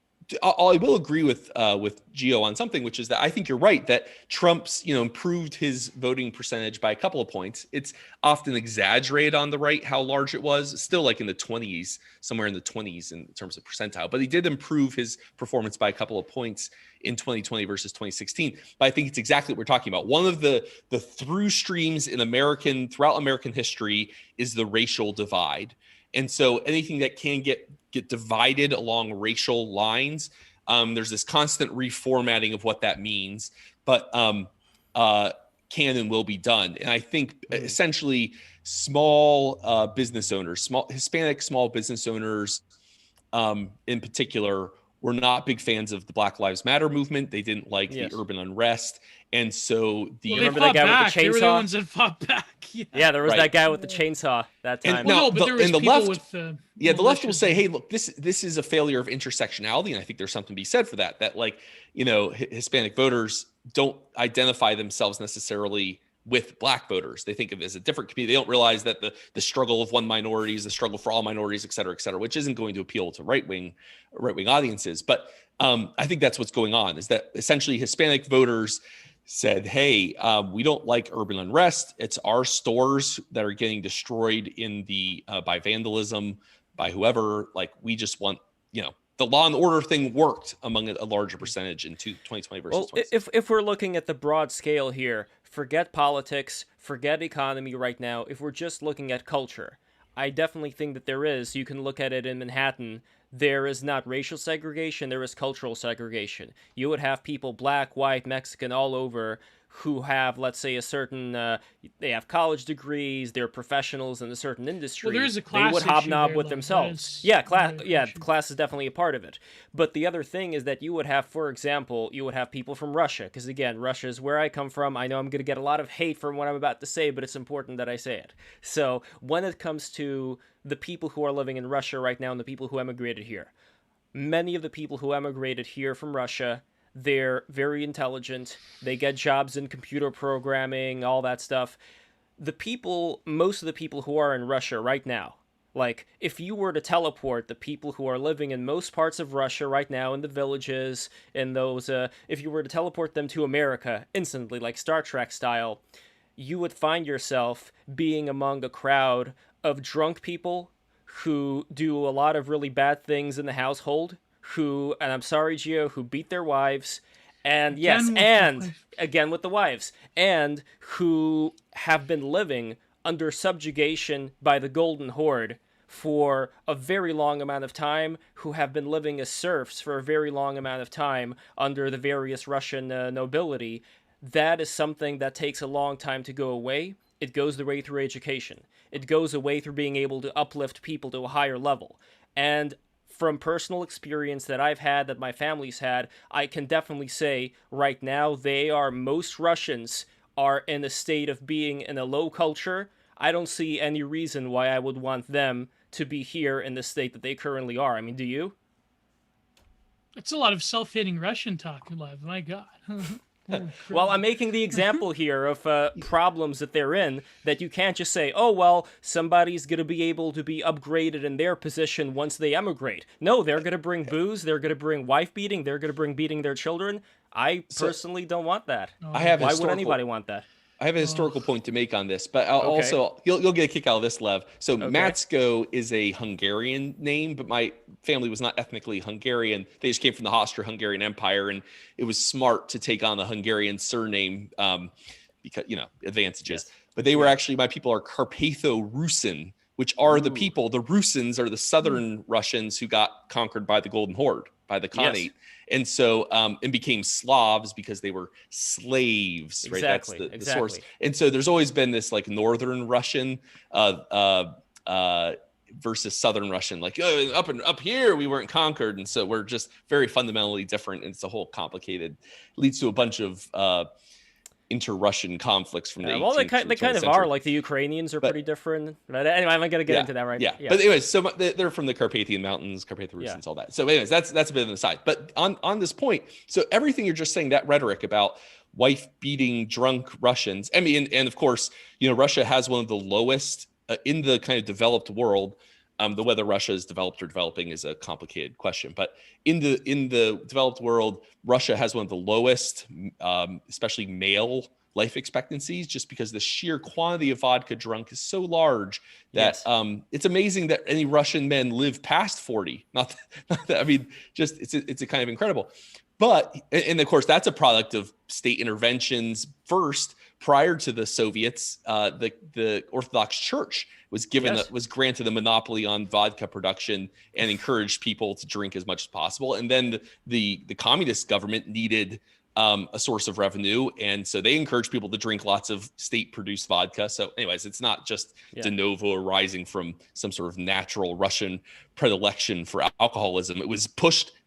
I will agree with Gio on something, which is that I think you're right that Trump's improved his voting percentage by a couple of points. It's often exaggerated on the right how large it was, still like in the 20s, somewhere in the 20s in terms of percentile. But he did improve his performance by a couple of points in 2020 versus 2016. But I think it's exactly what we're talking about. One of the through streams throughout American history is the racial divide. And so anything that can get divided along racial lines, there's this constant reformatting of what that means, but can and will be done. And I think essentially small business owners, Hispanic small business owners in particular, were not big fans of the Black Lives Matter movement. They didn't like the urban unrest. And so
remember that guy with the chainsaw?
They were the ones that fought back.
Yeah, there was that guy with the chainsaw that time.
The left will say, hey, look, this is a failure of intersectionality. And I think there's something to be said for that, Hispanic voters don't identify themselves necessarily with Black voters. They think of it as a different community. They don't realize that the struggle of one minority is the struggle for all minorities, et cetera, which isn't going to appeal to right-wing audiences. But I think that's what's going on, is that essentially Hispanic voters said, hey, we don't like urban unrest. It's our stores that are getting destroyed by vandalism, by whoever. Like, we just want, the law and order thing worked among a larger percentage in 2020 versus 2016.
If we're looking at the broad scale here, forget politics, forget economy right now. If we're just looking at culture, I definitely think that there is. You can look at it in Manhattan. There is not racial segregation, there is cultural segregation. You would have people, Black, white, Mexican, all over, who have, let's say, a certain, they have college degrees, they're professionals in a certain industry.
Well, there is a class
They would hobnob
issue
with
there,
themselves. Class is definitely a part of it. But the other thing is that you would have, for example, people from Russia, because again, Russia is where I come from. I know I'm going to get a lot of hate from what I'm about to say, but it's important that I say it. So when it comes to the people who are living in Russia right now and the people who emigrated here, many of the people who emigrated here from Russia, they're very intelligent. They get jobs in computer programming, all that stuff. Most of the people who are in Russia right now, like, if you were to teleport the people who are living in most parts of Russia right now in the villages, if you were to teleport them to America instantly, like Star Trek style, you would find yourself being among a crowd of drunk people who do a lot of really bad things in the household, and I'm sorry, Gio, who beat their wives, and again with the wives, and who have been living under subjugation by the Golden Horde for a very long amount of time, who have been living as serfs for a very long amount of time under the various Russian nobility. That is something that takes a long time to go away. It goes the way through education. It goes away through being able to uplift people to a higher level. And from personal experience that I've had, that my family's had, I can definitely say right now most Russians are in a state of being in a low culture. I don't see any reason why I would want them to be here in the state that they currently are. I mean, do you?
It's a lot of self-hating Russian talk, Lev. My God.
Well, I'm making the example here of problems that they're in, that you can't just say, oh, well, somebody's going to be able to be upgraded in their position once they emigrate. No, they're going to bring booze, they're going to bring wife beating, they're going to bring beating their children. I personally don't want that. Why would anybody want that?
I have a historical point to make on this, but also you'll get a kick out of this, Lev. So Matsko is a Hungarian name, but my family was not ethnically Hungarian. They just came from the Austro-Hungarian Empire, and it was smart to take on the Hungarian surname because, advantages. Yes. But they were actually, my people are Carpatho-Rusin, which are the people. The Rusins are the southern Russians who got conquered by the Golden Horde, by the Khanate. Yes. And so, and became Slavs because they were slaves, right?
Exactly,
That's the source. And so there's always been this like Northern Russian versus Southern Russian, like up here, we weren't conquered. And so we're just very fundamentally different. And it's a whole complicated, leads to a bunch of inter-Russian conflicts from the 18th
well, they kind of
century.
are. Like the Ukrainians are pretty different. But anyway, I'm not going to get into that right now.
Yeah. But anyways, so they're from the Carpathian Mountains, Carpatho-Rusins, all that. So anyways, that's a bit of an aside. But on this point, so everything you're just saying, that rhetoric about wife-beating drunk Russians, I mean, and of course, Russia has one of the lowest in the kind of developed world The whether Russia is developed or developing is a complicated question, but in the developed world, Russia has one of the lowest, especially male life expectancies, just because the sheer quantity of vodka drunk is so large that it's amazing that any Russian men live past 40. Not that I mean, just it's a kind of incredible. But, and of course, that's a product of state interventions first. Prior to the Soviets, the Orthodox Church was granted a monopoly on vodka production and encouraged people to drink as much as possible. And then the communist government needed a source of revenue, and so they encourage people to drink lots of state-produced vodka. So anyways, it's not just de novo arising from some sort of natural Russian predilection for alcoholism. It was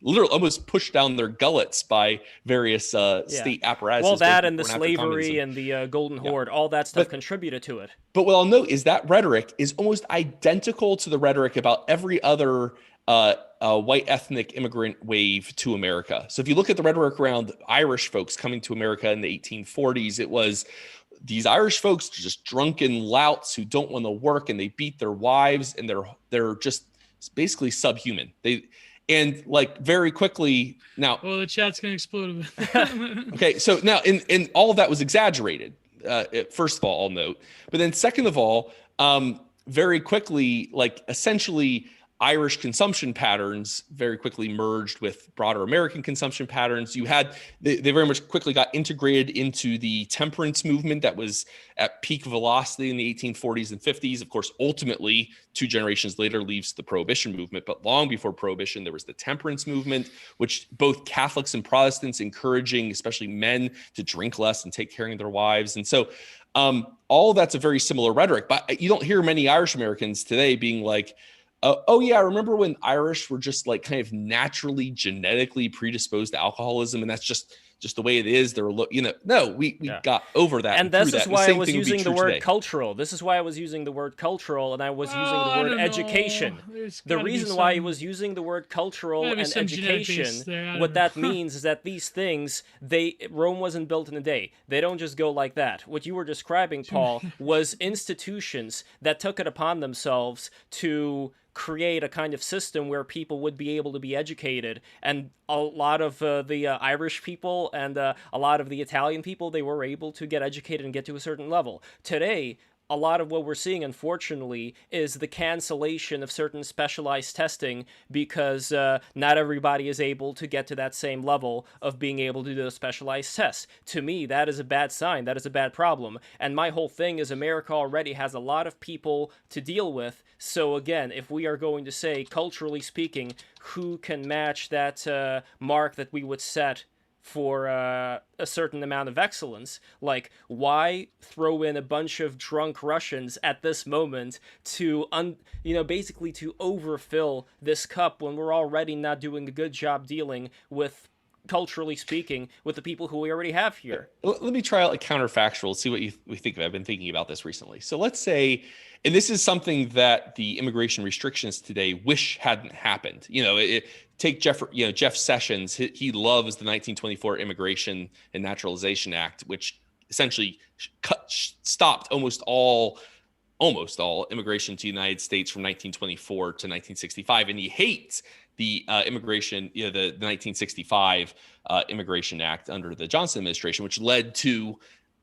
literally almost pushed down their gullets by various state apparatuses.
Well, that and the slavery and the Golden Horde, all that stuff contributed to it.
But what I'll note is that rhetoric is almost identical to the rhetoric about every other white ethnic immigrant wave to America. So if you look at the rhetoric around Irish folks coming to America in the 1840s, it was these Irish folks just drunken louts who don't want to work, and they beat their wives, and they're just basically subhuman. And like very quickly now.
Well, the chat's gonna explode.
Okay, so now and all of that was exaggerated. First of all, I'll note, but then second of all, very quickly, like essentially Irish consumption patterns very quickly merged with broader American consumption patterns. They very much quickly got integrated into the temperance movement that was at peak velocity in the 1840s and 50s. Of course, ultimately, 2 generations later leaves the Prohibition movement. But long before Prohibition, there was the temperance movement, which both Catholics and Protestants encouraging, especially men, to drink less and take care of their wives. And so all of that's a very similar rhetoric. But you don't hear many Irish Americans today being like, oh yeah, remember when Irish were just like kind of naturally genetically predisposed to alcoholism, and that's just the way it is. We got over that.
And this is why I was using the word cultural. This is why I was using the word cultural, and I was using the word education. The reason why I was using the word cultural and education, what that means is that these things, Rome wasn't built in a day. They don't just go like that. What you were describing, Paul, was institutions that took it upon themselves to create a kind of system where people would be able to be educated, and a lot of the Irish people and a lot of the Italian people, they were able to get educated and get to a certain level. Today, a lot of what we're seeing, unfortunately, is the cancellation of certain specialized testing because not everybody is able to get to that same level of being able to do those specialized tests. To me, that is a bad sign. That is a bad problem. And my whole thing is America already has a lot of people to deal with. So again, if we are going to say, culturally speaking, who can match that mark that we would set for a certain amount of excellence, like why throw in a bunch of drunk Russians at this moment to basically to overfill this cup when we're already not doing a good job dealing with, culturally speaking, with the people who we already have here.
Let me try out a counterfactual, see what we think of. I've been thinking about this recently. So let's say, and this is something that the immigration restrictions today wish hadn't happened. Take Jeff Sessions. He loves the 1924 Immigration and Naturalization Act, which essentially stopped almost all immigration to the United States from 1924 to 1965, and he hates the immigration, the 1965 Immigration Act under the Johnson administration, which led to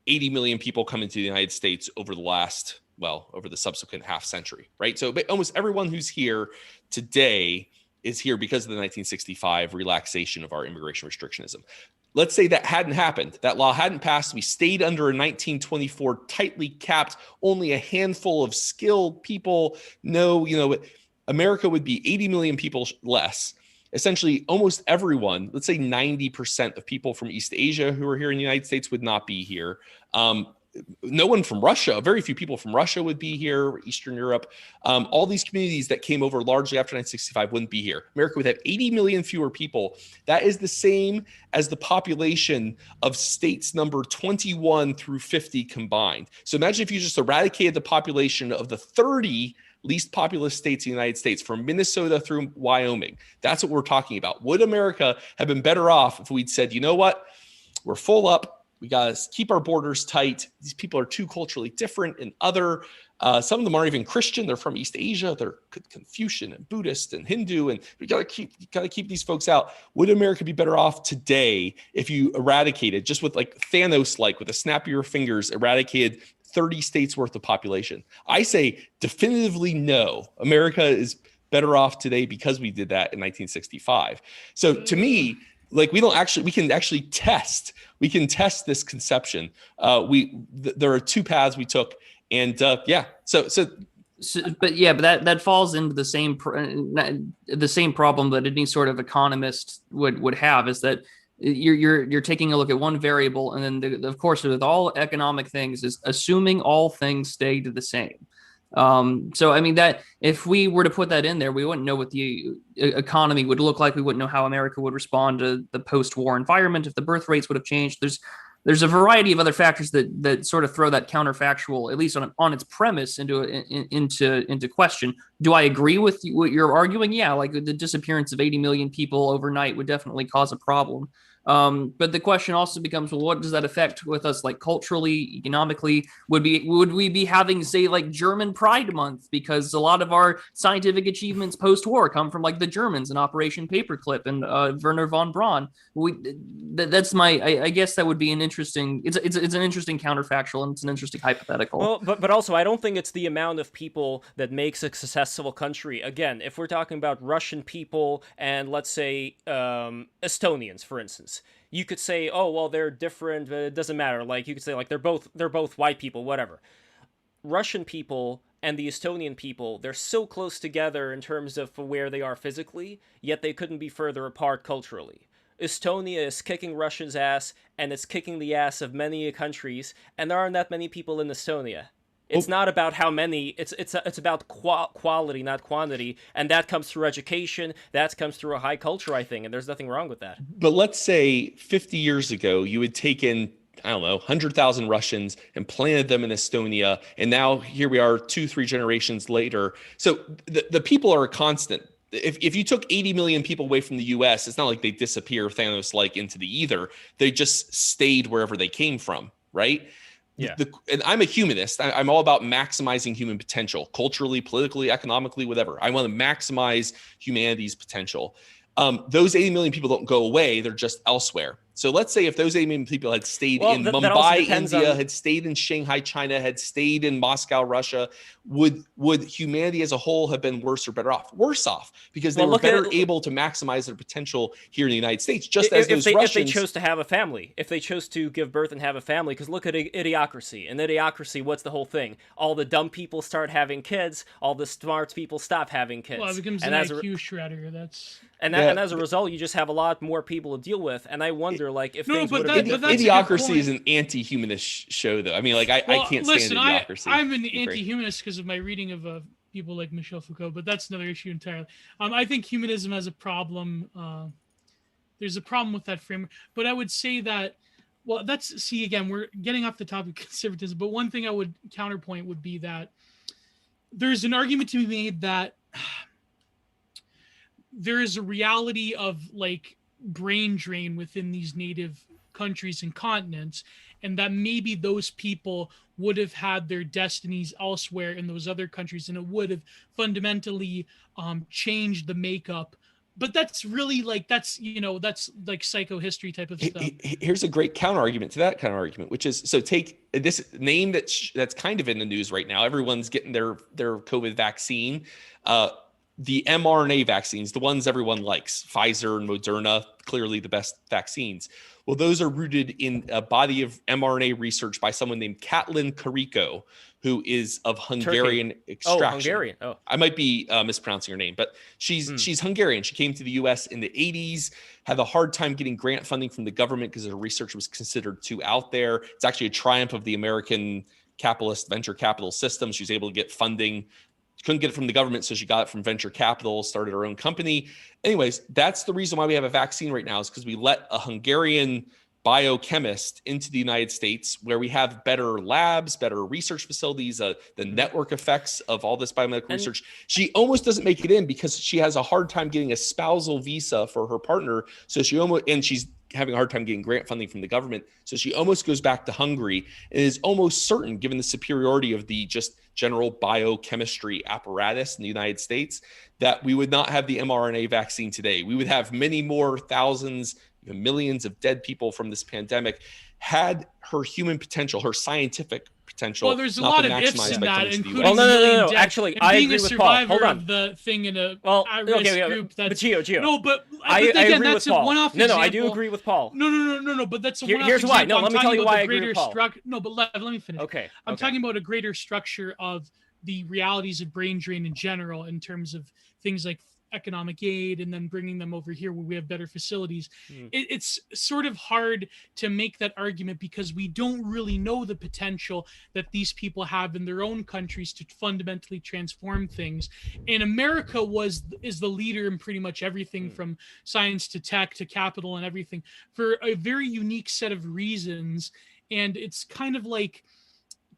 80 million people coming to the United States over the subsequent half century, right? So almost everyone who's here today is here because of the 1965 relaxation of our immigration restrictionism. Let's say that hadn't happened. That law hadn't passed. We stayed under a 1924 tightly capped, only a handful of skilled people. America would be 80 million people less. Essentially, almost everyone, let's say 90% of people from East Asia who are here in the United States would not be here. No one from Russia, very few people from Russia would be here, Eastern Europe. All these communities that came over largely after 1965 wouldn't be here. America would have 80 million fewer people. That is the same as the population of states number 21 through 50 combined. So imagine if you just eradicated the population of the 30 least populous states in the United States, from Minnesota through Wyoming. That's what we're talking about. Would America have been better off if we'd said, you know what, we're full up, We got to keep our borders tight. These people are too culturally different and other. Some of them aren't even Christian. They're from East Asia. They're Confucian and Buddhist and Hindu. And we got to keep these folks out. Would America be better off today if you eradicated, just with like Thanos, like with a snap of your fingers, eradicated 30 states worth of population? I say definitively no. America is better off today because we did that in 1965. So to me, like we can actually test this conception. There are two paths we took, and but
that falls into the same problem that any sort of economist would have, is that you're taking a look at one variable, and then of course with all economic things is assuming all things stay the same. So I mean, that if we were to put that in there, we wouldn't know what the economy would look like. We wouldn't know how America would respond to the post-war environment, if the birth rates would have changed. There's a variety of other factors that sort of throw that counterfactual, at least on its premise, into question. Do I agree with what you're arguing? Yeah, like the disappearance of 80 million people overnight would definitely cause a problem. But the question also becomes, well, what does that affect with us, like culturally, economically? Would we be having, say, like German Pride Month, because a lot of our scientific achievements post-war come from like the Germans and Operation Paperclip and Werner von Braun? I guess that would be an interesting. It's an interesting counterfactual, and it's an interesting hypothetical.
Well, but also I don't think it's the amount of people that makes a successful country. Again, if we're talking about Russian people and let's say Estonians, for instance. You could say, oh, well, they're different, but it doesn't matter. Like, you could say, like, they're both white people, whatever. Russian people and the Estonian people, they're so close together in terms of where they are physically, yet they couldn't be further apart culturally. Estonia is kicking Russia's ass, and it's kicking the ass of many countries, and there aren't that many people in Estonia. It's not about how many, it's about quality, not quantity, and that comes through education, that comes through a high culture, I think, and there's nothing wrong with that.
But let's say 50 years ago, you had taken, I don't know, 100,000 Russians and planted them in Estonia, and now here we are 2-3 generations later. So the people are a constant. If you took 80 million people away from the US, it's not like they disappear Thanos-like into the ether. They just stayed wherever they came from, right? Yeah. And I'm a humanist. I'm all about maximizing human potential, culturally, politically, economically, whatever. I want to maximize humanity's potential. Those 80 million people don't go away. They're just elsewhere. So let's say if those 80 million people had stayed in Mumbai, India, had stayed in Shanghai, China, had stayed in Moscow, Russia, would humanity as a whole have been worse or better off? Worse off, because they were better able to maximize their potential here in the United States, just as those Russians.
If they chose to have a family, if they chose to give birth and have a family, because look at Idiocracy. In Idiocracy, what's the whole thing? All the dumb people start having kids, all the smart people stop having kids.
Well, it becomes an IQ shredder.
And as a result, you just have a lot more people to deal with. And I wonder, like, if things would have been
different. Idiocracy is an anti-humanist show, though. I mean, like, I can't stand Idiocracy.
I'm an anti-humanist because of my reading of people like Michel Foucault, but that's another issue entirely. I think humanism has a problem. There's a problem with that framework. But I would say that, well, again, we're getting off the topic of conservatism, but one thing I would counterpoint would be that there's an argument to be made that there is a reality of like brain drain within these native countries and continents, and that maybe those people would have had their destinies elsewhere in those other countries, and it would have fundamentally changed the makeup. But that's really like, that's like psychohistory type of stuff.
Here's a great counter argument to that counter argument, which is, so take this name that's kind of in the news right now. Everyone's getting their COVID vaccine. The mRNA vaccines, the ones everyone likes, Pfizer and Moderna, clearly the best vaccines. Well, those are rooted in a body of mRNA research by someone named Katalin Karikó, who is of Hungarian extraction.
Oh, Hungarian. Oh,
I might be mispronouncing her name, but she's Hungarian. She came to the U.S. in the 80s, had a hard time getting grant funding from the government because her research was considered too out there. It's actually a triumph of the American capitalist venture capital system. She was able to get funding. Couldn't get it from the government, so she got it from venture capital, started her own company. Anyways, that's the reason why we have a vaccine right now, is because we let a Hungarian biochemist into the United States, where we have better labs, better research facilities, the network effects of all this biomedical research. She almost doesn't make it in because she has a hard time getting a spousal visa for her partner. So she's having a hard time getting grant funding from the government. So she almost goes back to Hungary and is almost certain, given the superiority of the just general biochemistry apparatus in the United States, that we would not have the mRNA vaccine today. We would have many more thousands, even millions of dead people from this pandemic had her human potential, her scientific potential.
Well, there's a lot of ifs
maximized
in
by
that,
coming to the
including
US.
Well,
million
no.
deaths,
Actually,
and
I
being
agree
a
with Paul.
survivor
Hold on.
of the thing in a
Well,
at-risk
okay,
group.
but
That's
Gio.
no, but
I
again,
agree
that's
with
a
Paul.
one-off
No,
example.
I do agree with Paul.
No. But that's a one-off
Here's
example.
why. No,
I'm
let me
talking
tell you
about
why
the
I agree
greater
with Paul.
No, but let me finish.
Okay.
I'm talking about a greater structure of the realities of brain drain in general, in terms of things like economic aid and then bringing them over here where we have better facilities. It's sort of hard to make that argument because we don't really know the potential that these people have in their own countries to fundamentally transform things. And America is the leader in pretty much everything from science to tech to capital and everything for a very unique set of reasons. And it's kind of like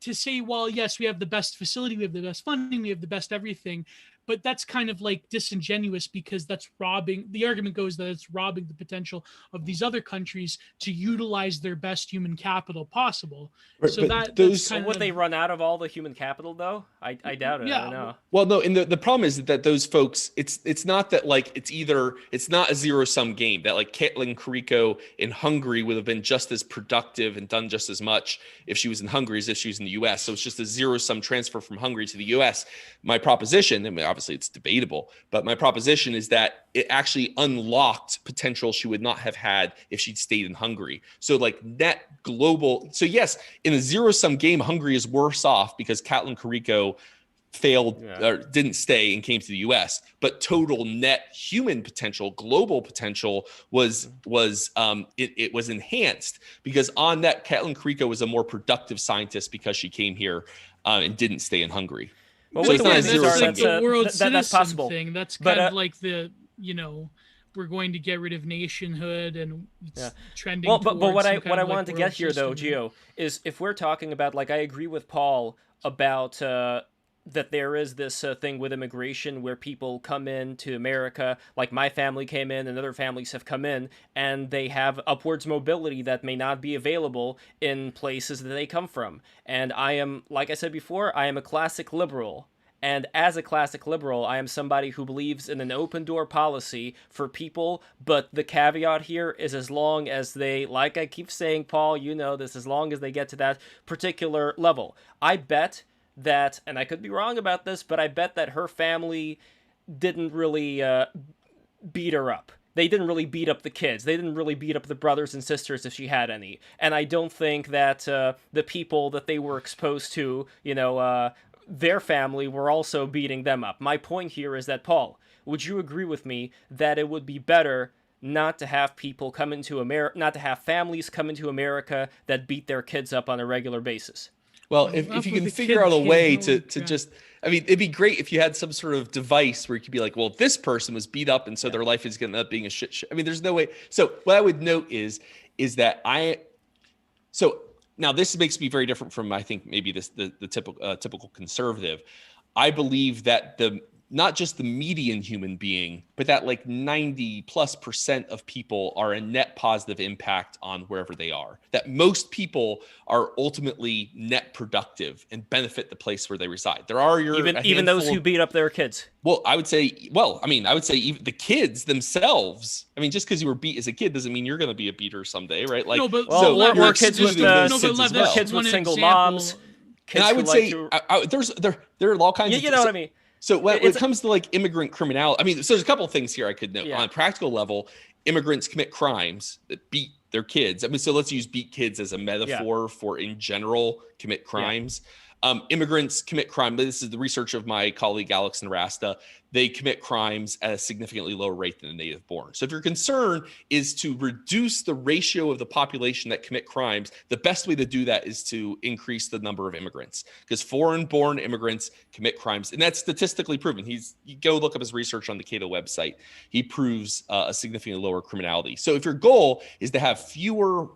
to say, well, yes, we have the best facility, we have the best funding, we have the best everything, but that's kind of like disingenuous because that's robbing, the argument goes that it's robbing the potential of these other countries to utilize their best human capital possible.
Right,
So
but
that's
So
kind
would
of,
they run out of all the human capital though? I doubt it. I
Yeah,
don't know.
Well, no, and the problem is that those folks, it's not that like it's not a zero-sum game, that like Katalin Kariko in Hungary would have been just as productive and done just as much if she was in Hungary as if she was in the US. So it's just a zero-sum transfer from Hungary to the US. My proposition, I mean, obviously it's debatable, but my proposition is that it actually unlocked potential she would not have had if she'd stayed in Hungary. So like net global. So yes, in a zero-sum game, Hungary is worse off because Katalin Kariko failed or didn't stay and came to the US, but total net human potential, global potential was it was enhanced because on net Katalin Kariko was a more productive scientist because she came here and didn't stay in Hungary.
Well,
So
with
it's
the
not a
way
zero
these are,
sum
like
game.
the world
that's
citizen
possible.
thing. That's
But,
kind of like the, we're going to get rid of nationhood and it's trending.
Well, but
towards
what
some
I
kind
what I
of, like,
wanted to get
world
here though,
system.
Gio, is if we're talking about, like, I agree with Paul about that there is this thing with immigration where people come in to America, like my family came in and other families have come in, and they have upwards mobility that may not be available in places that they come from. And I am, like I said before, I am a classic liberal. And as a classic liberal, I am somebody who believes in an open door policy for people, but the caveat here is as long as they, like I keep saying, Paul, you know this, as long as they get to that particular level. I bet that, and I could be wrong about this, but I bet that her family didn't really beat her up. They didn't really beat up the kids. They didn't really beat up the brothers and sisters if she had any. And I don't think that the people that they were exposed to, their family were also beating them up. My point here is that, Paul, would you agree with me that it would be better not to have people come into America, not to have families come into America that beat their kids up on a regular basis?
Well, if you can figure out a way to just, I mean, it'd be great if you had some sort of device where you could be like, well, this person was beat up and so their life is going to end up being a shit show. I mean, there's no way. So what I would note is that so now this makes me very different from, I think, maybe the typical conservative. I believe that not just the median human being, but that like 90+% of people are a net positive impact on wherever they are. That most people are ultimately net productive and benefit the place where they reside. There are
even those who beat up their kids.
Well, I would say even the kids themselves. I mean, just because you were beat as a kid doesn't mean you're going to be a beater someday, right? Like,
No, but
or kids with
kids
with single moms.
And I would say there are all kinds of.
You know what I mean?
So when it comes to like immigrant criminality, I mean, so there's a couple of things here I could note.
Yeah.
On a practical level, immigrants commit crimes that beat their kids. I mean, so let's use beat kids as a metaphor for in general commit crimes. Immigrants commit crime. This is the research of my colleague Alex and Rasta. They commit crimes at a significantly lower rate than the native born. So if your concern is to reduce the ratio of the population that commit crimes, the best way to do that is to increase the number of immigrants, because foreign-born immigrants commit crimes, and that's statistically proven. You go look up his research on the Cato website. He proves a significantly lower criminality. So if your goal is to have fewer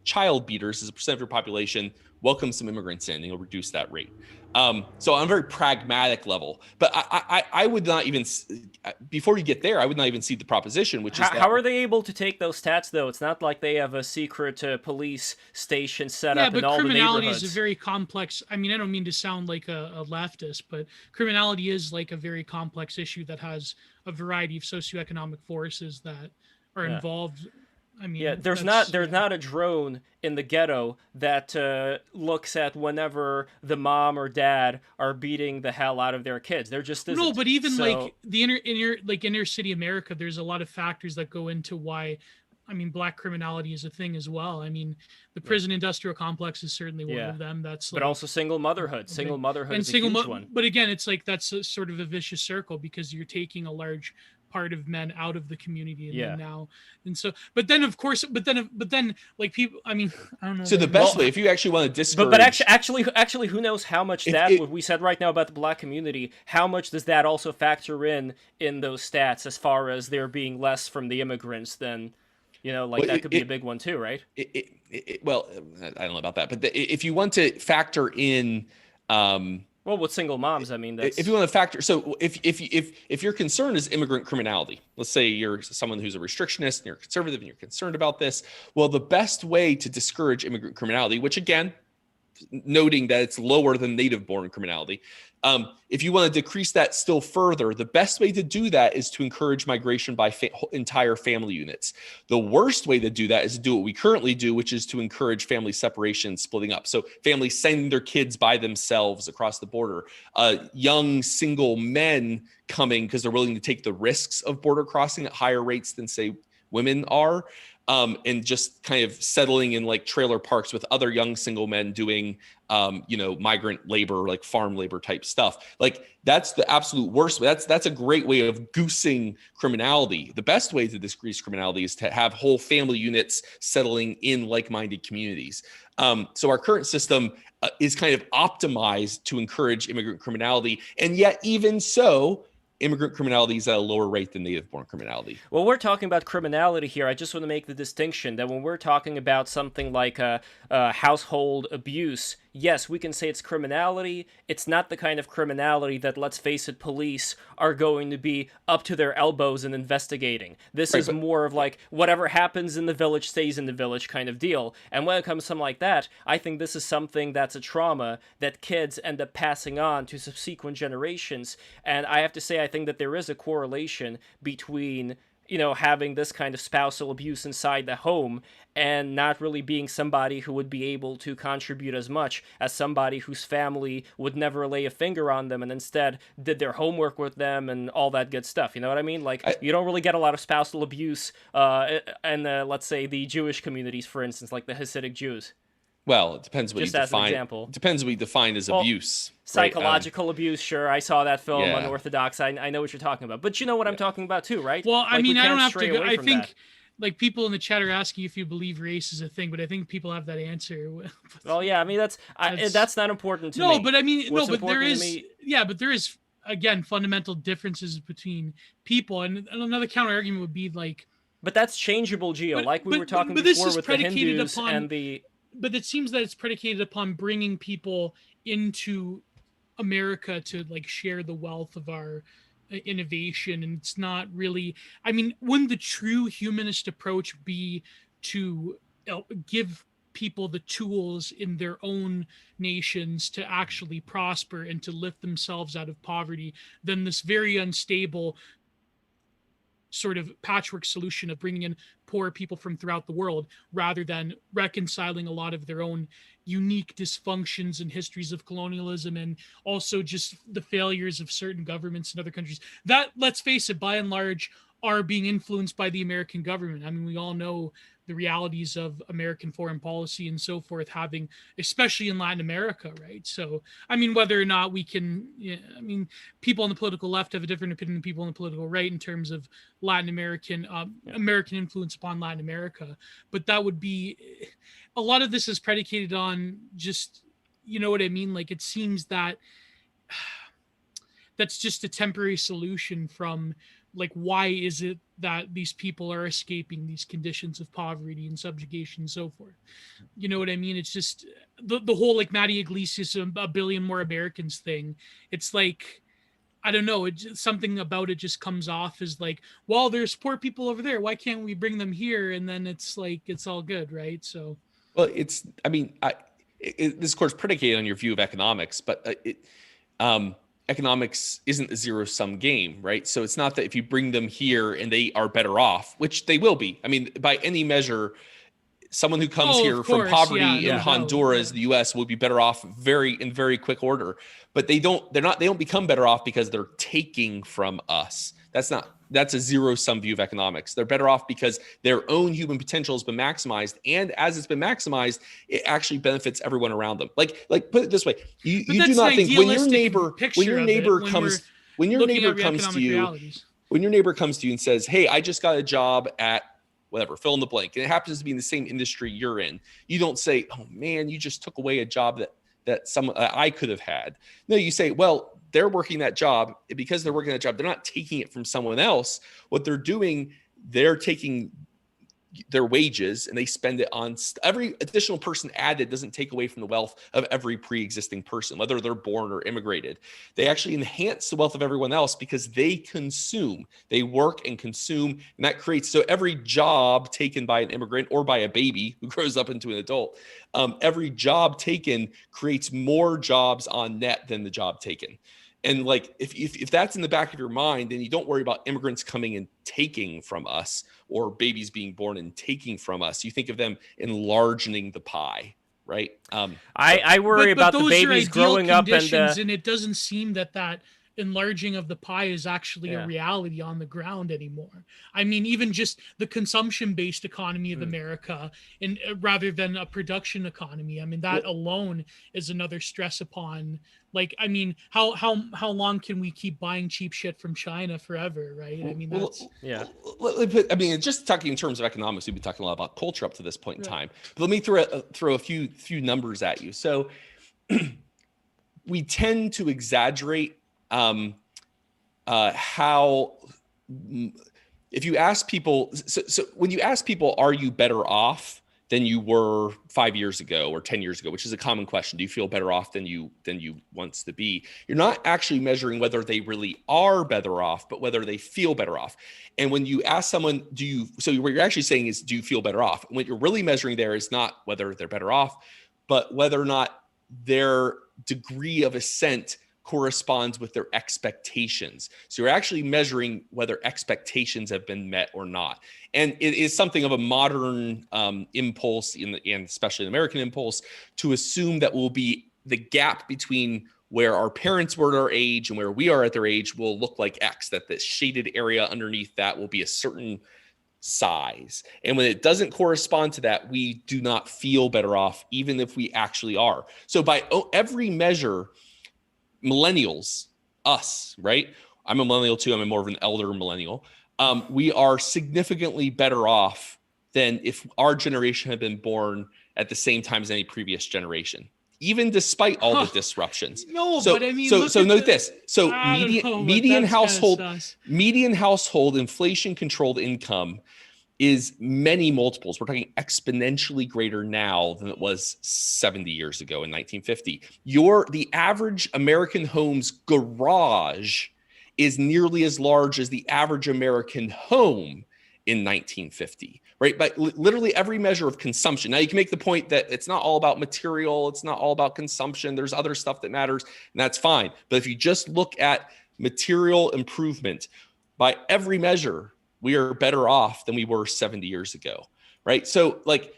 child beaters as a percent of your population, welcome some immigrants in, and you'll reduce that rate. So on a very pragmatic level, but I would not even, before you get there, I would not even see the proposition, which is
how are they able to take those stats though? It's not like they have a secret police station set up in all the neighborhoods.
Yeah, but criminality is a very complex. I mean, I don't mean to sound like a leftist, but criminality is like a very complex issue that has a variety of socioeconomic forces that are involved. I mean,
yeah, there's not a drone in the ghetto that looks at whenever the mom or dad are beating the hell out of their kids. They're just
no, but even like the inner city America, there's a lot of factors that go into why. I mean, black criminality is a thing as well. I mean, the prison industrial complex is certainly one of them. That's
but also single motherhood. Single motherhood is a huge one.
But again, it's like that's a sort of a vicious circle because you're taking a large part of men out of the community and so but then like people, I mean, I don't know.
So the best way, if you actually want to discourage,
but actually who knows how much what we said right now about the black community, how much does that also factor in those stats as far as there being less from the immigrants than, you know, like that could be a big one too, right?
Well, I don't know about that, but if you want to factor in
well, with single moms, I mean, that's...
if you want to factor, so if your concern is immigrant criminality, let's say you're someone who's a restrictionist and you're conservative and you're concerned about this, well, the best way to discourage immigrant criminality, which again, noting that it's lower than native-born criminality, if you want to decrease that still further, the best way to do that is to encourage migration by entire family units. The worst way to do that is to do what we currently do, which is to encourage family separation, splitting up. So families sending their kids by themselves across the border, young single men coming because they're willing to take the risks of border crossing at higher rates than, say, women are. And just kind of settling in like trailer parks with other young single men doing, migrant labor, like farm labor type stuff. Like that's the absolute worst way. That's a great way of goosing criminality. The best way to decrease criminality is to have whole family units settling in like-minded communities. So our current system is kind of optimized to encourage immigrant criminality. And yet even so, immigrant criminality is at a lower rate than native-born criminality.
Well, we're talking about criminality here. I just want to make the distinction that when we're talking about something like household abuse, yes, we can say it's criminality. It's not the kind of criminality that, let's face it, police are going to be up to their elbows in investigating. This is more of like whatever happens in the village stays in the village kind of deal. And when it comes to something like that, I think this is something that's a trauma that kids end up passing on to subsequent generations. And I have to say, I think that there is a correlation between, you know, having this kind of spousal abuse inside the home and not really being somebody who would be able to contribute as much as somebody whose family would never lay a finger on them and instead did their homework with them and all that good stuff. You know what I mean? Like, you don't really get a lot of spousal abuse in, let's say, the Jewish communities, for instance, like the Hasidic Jews.
Well, it depends what
Just
you
as
define.
an example.
Depends what you define as abuse.
Psychological abuse, sure. I saw that film, Unorthodox. I know what you're talking about. But you know what I'm talking about too, right?
Well, I
like,
mean, I don't have to go. I think
that.
like people in the chat are asking if you believe race is a thing, but I think people have that answer.
Well, yeah, I mean that's not important to me.
No, but I mean,
What's
but there is
me...
but there is again fundamental differences between people, and another counter argument would be like.
But that's changeable, Gio. Like we were talking before with the Hindus and the.
But it seems that it's predicated upon bringing people into America to like share the wealth of our innovation, and it's not really. I mean, wouldn't the true humanist approach be to give people the tools in their own nations to actually prosper and to lift themselves out of poverty than this very unstable sort of patchwork solution of bringing in poor people from throughout the world rather than reconciling a lot of their own unique dysfunctions and histories of colonialism and also just the failures of certain governments in other countries that, let's face it, by and large are being influenced by the American government. I mean, we all know the realities of American foreign policy and so forth, having, especially in Latin America, right? So, I mean, whether or not we can, I mean, people on the political left have a different opinion than people on the political right in terms of Latin American, American influence upon Latin America. But that would be, a lot of this is predicated on just, you know what I mean? Like, it seems that that's just a temporary solution from like, why is it that these people are escaping these conditions of poverty and subjugation and so forth? You know what I mean? It's just the whole like Matty Iglesias, a billion more Americans thing. It's like, I don't know. Something about it just comes off as like, well, there's poor people over there. Why can't we bring them here? And then it's like, it's all good, right? So,
well, I mean, this of course predicated on your view of economics, but economics isn't a zero-sum game, right? So it's not that if you bring them here and they are better off, which they will be. I mean, by any measure, someone who comes here from poverty in Honduras, the U.S. will be better off in very quick order. But they don't become better off because they're taking from us. That's a zero-sum view of economics. They're better off because their own human potential has been maximized, and as it's been maximized, it actually benefits everyone around them. Like put it this way: you do not think when your neighbor comes to you and says, "Hey, I just got a job at whatever, fill in the blank," and it happens to be in the same industry you're in, you don't say, "Oh man, you just took away a job that I could have had." No, you say, well, they're working that job, and because they're working that job, they're not taking it from someone else. What they're doing, they're taking their wages and they spend it on every additional person added doesn't take away from the wealth of every pre-existing person, whether they're born or immigrated. They actually enhance the wealth of everyone else because they consume, they work and consume, and that creates, so every job taken by an immigrant or by a baby who grows up into an adult, every job taken creates more jobs on net than the job taken. And like, if that's in the back of your mind, then you don't worry about immigrants coming and taking from us or babies being born and taking from us. You think of them enlarging the pie, right?
I worry about the babies growing up
and it doesn't seem that enlarging of the pie is actually a reality on the ground anymore. I mean, even just the consumption-based economy of America, and rather than a production economy. I mean, that alone is another stress upon. Like, I mean, how long can we keep buying cheap shit from China forever, right? I mean, that's
I mean, just talking in terms of economics, we've been talking a lot about culture up to this point in time. But let me throw a few numbers at you. So we tend to exaggerate how, if you ask people, so when you ask people, are you better off than you were 5 years ago or 10 years ago, which is a common question. Do you feel better off than you once to be? You're not actually measuring whether they really are better off, but whether they feel better off. And when you ask someone, so what you're actually saying is, do you feel better off? And what you're really measuring there is not whether they're better off, but whether or not their degree of ascent corresponds with their expectations. So you're actually measuring whether expectations have been met or not. And it is something of a modern impulse, and especially an American impulse, to assume that will be the gap between where our parents were at our age and where we are at their age will look like X, that the shaded area underneath that will be a certain size. And when it doesn't correspond to that, we do not feel better off, even if we actually are. So by every measure, millennials, us, right? I'm a millennial too. I'm more of an elder millennial. We are significantly better off than if our generation had been born at the same time as any previous generation, even despite all the disruptions.
But I mean,
so note this. So median household inflation controlled income is many multiples. We're talking exponentially greater now than it was 70 years ago in 1950. The average American home's garage is nearly as large as the average American home in 1950, right? But literally every measure of consumption. Now you can make the point that it's not all about material. It's not all about consumption. There's other stuff that matters, and that's fine. But if you just look at material improvement, by every measure, we are better off than we were 70 years ago, right? So like,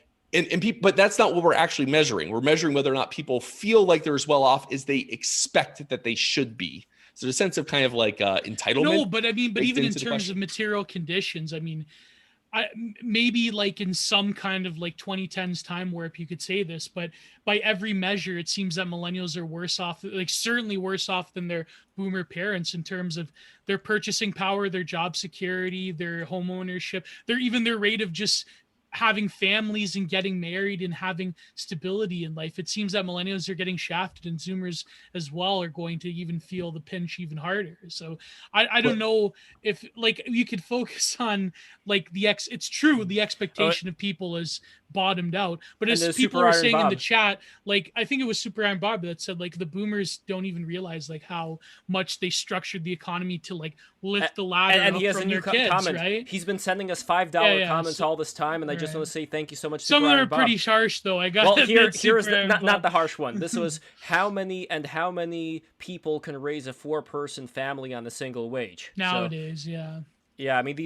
but that's not what we're actually measuring. We're measuring whether or not people feel like they're as well off as they expect that they should be. So the sense of kind of like entitlement.
No, but I mean, but even in terms of material conditions, I mean, maybe like in some kind of like 2010s time warp, you could say this, but by every measure, it seems that millennials are worse off, like certainly worse off than their boomer parents in terms of their purchasing power, their job security, their home ownership, their rate of just having families and getting married and having stability in life. It seems that millennials are getting shafted, and Zoomers as well are going to even feel the pinch even harder. So I don't know if like you could focus on like it's true, the expectation of people is bottomed out, but as people were saying in the chat, like I think it was Super Iron Bob that said like the boomers don't even realize like how much they structured the economy to like lift the ladder
and
up
he has
from
a new
their kids,
comment.
right?
He's been sending us $5 comments all this time, and I just want to say thank you so much.
Some of them are pretty harsh, though. I got.
Well, here's not the harsh one. This was how many people can raise a 4-person family on a single wage
nowadays. So,
yeah. I mean,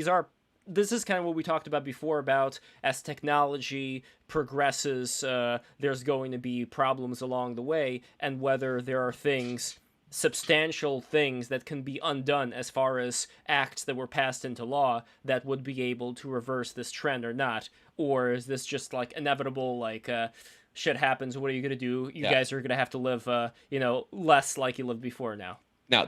this is kind of what we talked about before about as technology progresses, there's going to be problems along the way, and whether there are substantial things that can be undone as far as acts that were passed into law that would be able to reverse this trend or not. Or is this just like inevitable, like shit happens, what are you going to do? You guys are going to have to live, less like you lived before now.
Now,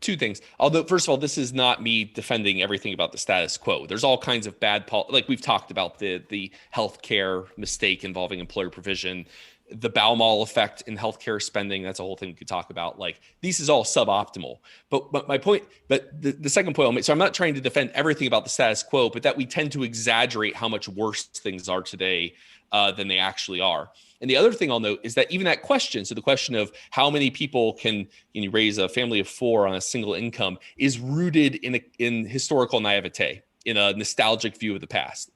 two things. Although, first of all, this is not me defending everything about the status quo. There's all kinds of bad like we've talked about the healthcare mistake involving employer provision, the Baumol effect in healthcare spending. That's a whole thing we could talk about. Like, this is all suboptimal. But my point, the second point I'll make, so I'm not trying to defend everything about the status quo, but that we tend to exaggerate how much worse things are today than they actually are. And the other thing I'll note is that even that question, so the question of how many people can raise a family of 4 on a single income, is rooted in historical naivete, in a nostalgic view of the past.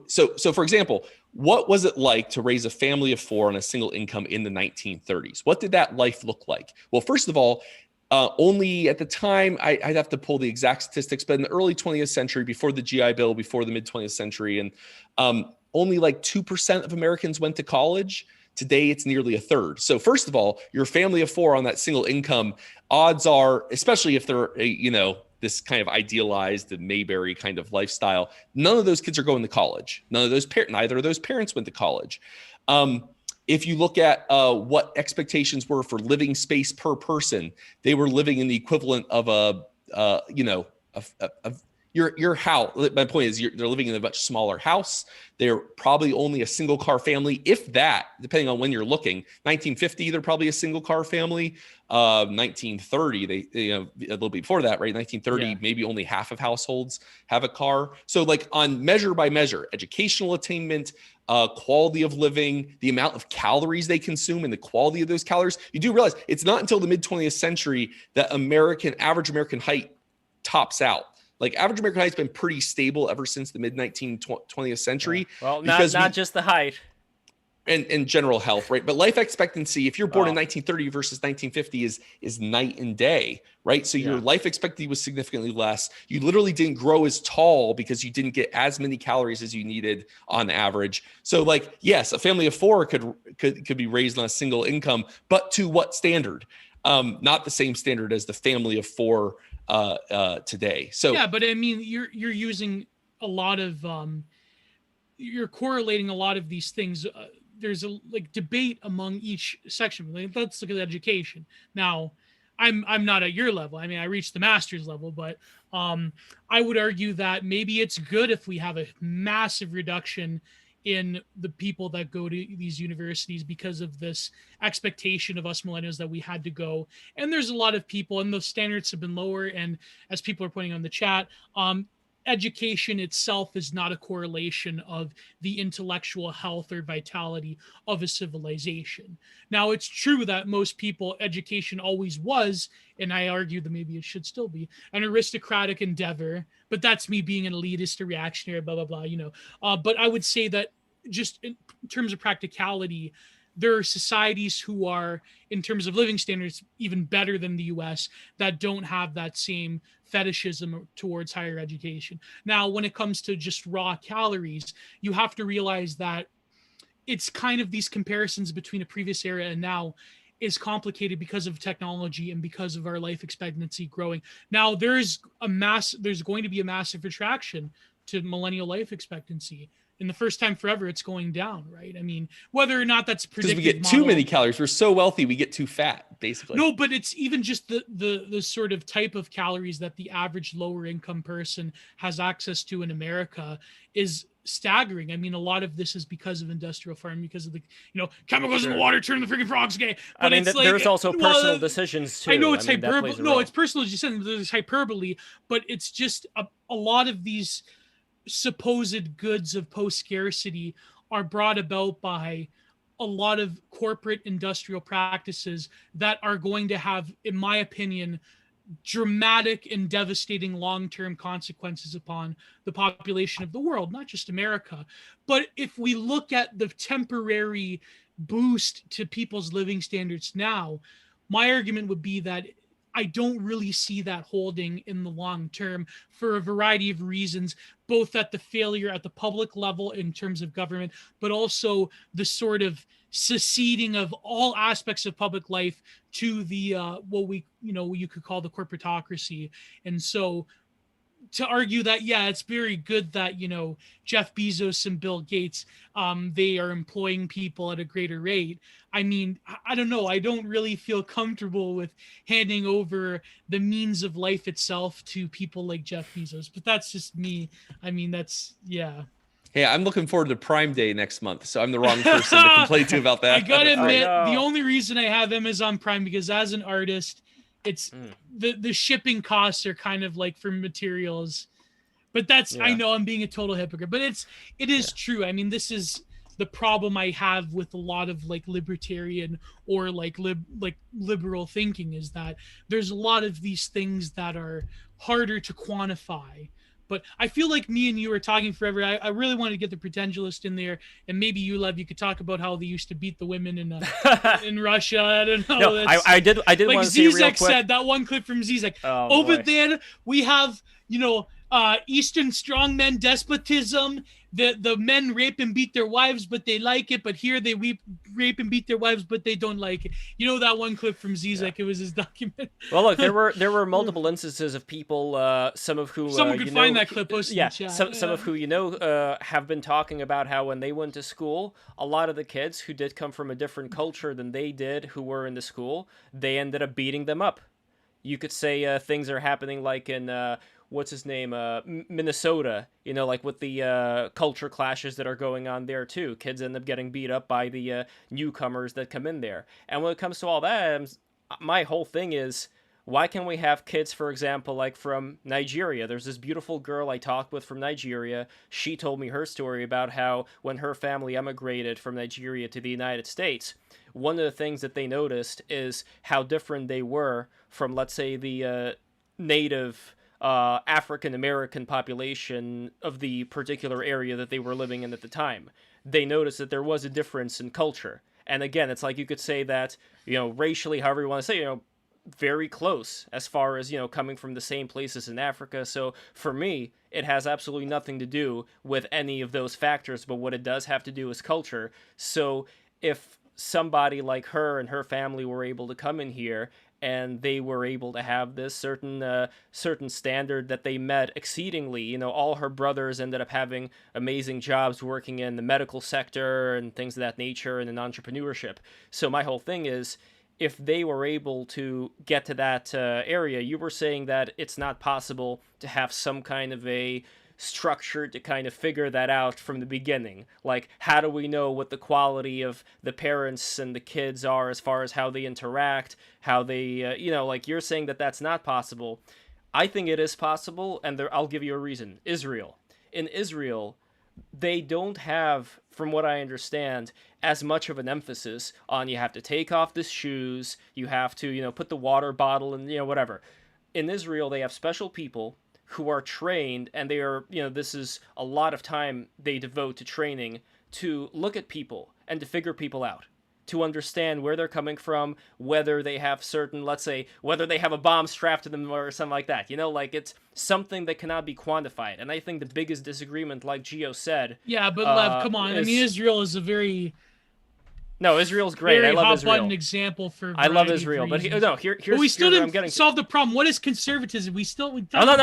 So for example, what was it like to raise a family of 4 on a single income in the 1930s? What did that life look like? Well, first of all, only at the time, I'd have to pull the exact statistics, but in the early 20th century, before the GI Bill, before the mid 20th century, and only like 2% of Americans went to college. Today, it's nearly a third. So first of all, your family of 4 on that single income, odds are, especially if they're, this kind of idealized and Mayberry kind of lifestyle, none of those kids are going to college. Neither of those parents went to college. If you look at what expectations were for living space per person, they were living in the equivalent of your house. My point is they're living in a much smaller house. They're probably only a single car family, if that, depending on when you're looking. 1950, they're probably a single car family. 1930, they a little bit before that, right? 1930, maybe only half of households have a car. So like on measure by measure, educational attainment, quality of living, the amount of calories they consume and the quality of those calories, you do realize it's not until the mid 20th century that average American height tops out. Like average American height's been pretty stable ever since the mid 20th century.
Yeah. Well, not just the height.
And general health, right? But life expectancy, if you're born in 1930 versus 1950 is night and day, right? So your life expectancy was significantly less. You literally didn't grow as tall because you didn't get as many calories as you needed on average. So like, yes, a family of 4 could be raised on a single income, but to what standard? Not the same standard as the family of 4 today. So
yeah, but I mean, you're using a lot of you're correlating a lot of these things. There's a debate among each section. Like, let's look at education. Now, I'm not at your level. I mean, I reached the master's level, but I would argue that maybe it's good if we have a massive reduction in the people that go to these universities because of this expectation of us millennials that we had to go. And there's a lot of people, and those standards have been lower. And as people are pointing on the chat, education itself is not a correlation of the intellectual health or vitality of a civilization. Now, it's true that most people, education always was, and I argue that maybe it should still be, an aristocratic endeavor, but that's me being an elitist or reactionary, blah, blah, blah, but I would say that just in terms of practicality, there are societies who are, in terms of living standards, even better than the US that don't have that same fetishism towards higher education. Now, when it comes to just raw calories, you have to realize that it's kind of these comparisons between a previous era and now is complicated because of technology and because of our life expectancy growing. Now, there's going to be a massive retraction to millennial life expectancy. In the first time forever, it's going down, right? I mean, whether or not that's predicted,
because we get too many calories. We're so wealthy, we get too fat, basically.
No, but it's even just the sort of type of calories that the average lower income person has access to in America is staggering. I mean, a lot of this is because of industrial farming, because of the chemicals in the water turn the freaking frogs gay. But
I mean,
it's
there's also personal decisions too.
I know it's
that plays
hyperbole.
a
No,
role.
it's personal. As you said, there's hyperbole, but it's just a lot of these supposed goods of post-scarcity are brought about by a lot of corporate industrial practices that are going to have, in my opinion, dramatic and devastating long-term consequences upon the population of the world, not just America. But if we look at the temporary boost to people's living standards now, my argument would be that I don't really see that holding in the long term for a variety of reasons, both at the failure at the public level in terms of government, but also the sort of seceding of all aspects of public life to the what we you could call the corporatocracy. And so to argue that, yeah, it's very good that Jeff Bezos and Bill Gates, they are employing people at a greater rate. I mean, I don't know. I don't really feel comfortable with handing over the means of life itself to people like Jeff Bezos, but that's just me. I mean, yeah.
Hey, I'm looking forward to Prime Day next month, so I'm the wrong person to complain to about that.
I gotta admit, the only reason I have Amazon Prime, because as an artist, it's the shipping costs are kind of like for materials, but that's I know I'm being a total hypocrite, but it is true. I mean, this is the problem I have with a lot of like libertarian or like liberal thinking, is that there's a lot of these things that are harder to quantify. But I feel like me and you are talking forever. I really want to get the Potentialist in there, and maybe you, Lev, you could talk about how they used to beat the women in Russia. I don't know.
No, I did like want to say real quick.
Zizek said that one clip from Zizek.
But
then we have Eastern strongmen despotism. The men rape and beat their wives, but they like it. But here they rape and beat their wives, but they don't like it. You know that one clip from Zizek? Yeah. It was his document.
Well, look, there were multiple instances of people, some of who
someone could find that clip. Post in the chat.
Some of who have been talking about how when they went to school, a lot of the kids who did come from a different culture than they did, who were in the school, they ended up beating them up. You could say things are happening like in what's his name, Minnesota, like with the culture clashes that are going on there too. Kids end up getting beat up by the newcomers that come in there. And when it comes to all that, my whole thing is, why can't we have kids, for example, like from Nigeria? There's this beautiful girl I talked with from Nigeria. She told me her story about how when her family emigrated from Nigeria to the United States, one of the things that they noticed is how different they were from, let's say, the native African-American population of the particular area that they were living in at the time. They noticed that there was a difference in culture. And again, it's like you could say that, racially, however you want to say, very close as far as, coming from the same places in Africa. So for me, it has absolutely nothing to do with any of those factors, but what it does have to do is culture. So if somebody like her and her family were able to come in here and they were able to have this certain standard that they met exceedingly. All her brothers ended up having amazing jobs working in the medical sector and things of that nature and in entrepreneurship. So my whole thing is, if they were able to get to that area, you were saying that it's not possible to have some kind of a structure to kind of figure that out from the beginning. Like, how do we know what the quality of the parents and the kids are as far as how they interact, how they, like you're saying that that's not possible. I think it is possible, and I'll give you a reason. Israel. In Israel, they don't have, from what I understand, as much of an emphasis on you have to take off the shoes, you have to, put the water bottle in, whatever. In Israel, they have special people who are trained, and they are, this is a lot of time they devote to training to look at people and to figure people out, to understand where they're coming from, whether they have certain, let's say, whether they have a bomb strapped to them or something like that. Like it's something that cannot be quantified. And I think the biggest disagreement, like Gio said...
Yeah, but Lev, come on. I mean, Israel is a very...
No, Israel's great. I love Israel.
An example for
I love Israel, but here's
but we still didn't solve the problem. What is conservatism? We
no,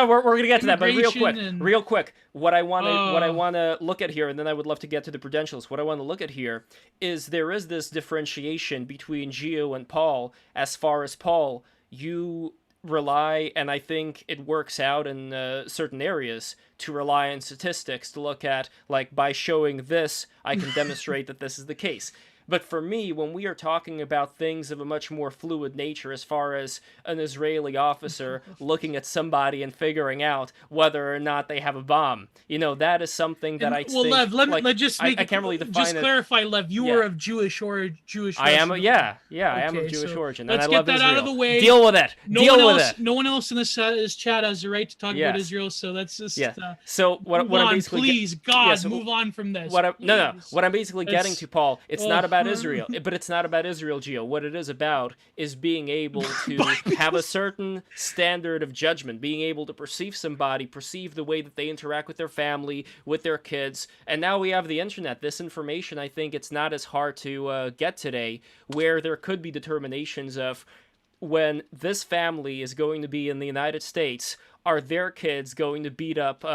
we're gonna get to that, but real quick. What I want to look at here, and then I would love to get to the Prudentialists. What I want to look at here is there is this differentiation between Gio and Paul. As far as Paul, you rely, and I think it works out in certain areas, to rely on statistics to look at, like, by showing this, I can demonstrate that this is the case. But for me, when we are talking about things of a much more fluid nature, as far as an Israeli officer looking at somebody and figuring out whether or not they have a bomb, that is something that I think...
Well, Lev, let just make
I can't really define
just
it.
clarify, Lev. You are of Jewish origin.
I am. I am of Jewish origin, and
let's
I
get
love
that
Israel.
out of the way.
Deal with it. Deal with it.
No one else in this chat has the right to talk about Israel. So that's just.
So what I'm basically
please, move on from this.
What I'm basically getting to, Paul, it's not about Israel, but it's not about Israel, Gio. What it is about is being able to have a certain standard of judgment, being able to perceive the way that they interact with their family, with their kids. And now we have the internet. This information, I think it's not as hard to get today, where there could be determinations of when this family is going to be in the United States, are their kids going to beat up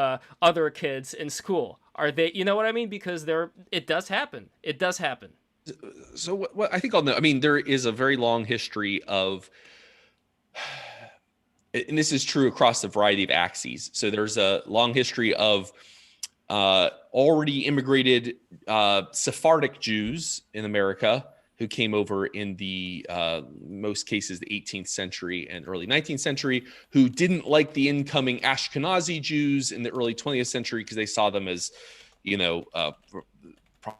other kids in school? Are they, you know what I mean? Because it does happen. It does happen.
So what I think I'll know, I mean, there is a very long history of, and this is true across a variety of axes. So there's a long history of already immigrated Sephardic Jews in America who came over in the most cases the 18th century and early 19th century, who didn't like the incoming Ashkenazi Jews in the early 20th century because they saw them as,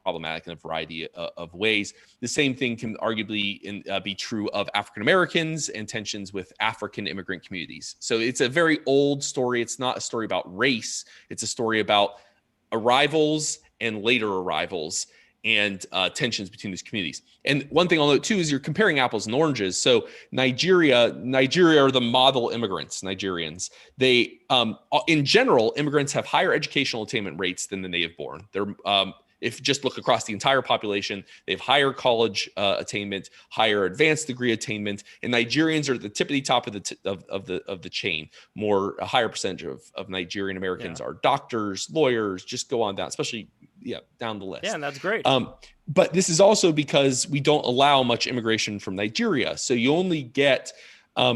problematic in a variety of ways. The same thing can arguably be true of African Americans and tensions with African immigrant communities. So it's a very old story. It's not a story about race. It's a story about arrivals and later arrivals and tensions between these communities. And one thing I'll note too is you're comparing apples and oranges. So Nigeria are the model immigrants, Nigerians. They, in general, immigrants have higher educational attainment rates than the native born. They're, if you just look across the entire population, they have higher college attainment, higher advanced degree attainment, and Nigerians are at the tippity top of the chain. A higher percentage of Nigerian Americans are doctors, lawyers, just go on down, especially down the list.
Yeah, and that's great.
But this is also because we don't allow much immigration from Nigeria, so you only get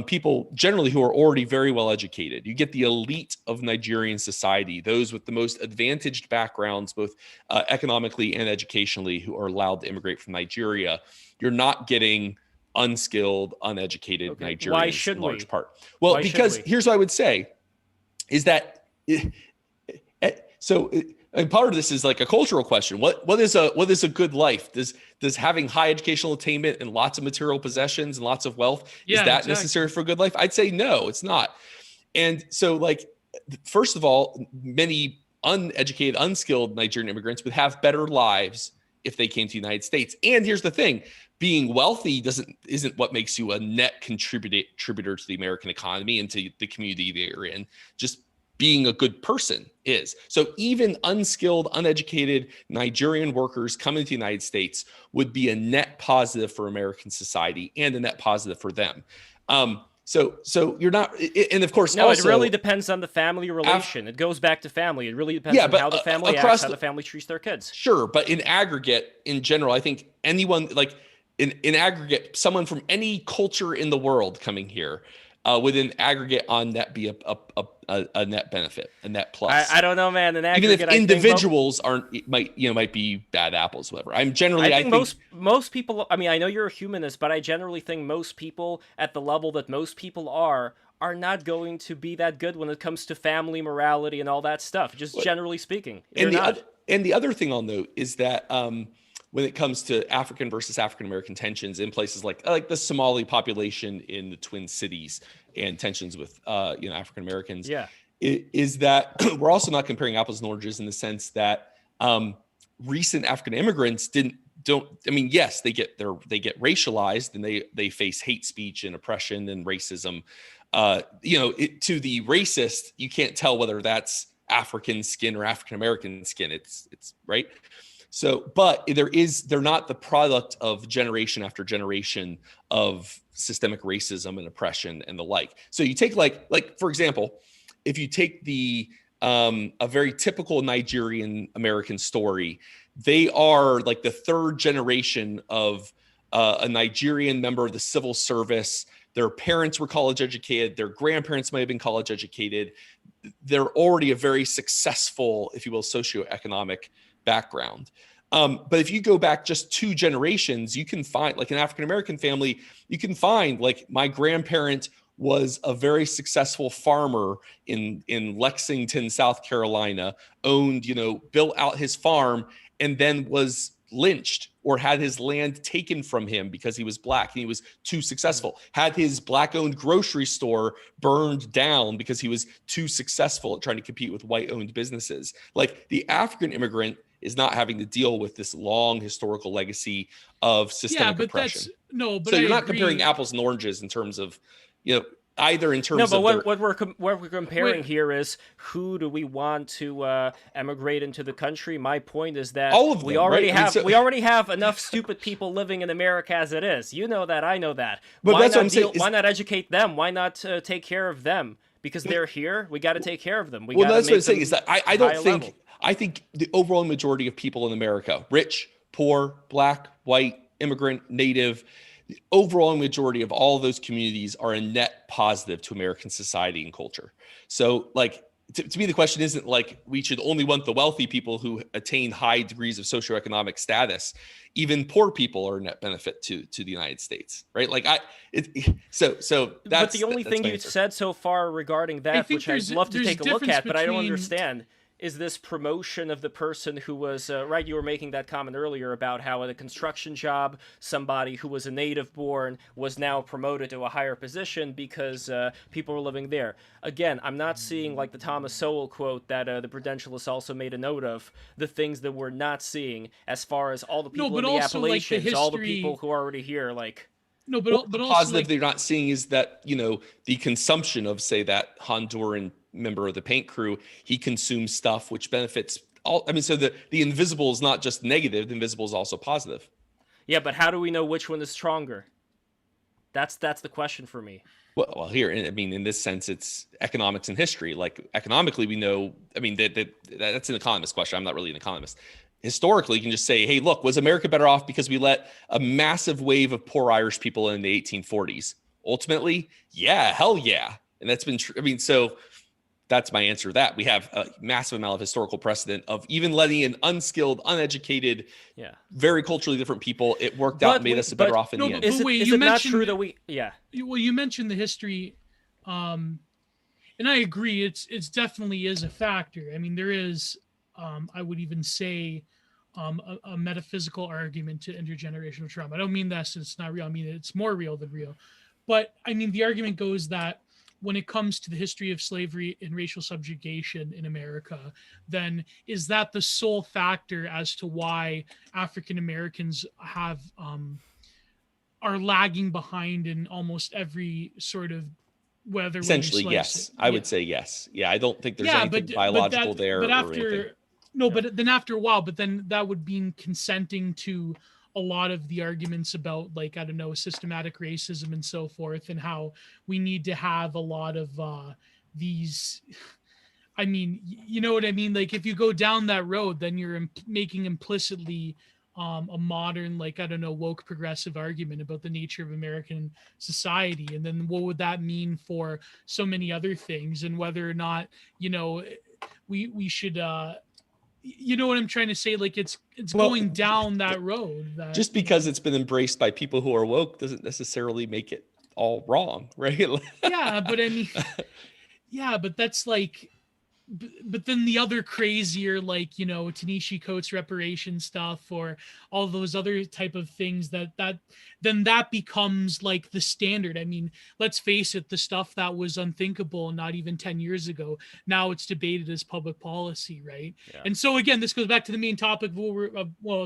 people generally who are already very well educated. You get the elite of Nigerian society, those with the most advantaged backgrounds, both economically and educationally, who are allowed to immigrate from Nigeria. You're not getting unskilled, uneducated Nigerians.
Why should
in large
we?
part? Well, because here's what I would say is that and part of this is like a cultural question. What is a good life? Does having high educational attainment and lots of material possessions and lots of wealth, is that necessary for a good life? I'd say no, it's not. And so, like, first of all, many uneducated, unskilled Nigerian immigrants would have better lives if they came to the United States. And here's the thing: being wealthy isn't what makes you a net contributor to the American economy and to the community they're in. Just being a good person is. So even unskilled, uneducated Nigerian workers coming to the United States would be a net positive for American society and a net positive for them. So you're not, and of course,
no,
also,
it really depends on the family relation. It goes back to family. It really depends on how the family acts, how the family treats their kids.
Sure, but in aggregate, in general, I think anyone, like in aggregate, someone from any culture in the world coming here would in aggregate on net be a net benefit, a net plus.
I don't know, man. In aggregate,
even if individuals might be bad apples, whatever. I think
most people. I mean, I know you're a humanist, but I generally think most people at the level that most people are not going to be that good when it comes to family morality and all that stuff. Just generally speaking,
and the other thing I'll note is that when it comes to African versus African American tensions in places like the Somali population in the Twin Cities and tensions with African Americans, is that we're also not comparing apples and oranges in the sense that recent African immigrants yes, they get racialized and they face hate speech and oppression and racism. To the racist, you can't tell whether that's African skin or African American skin. It's right. So, but they're not the product of generation after generation of systemic racism and oppression and the like. So you take like for example, if you take a very typical Nigerian American story, they are like the third generation of a Nigerian member of the civil service Their parents were college educated. Their grandparents might have been college educated. They're already a very successful, if you will, socioeconomic background. But if you go back just 2 generations, you can find, like, an African-American family, you can find, like, my grandparent was a very successful farmer in Lexington, South Carolina, owned, built out his farm, and then was lynched or had his land taken from him because he was Black and he was too successful, had his Black-owned grocery store burned down because he was too successful at trying to compete with white-owned businesses. Like, the African immigrant is not having to deal with this long historical legacy of systemic oppression.
But
so you're not comparing apples and oranges in terms of, either in terms
of
what
we're comparing here is, who do we want to emigrate into the country? My point is that
all of them,
we already have enough stupid people living in America as it is. You know that, I know that.
But
why
that's what I'm saying.
Why not educate them? Why not take care of them? Because they're here, we got to take care of them.
That's what I'm saying is that I don't think level. I think the overwhelming majority of people in America, rich, poor, Black, white, immigrant, Native, the overall majority of all of those communities are a net positive to American society and culture. So, like, to me, the question isn't like we should only want the wealthy people who attain high degrees of socioeconomic status. Even poor people are a net benefit to the United States, right? Like, so that's.
But the only thing you said so far regarding that, which I'd love to take a look at, but I don't understand, is this promotion of the person who was, right, you were making that comment earlier about how at a construction job, somebody who was a native born was now promoted to a higher position because people were living there. Again, I'm not seeing, like the Thomas Sowell quote that the Prudentialists also made a note of, the things that we're not seeing as far as all the people in the Appalachians, like all the people who are already here, like...
No, but
the positive they're not seeing is that, the consumption of, say, that Honduran member of the paint crew, he consumes stuff which benefits all. I mean, so the invisible is not just negative, the invisible is also positive.
Yeah, but how do we know which one is stronger? That's the question for me.
Well, here, I mean, in this sense, it's economics and history. Like, economically, we know, I mean, that's an economist question. I'm not really an economist. Historically, you can just say, hey, look, was America better off because we let a massive wave of poor Irish people in the 1840s? Ultimately, yeah, hell yeah. And that's been true. I mean, so that's my answer to that. We have a massive amount of historical precedent of even letting in unskilled, uneducated, very culturally different people. It worked out and made us better off in the end.
Is it not true that we... Yeah.
Well, you mentioned the history, and I agree. It's definitely is a factor. I mean, there is, I would even say, a metaphysical argument to intergenerational trauma. I don't mean that it's not real. I mean, it's more real than real. But I mean, the argument goes that when it comes to the history of slavery and racial subjugation in America, then is that the sole factor as to why African Americans are lagging behind in almost every sort of whether
essentially yes, I would say yes. Yeah, I don't think there's anything biological there.
But after but then after a while, but then that would be consenting to a lot of the arguments about, like, I don't know, systematic racism and so forth, and how we need to have a lot of these. I mean, you know what I mean? Like, if you go down that road, then you're making implicitly a modern, like, I don't know, woke progressive argument about the nature of American society. And then what would that mean for so many other things, and whether or not, we should, you know what I'm trying to say? Like, it's going down that road.
Just because it's been embraced by people who are woke doesn't necessarily make it all wrong, right?
Yeah, but I mean, but that's like, but then the other crazier, like, Ta-Nehisi Coates reparation stuff, or all those other type of things that becomes like the standard. I mean, let's face it, the stuff that was unthinkable not even 10 years ago, now it's debated as public policy, right? Yeah. And so again, this goes back to the main topic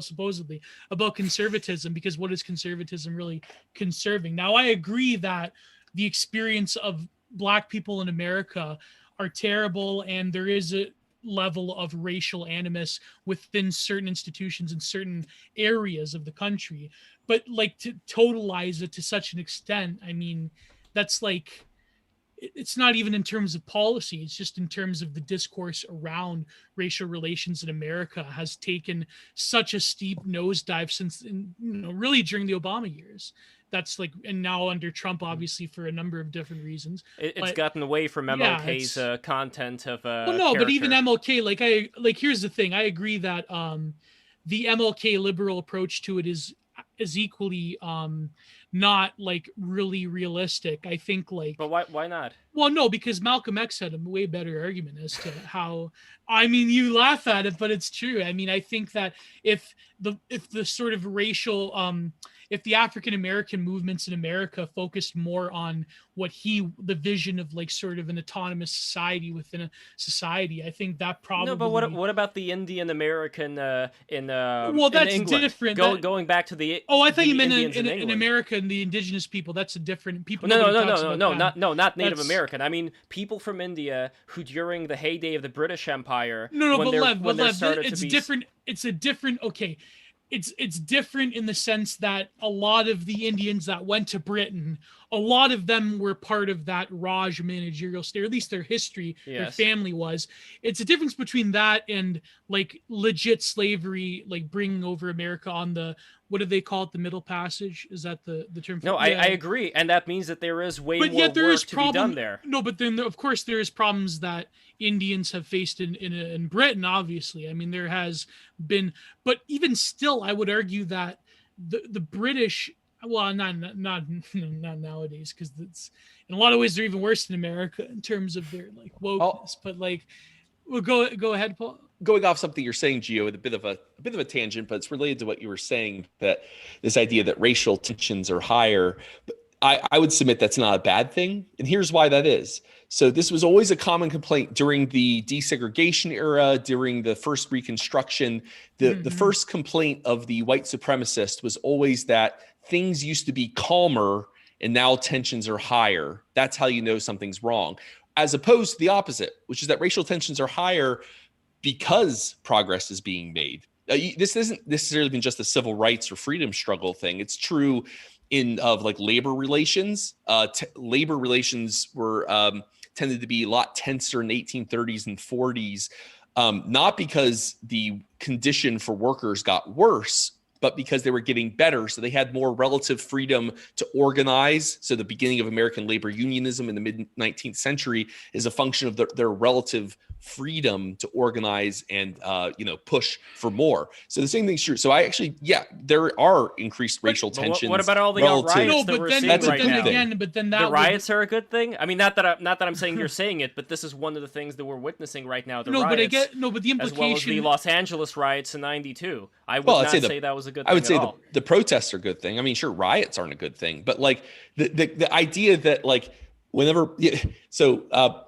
supposedly about conservatism, because what is conservatism really conserving? Now, I agree that the experience of Black people in America are terrible, and there is a level of racial animus within certain institutions in certain areas of the country. But, like, to totalize it to such an extent, I mean, that's like, it's not even in terms of policy, it's just in terms of the discourse around racial relations in America has taken such a steep nosedive since, really during the Obama years. that's like, and now under Trump, obviously for a number of different reasons.
It's gotten away from MLK's content of
well, no, but even MLK, like here's the thing. I agree that the MLK liberal approach to it is equally not like really realistic. I think like,
but why not?
Well, no, because Malcolm X had a way better argument as to how, I mean, you laugh at it, but it's true. I mean, I think that if the sort of racial, if the African American movements in America focused more on the vision of like sort of an autonomous society within a society, I think that probably.
No, but what about the Indian American in
well, that's
in England?
Different.
Going back to the
I thought you meant in America and the indigenous people. That's a different people.
No, not Native American. I mean people from India who during the heyday of the British Empire.
It's different. It's a different. Okay. It's different in the sense that a lot of the Indians that went to Britain, a lot of them were part of that Raj managerial state, or at least their history, their family was. It's a difference between that and like legit slavery, like bringing over America on the, what do they call it? The Middle Passage? Is that the term?
No, I agree. And that means that there is way more work to be done there.
No, but then of course there is problems that Indians have faced in Britain, obviously. I mean, there has been, but even still, I would argue that the British, well, not nowadays, because it's in a lot of ways they're even worse than America in terms of their like wokeness. But like, well, go ahead, Paul.
Going off something you're saying, Gio, with a bit of a tangent, but it's related to what you were saying, that this idea that racial tensions are higher. I would submit that's not a bad thing, and here's why that is. So this was always a common complaint during the desegregation era, during the first Reconstruction. The first complaint of the white supremacist was always that things used to be calmer and now tensions are higher. That's how you know something's wrong, as opposed to the opposite, which is that racial tensions are higher because progress is being made. This isn't necessarily been just a civil rights or freedom struggle thing. It's true of like labor relations. Labor relations were tended to be a lot tenser in the 1830s and 40s, not because the condition for workers got worse, but because they were getting better. So they had more relative freedom to organize. So the beginning of American labor unionism in the mid-19th century is a function of their relative freedom to organize and push for more. So the same thing's true. So there are increased racial tensions.
What about all the riots that we're seeing right now?
But then
the riots are a good thing. I mean, not that I'm saying you're saying it, but this is one of the things that we're witnessing right now. The riots,
but the implication,
as well as the Los Angeles riots in '92. I would not say that was a good thing.
I would say the protests are a good thing. I mean, sure, riots aren't a good thing, but like the idea that like whenever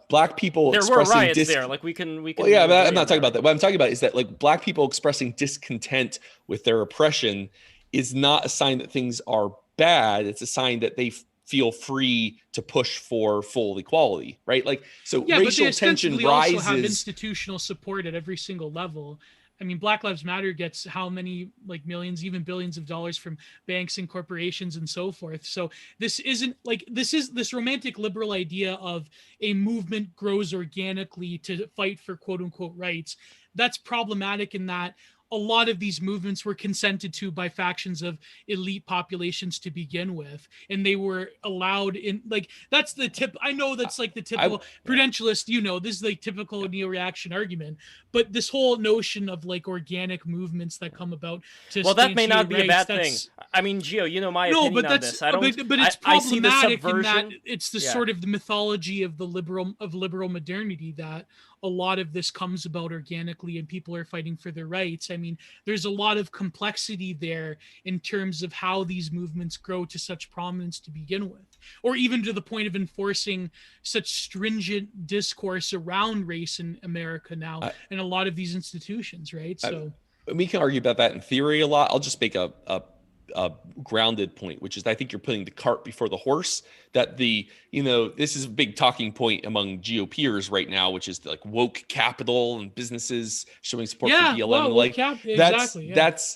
black people
there were riots there, like we can
well, yeah, but I'm not talking about that. What I'm talking about is that like black people expressing discontent with their oppression is not a sign that things are bad. It's a sign that they feel free to push for full equality, right? Like, so racial tension rises.
Also have institutional support at every single level. I mean, Black Lives Matter gets how many like millions, even billions of dollars from banks and corporations and so forth. So this isn't like, this romantic liberal idea of a movement grows organically to fight for quote unquote rights. That's problematic in that a lot of these movements were consented to by factions of elite populations to begin with, and they were allowed in, like, that's the tip. I know that's like the typical prudentialist, this is like typical neo-reaction argument, but this whole notion of like organic movements that come about to
that may not be a bad thing. I mean, Gio, my opinion on this.
But it's problematic in that it's the sort of the mythology of the liberal modernity that a lot of this comes about organically and people are fighting for their rights. I mean, there's a lot of complexity there in terms of how these movements grow to such prominence to begin with, or even to the point of enforcing such stringent discourse around race in America now in a lot of these institutions, right? So
we can argue about that in theory a lot. I'll just make a grounded point, which is I think you're putting the cart before the horse. That this is a big talking point among GOPers right now, which is like woke capital and businesses showing support for BLM.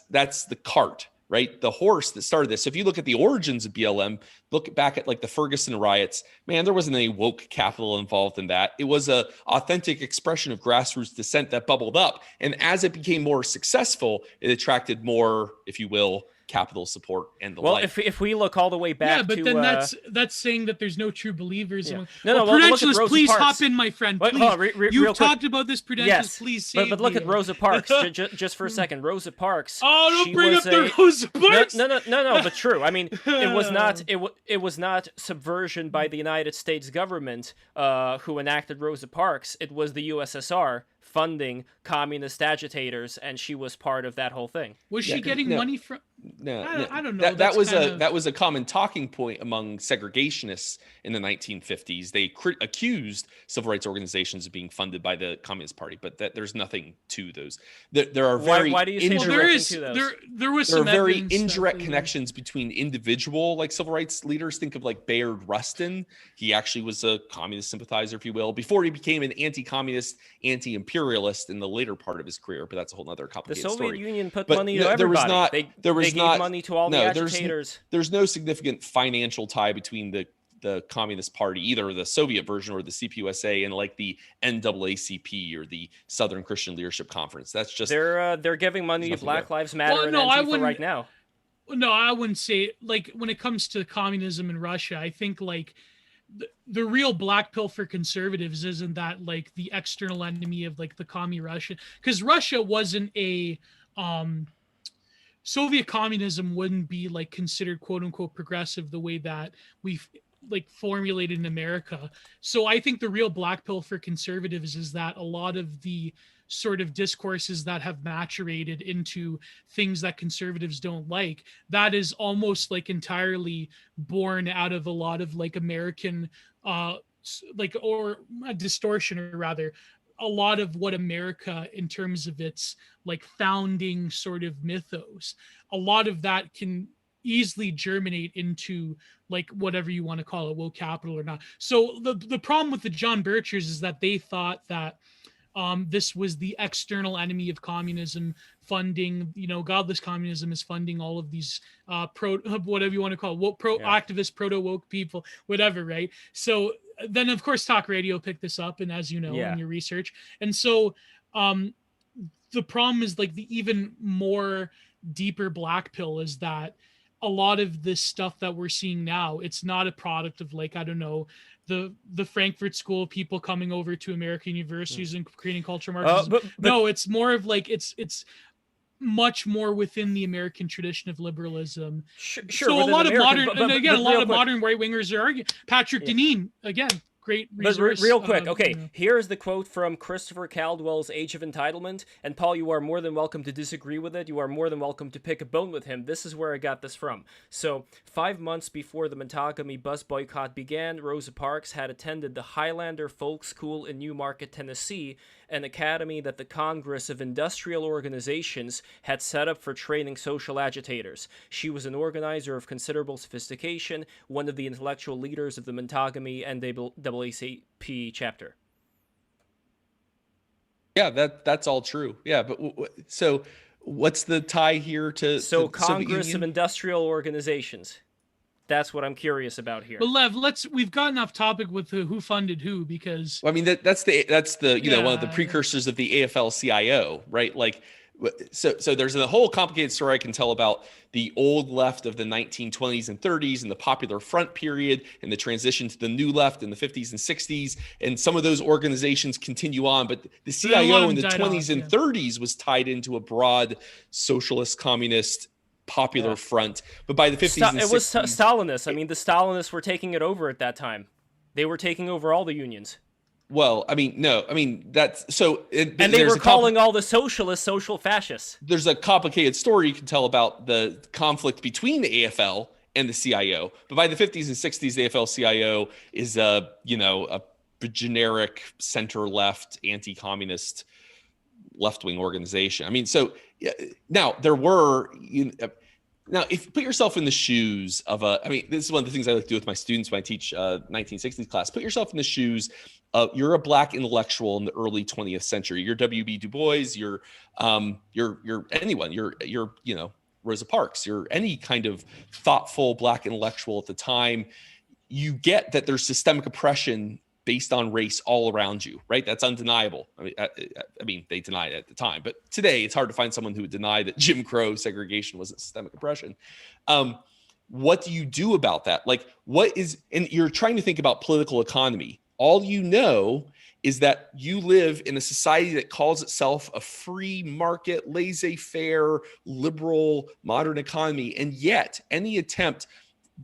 That's the cart, right? The horse that started this. So if you look at the origins of BLM, look back at like the Ferguson riots, man, there wasn't any woke capital involved in that. It was a authentic expression of grassroots dissent that bubbled up. And as it became more successful, it attracted more, if you will, capital support and the
Well,
like.
if we look all the way back,
yeah, but
to,
then that's saying that there's no true believers.
Yeah.
Among...
No,
well,
look at
Prudentialist,
Rosa
please
Parks.
hop in, my friend.
Wait,
Please,
hold on,
you've
real quick.
talked about this Prudentialist.
Yes,
please save
but look
me.
at Rosa Parks just for a second. Rosa Parks.
Oh, don't
she
bring
was
up the Rosa Parks.
No, but true. I mean, it was not subversion by the United States government who enacted Rosa Parks. It was the USSR funding communist agitators, and she was part of that whole thing.
Was she getting money from?
No,
I don't know.
That was a common talking point among segregationists in the 1950s. They accused civil rights organizations of being funded by the Communist Party, but there's nothing to those. There are very
why do you say
indirect,
there was
there
some
are very
evidence
indirect connections between individual like civil rights leaders. Think of like Bayard Rustin. He actually was a communist sympathizer, if you will, before he became an anti-communist, anti-imperialist in the later part of his career. But that's a whole other complicated
story. The Soviet
story.
Union put money to everybody. They gave money to all the agitators.
There's no significant financial tie between the Communist Party, either the Soviet version or the CPUSA, and like the NAACP or the Southern Christian Leadership Conference. That's just
they're giving money to Black Lives Matter and Antifa right now.
No, I wouldn't say, like, when it comes to communism in Russia, I think like the real black pill for conservatives isn't that like the external enemy of like the commie Russia, because Russia wasn't a Soviet communism wouldn't be like considered quote unquote progressive the way that we've like formulated in America. So I think the real black pill for conservatives is that a lot of the sort of discourses that have maturated into things that conservatives don't like, that is almost like entirely born out of a lot of like American like, or a distortion, or rather a lot of what America, in terms of its like founding sort of mythos, a lot of that can easily germinate into like whatever you want to call it, woke capital or not. So the problem with the John Birchers is that they thought that this was the external enemy of communism funding, godless communism is funding all of these whatever you want to call it, woke, activist, proto-woke people, whatever, right? So then, of course, talk radio picked this up, and as you know, in your research. And so the problem is like the even more deeper black pill is that a lot of this stuff that we're seeing now, it's not a product of like, I don't know, the Frankfurt School of people coming over to American universities and creating cultural Marxism.
But
no, it's more of like it's much more within the American tradition of liberalism.
Sure,
so a lot of modern, and again, a lot of modern right wingers are arguing. Patrick Deneen, again, great resource.
But real quick, okay, here's the quote from Christopher Caldwell's Age of Entitlement. And Paul, you are more than welcome to disagree with it. You are more than welcome to pick a bone with him. This is where I got this from. So, 5 months before the monogamy bus boycott began, Rosa Parks had attended the Highlander Folk School in Newmarket, Tennessee, an academy that the Congress of Industrial Organizations had set up for training social agitators. She was an organizer of considerable sophistication, one of the intellectual leaders of the monogamy and NAACP chapter.
Yeah, that's all true. Yeah, but so what's the tie here to
Congress of Industrial Organizations? That's what I'm curious about here.
But Lev, we've gotten off topic with who funded who, because
I mean that's the one of the precursors of the AFL-CIO, right? Like, so there's a whole complicated story I can tell about the old left of the 1920s and 30s and the Popular Front period and the transition to the new left in the 50s and 60s, and some of those organizations continue on, but the CIO in the 20s and 30s was tied into a broad socialist, communist, Popular Front. But by the 50s and 60s,
it was Stalinists. I mean, the Stalinists were taking it over at that time. They were taking over all the unions.
Well, I mean, no, I mean that's so.
And they were calling all the socialists social fascists.
There's a complicated story you can tell about the conflict between the AFL and the CIO. But by the 50s and 60s, the AFL-CIO is a generic center-left, anti-communist, left-wing organization. I mean, so now there were. Now, if you put yourself in the shoes of this is one of the things I like to do with my students when I teach 1960s class. Put yourself in the shoes of, you're a black intellectual in the early 20th century. You're W.B. Du Bois. You're anyone. You're Rosa Parks. You're any kind of thoughtful black intellectual at the time. You get that there's systemic oppression based on race all around you, right? That's undeniable. I mean, they denied it at the time, but today it's hard to find someone who would deny that Jim Crow segregation wasn't systemic oppression. What do you do about that? Like, and you're trying to think about political economy. All you know is that you live in a society that calls itself a free market, laissez-faire, liberal, modern economy. And yet any attempt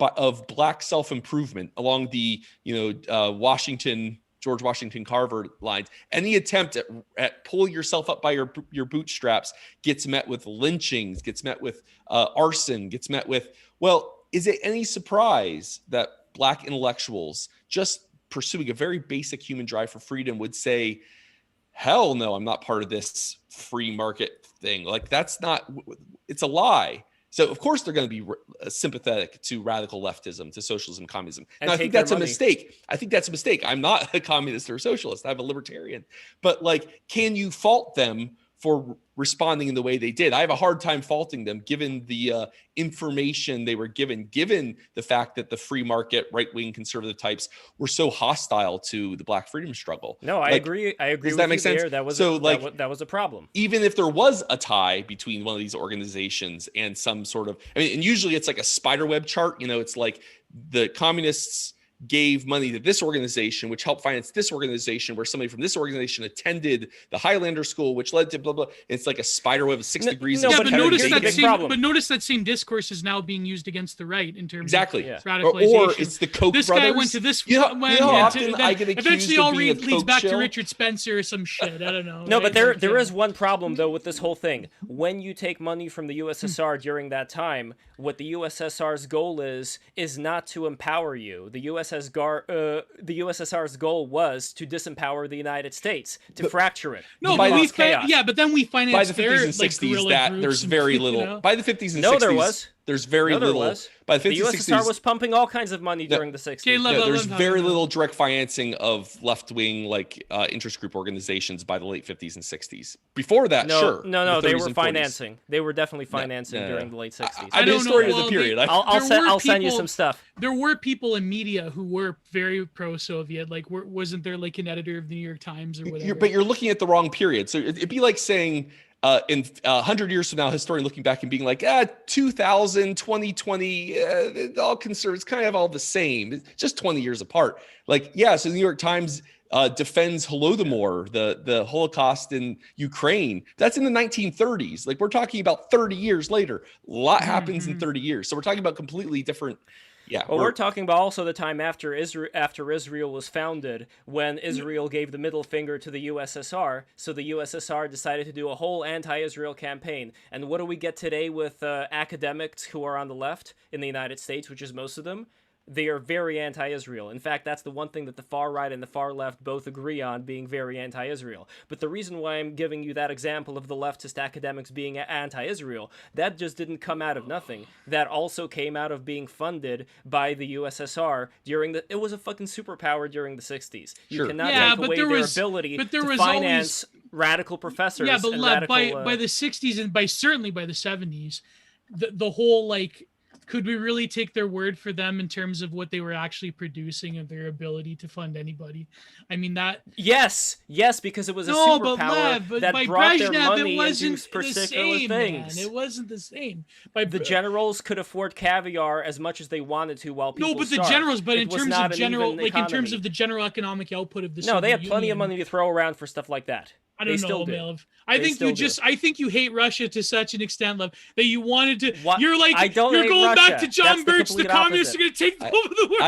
of Black self-improvement along the, George Washington Carver lines, any attempt at pulling yourself up by your bootstraps gets met with lynchings, gets met with arson, gets met with, well, is it any surprise that Black intellectuals just pursuing a very basic human drive for freedom would say, hell no, I'm not part of this free market thing. Like, it's a lie. So of course they're going to be sympathetic to radical leftism, to socialism, communism. Now, I think that's a mistake. I'm not a communist or a socialist. I'm a libertarian. But like, can you fault them for responding in the way they did? I have a hard time faulting them given the information they were given the fact that the free market, right-wing conservative types were so hostile to the Black freedom struggle.
No, I agree. Does that make sense? That was a problem.
Even if there was a tie between one of these organizations and some sort of, and usually it's like a spiderweb chart. It's like the communists gave money to this organization, which helped finance this organization, where somebody from this organization attended the Highlander school, which led to blah, blah. It's like a spider web of 6 degrees.
But notice that same discourse is now being used against the right in terms of radicalization.
Or it's the Koch brothers.
This guy went to this.
I get accused
eventually
of
all
being
leads back to Richard Spencer or some shit. I don't know.
No, but there is one problem, though, with this whole thing. When you take money from the USSR during that time, what the USSR's goal is not to empower you. The USSR's goal was to disempower the United States, to fracture it.
No, but but then we financed
by the 50s and 60s there's very little. By the 50s and 60s, there's very little. By the 50s and 60s,
the USSR was pumping all kinds of money during the 60s.
There's very little direct financing of left-wing interest group organizations by the late 50s and 60s. Before that, sure.
No, they were financing. They were definitely financing during the late 60s.
I'm a historian of the period.
I'll send you some stuff.
There were people in media who were very pro-Soviet. Like, wasn't there like an editor of the New York Times or whatever?
But you're looking at the wrong period. So it'd be like saying, in 100 years from now, a historian looking back and being like, 2000, 2020, all conservatives kind of all the same. It's just 20 years apart. Like, so the New York Times defends Holodomor, the Holocaust in Ukraine. That's in the 1930s. Like, we're talking about 30 years later. A lot happens in 30 years. So we're talking about completely different. Yeah.
Well, we're talking about also the time after Israel was founded, when Israel gave the middle finger to the USSR. So the USSR decided to do a whole anti-Israel campaign. And what do we get today with academics who are on the left in the United States, which is most of them? They are very anti-Israel. In fact, that's the one thing that the far right and the far left both agree on, being very anti-Israel. But the reason why I'm giving you that example of the leftist academics being anti-Israel, that just didn't come out of nothing. That also came out of being funded by the USSR it was a fucking superpower during the 60s. You cannot take away their ability to finance radical professors.
Yeah, but by the 60s and certainly by the 70s, the whole could we really take their word for them in terms of what they were actually producing and their ability to fund anybody? I mean, that...
Yes, because it was a superpower that brought their money into particular things.
Man. It wasn't the same.
The generals could afford caviar as much as they wanted to while people
starved. In terms of the general economic output of the Soviet
they had plenty
Union,
of money to throw around for stuff like that.
I don't know, Melv. I think you hate Russia to such an extent, Lev, that you wanted to.
What?
You're going back to John Birch. The communists are going to take over the
world.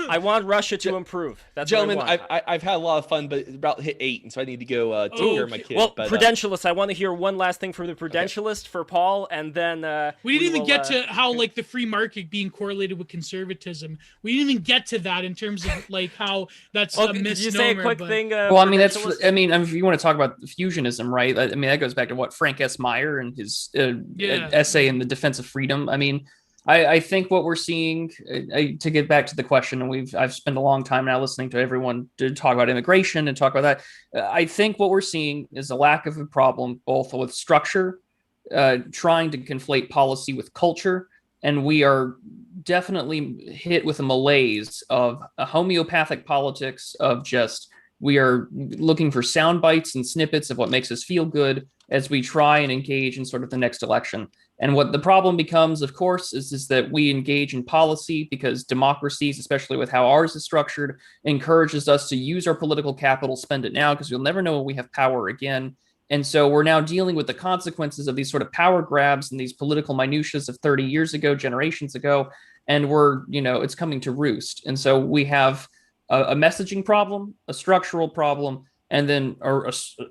I want Russia to improve. That's
gentlemen.
What I want.
I've had a lot of fun, but about hit 8, and so I need to go take care of my kid.
Well, Prudentialists. I want to hear one last thing from the Prudentialist for Paul, and then
we didn't even get to how the free market being correlated with conservatism. We didn't even get to that in terms of how that's a misnomer.
Did you say a quick thing?
If you want to talk about fusionism, right? I mean, that goes back to what Frank S. Meyer and his essay in the Defense of Freedom. I mean, I think what we're seeing, to get back to the question, and I've spent a long time now listening to everyone to talk about immigration and talk about that. I think what we're seeing is a lack of a problem, both with structure, trying to conflate policy with culture, and we are definitely hit with a malaise of a homeopathic politics of just we are looking for sound bites and snippets of what makes us feel good as we try and engage in sort of the next election. And what the problem becomes, of course, is that we engage in policy because democracies, especially with how ours is structured, encourages us to use our political capital, spend it now, because we'll never know when we have power again. And so we're now dealing with the consequences of these sort of power grabs and these political minutiae of 30 years ago, generations ago. And it's coming to roost. And so we have a messaging problem, a structural problem, and then a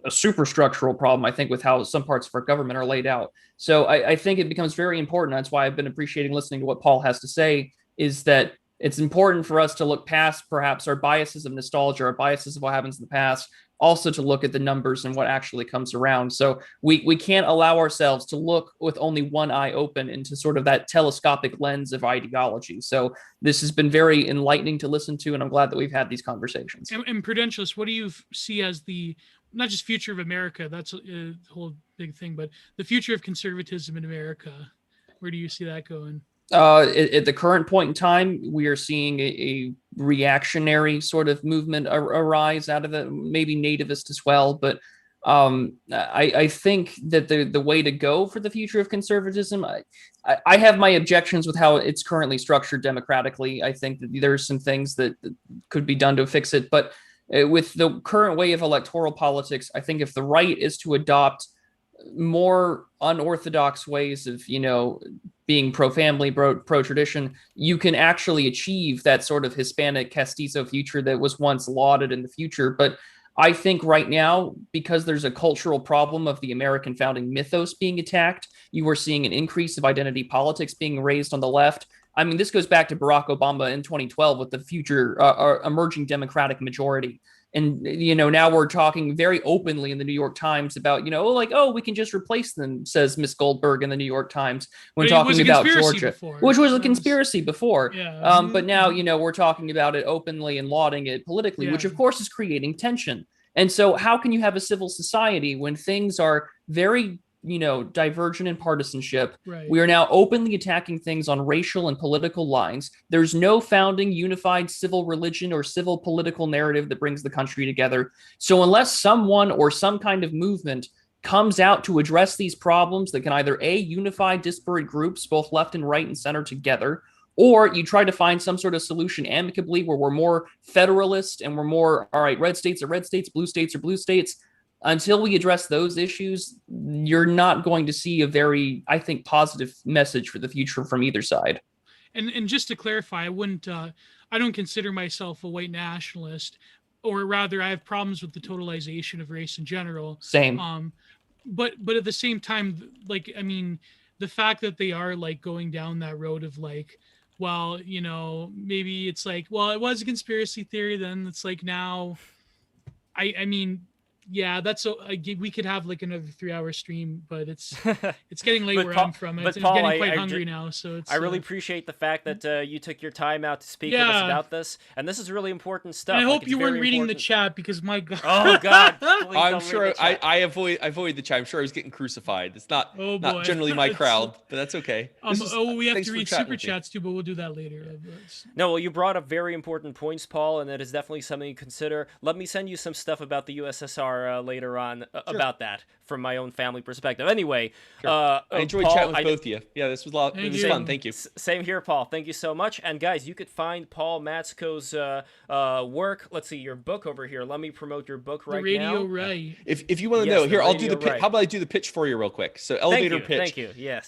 superstructural problem, I think, with how some parts of our government are laid out. So I think it becomes very important. That's why I've been appreciating listening to what Paul has to say, is that it's important for us to look past perhaps our biases of nostalgia, our biases of what happens in the past, also to look at the numbers and what actually comes around. So we can't allow ourselves to look with only one eye open into sort of that telescopic lens of ideology. So this has been very enlightening to listen to, and I'm glad that we've had these conversations.
And Prudentialist, what do you see as the, not just future of America, that's a whole big thing, but the future of conservatism in America? Where do you see that going?
At the current point in time, we are seeing a reactionary sort of movement arise out of it, maybe nativist as well. But I think that the way to go for the future of conservatism, I have my objections with how it's currently structured democratically. I think that there are some things that could be done to fix it. But with the current way of electoral politics, I think if the right is to adopt more unorthodox ways of, being pro-family, pro-tradition, you can actually achieve that sort of Hispanic castizo future that was once lauded in the future. But I think right now, because there's a cultural problem of the American founding mythos being attacked, you are seeing an increase of identity politics being raised on the left. I mean, this goes back to Barack Obama in 2012 with the future emerging Democratic majority. And, now we're talking very openly in the New York Times about, we can just replace them, says Miss Goldberg in the New York Times, when talking about Georgia, which was a conspiracy before.
Yeah.
But now, we're talking about it openly and lauding it politically, which of course is creating tension. And so how can you have a civil society when things are very divergent in partisanship?
Right.
We are now openly attacking things on racial and political lines. There's no founding unified civil religion or civil political narrative that brings the country together. So unless someone or some kind of movement comes out to address these problems that can either unify disparate groups, both left and right and center together, or you try to find some sort of solution amicably where we're more federalist and we're more, all right, red states are red states, blue states are blue states. Until we address those issues, you're not going to see a very, I think, positive message for the future from either side.
And just to clarify, I don't consider myself a white nationalist, or rather, I have problems with the totalization of race in general.
Same.
But at the same time, the fact that they are going down that road of maybe it's it was a conspiracy theory. Then it's now, I mean. Yeah, that's so. We could have another 3-hour stream, but it's getting late where I'm from. I'm getting quite hungry now, so it's.
I really appreciate the fact that you took your time out to speak with us about this, and this is really important stuff.
And I hope you weren't reading the chat because my God.
Oh God!
I'm sure I avoid the chat. I'm sure I was getting crucified. It's not generally my crowd, but that's okay.
We have to read super chats too, but we'll do that later.
No, well, you brought up very important points, Paul, and that is definitely something to consider. Let me send you some stuff about the USSR. Later on about that from my own family perspective. Anyway,
I enjoyed
Paul,
chatting with both of you. Yeah, this was a lot. It was fun. Thank you.
Same here, Paul. Thank you so much. And guys, you could find Paul Matzko's work. Let's see your book over here. Let me promote your book right now.
Radio Right.
If you want to know, here I'll do the pitch. How about I do the pitch for you real quick? So elevator pitch.
Thank you. Yes.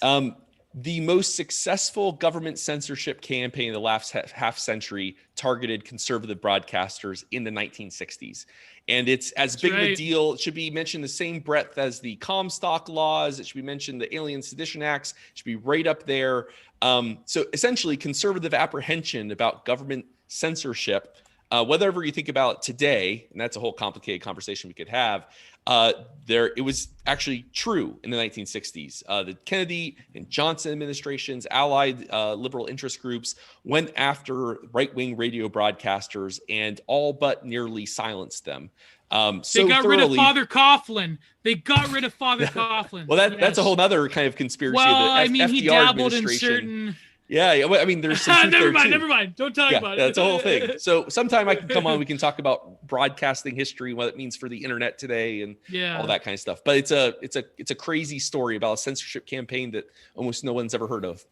The most successful government censorship campaign in the last half century targeted conservative broadcasters in the 1960s. And it's as big of a deal. It should be mentioned the same breadth as the Comstock laws. It should be mentioned the Alien Sedition Acts. It should be right up there. So essentially, conservative apprehension about government censorship, whatever you think about today, and that's a whole complicated conversation we could have, it was actually true in the 1960s. The Kennedy and Johnson administrations, allied liberal interest groups, went after right-wing radio broadcasters and all but nearly silenced them.
They got rid of Father Coughlin. Well,
that's a whole other kind of conspiracy.
Well,
of the
he
FDR
dabbled in certain.
Yeah. Well, I mean, there's some truth there, too.
Never mind. Don't talk about it.
That's the whole thing. So sometime I can come on. We can talk about broadcasting history, what it means for the internet today, and all that kind of stuff. But it's a crazy story about a censorship campaign that almost no one's ever heard of.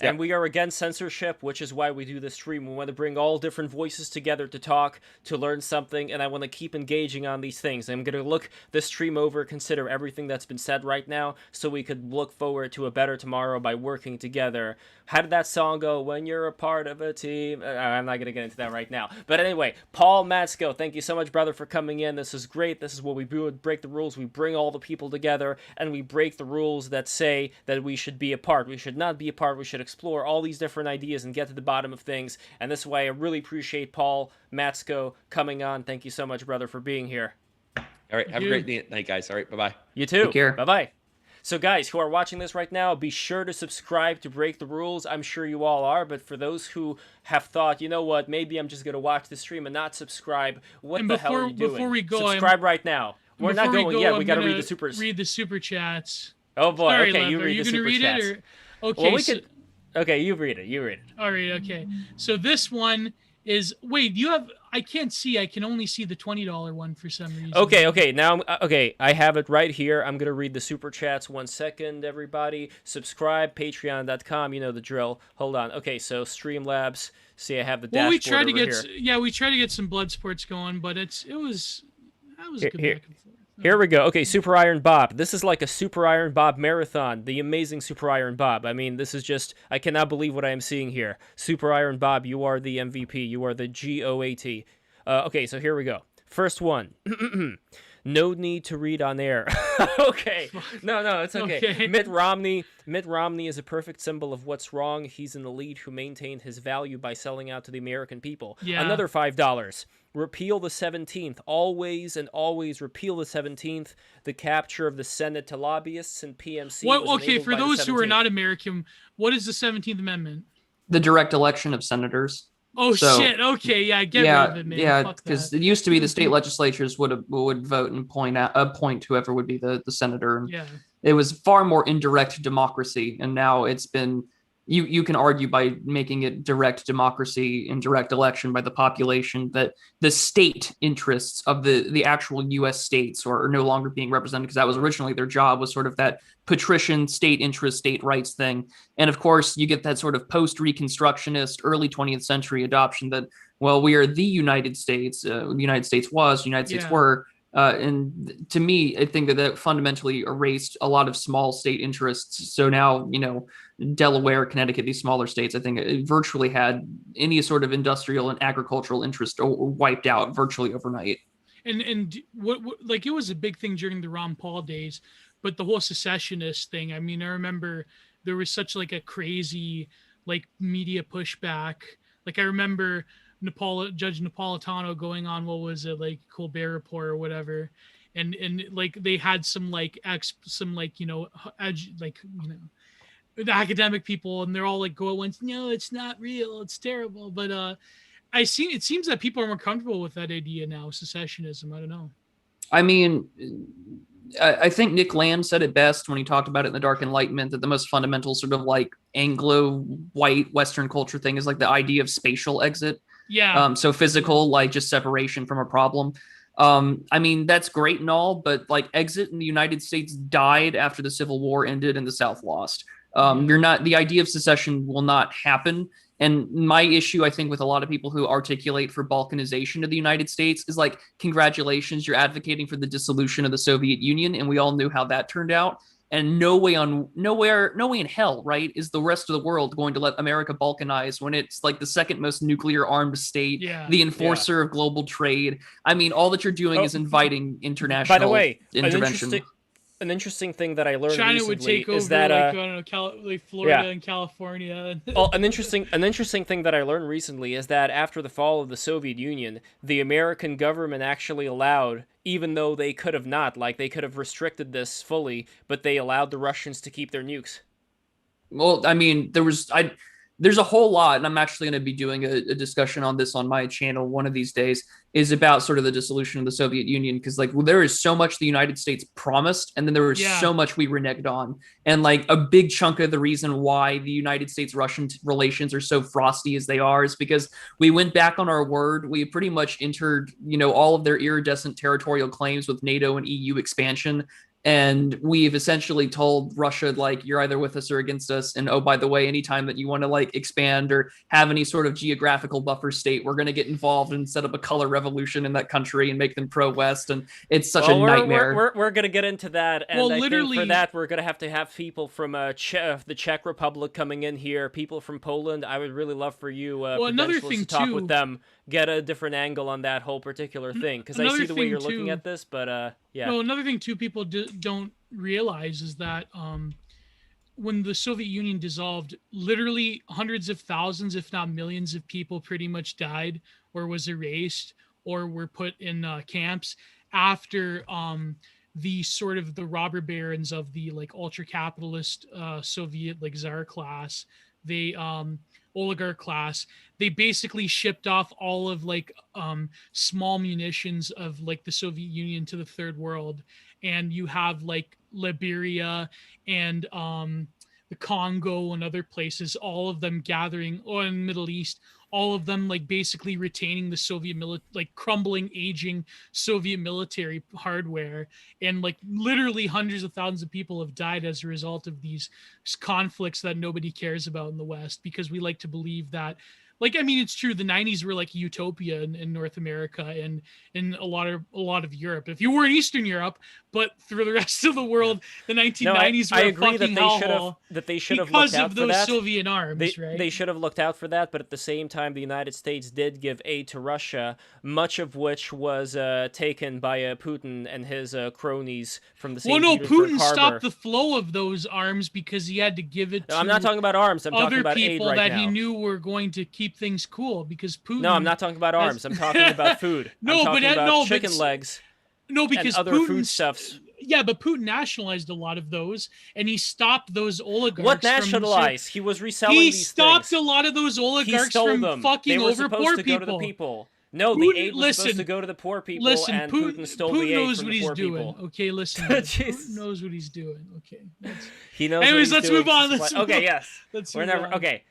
And we are against censorship, which is why we do this stream. We want to bring all different voices together to talk, to learn something, and I want to keep engaging on these things. I'm going to look this stream over, consider everything that's been said right now, so we could look forward to a better tomorrow by working together. How did that song go? When you're a part of a team. I'm not going to get into that right now. But anyway, Paul Matsko, thank you so much, brother, for coming in. This is great. This is what we do. Break the rules. We bring all the people together, and we break the rules that say that we should be apart. We should not be apart. We should explore all these different ideas and get to the bottom of things. And this way, I really appreciate Paul Matsko coming on. Thank you so much, brother, for being here.
All right. Have a great night, guys. All right. Bye-bye.
You too.
Take care.
Bye-bye. So guys who are watching this right now, be sure to subscribe to Break the Rules. I'm sure you all are, but for those who have thought, you know what, maybe I'm just going to watch the stream and not subscribe, what the hell are you doing?
Before we go,
subscribe right now. We're not going yet. We got to read the
super chats.
Oh boy.
Sorry,
okay,
Lev,
you read the super chats.
Okay,
well, okay, you read it.
All right, okay. So this one is I can't see. I can only see the $20 one for some reason.
Okay. Now, I have it right here. I'm going to read the super chats. 1 second, everybody. Subscribe, patreon.com. You know the drill. Hold on. Okay, so Streamlabs. See, I have the dashboard
we tried to get
here.
we tried to get some blood sports going, but that was a good back and forth.
Here we go. Okay, Super Iron Bob. This is like a Super Iron Bob marathon. The amazing Super Iron Bob. I mean, this is just... I cannot believe what I am seeing here. Super Iron Bob, you are the MVP. You are the GOAT. Okay, so here we go. First one. No need to read on air. Okay. No, it's okay. Mitt Romney is a perfect symbol of what's wrong. He's an elite who maintained his value by selling out to the American people.
Yeah.
Another $5. Repeal the 17th. Always and always repeal the 17th. The capture of the Senate to lobbyists and PMC.
Okay, for those who are not American, what is the 17th Amendment?
The direct election of senators.
Oh, shit. Okay, yeah, get rid of it, man.
Yeah, because it used to be the state legislatures would vote and appoint whoever would be the senator. And
yeah.
It was far more indirect democracy, and now it's been... You can argue by making it direct democracy and direct election by the population that the state interests of the actual U.S. states are no longer being represented, because that was originally their job, was sort of that patrician state interest, state rights thing. And of course, you get that sort of post-Reconstructionist, early 20th century adoption that, well, we are the United States. The United States was, United States were. And to me, I think that fundamentally erased a lot of small state interests. So now, Delaware, Connecticut, these smaller states, I think it virtually had any sort of industrial and agricultural interest wiped out virtually overnight.
And what like, it was a big thing during the Ron Paul days, but the whole secessionist thing, I mean, I remember there was such like a crazy like media pushback. Like I remember Judge Napolitano going on, what was it, like Colbert Report or whatever, and like they had some like the academic people, and they're all like go at once, no, it's not real, it's terrible. But it seems that people are more comfortable with that idea now, secessionism. I don't know.
I mean, I think Nick Land said it best when he talked about it in The Dark Enlightenment, that the most fundamental sort of like Anglo-white Western culture thing is like the idea of spatial exit.
Yeah.
So physical, like just separation from a problem. I mean, that's great and all, but like exit in the United States died after the Civil War ended and the South lost. The idea of secession will not happen. And my issue, I think, with a lot of people who articulate for Balkanization of the United States is like, congratulations, you're advocating for the dissolution of the Soviet Union. And we all knew how that turned out. And no way in hell, right, is the rest of the world going to let America balkanize when it's like the second most nuclear armed state, the enforcer of global trade. I mean, all that you're doing is inviting international intervention.
An interesting thing that I learned
China
recently
would take over,
is that
like, I don't know, like Florida and California.
An interesting thing that I learned recently is that after the fall of the Soviet Union, the American government actually allowed, even though they could have not, like they could have restricted this fully, but they allowed the Russians to keep their nukes.
Well, I mean, there's a whole lot, and I'm actually going to be doing a discussion on this on my channel one of these days, is about sort of the dissolution of the Soviet Union, because like there is so much the United States promised, and then there was so much we reneged on, and like a big chunk of the reason why the United States-Russian relations are so frosty as they are is because we went back on our word. We pretty much entered, all of their iridescent territorial claims with NATO and EU expansion. And we've essentially told Russia, like, you're either with us or against us. And oh, by the way, anytime that you want to like expand or have any sort of geographical buffer state, we're going to get involved and set up a color revolution in that country and make them pro-West. And it's such a nightmare.
We're going to get into that. And I think for that, we're going to have people from the Czech Republic coming in here, people from Poland. I would really love for you
another thing
to talk
too,
with them, get a different angle on that whole particular thing. Because I see the way you're looking at this, but yeah.
No, another thing too, people don't realize is that when the Soviet Union dissolved, literally hundreds of thousands, if not millions of people pretty much died or was erased or were put in camps after the sort of the robber barons of the like ultra capitalist Soviet like Tsar class, they oligarch class, they basically shipped off all of like small munitions of like the Soviet Union to the third world. And you have like Liberia and the Congo and other places, all of them gathering, or in the Middle East, all of them like basically retaining the Soviet like crumbling, aging Soviet military hardware. And like literally hundreds of thousands of people have died as a result of these conflicts that nobody cares about in the West, because we like to believe that, like, I mean, it's true. The 90s were like utopia in North America and in a lot of Europe. If you were in Eastern Europe, but through the rest of the world, the 1990s were a fucking hellhole.
They should have looked out for that.
Because of those Soviet arms, right?
They should have looked out for that, but at the same time, the United States did give aid to Russia, much of which was taken by Putin and his cronies from the St. Petersburg
Putin
Harbor.
stopped the flow of those arms because he had to give it to
I'm not talking about arms. I'm talking about aid
people
right
that
now.
he knew were going to keep things cool, because Putin...
No, I'm not talking about arms. I'm talking about food. I'm talking about chicken legs.
No, because
and other foodstuffs.
Yeah, but Putin nationalized a lot of those, and he stopped those oligarchs.
What nationalized? He was reselling
these
things.
He stopped a lot of those oligarchs from fucking over poor people. They were supposed to go
to the people. No, the aid was supposed to go to the poor people, and Putin stole the aid from the poor people.
Okay, listen. Putin knows what he's doing. Okay.
He knows.
Anyways, let's move on.
Okay, yes.
We're never.
Okay.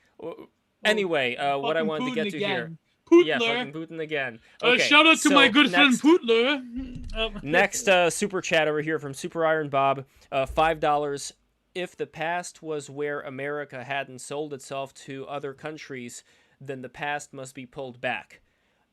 Anyway, what I wanted to get to here.
Pootler.
Yeah, fucking Putin again. Okay,
shout out to my good friend Pootler.
Next super chat over here from Super Iron Bob, $5. If the past was where America hadn't sold itself to other countries, then the past must be pulled back.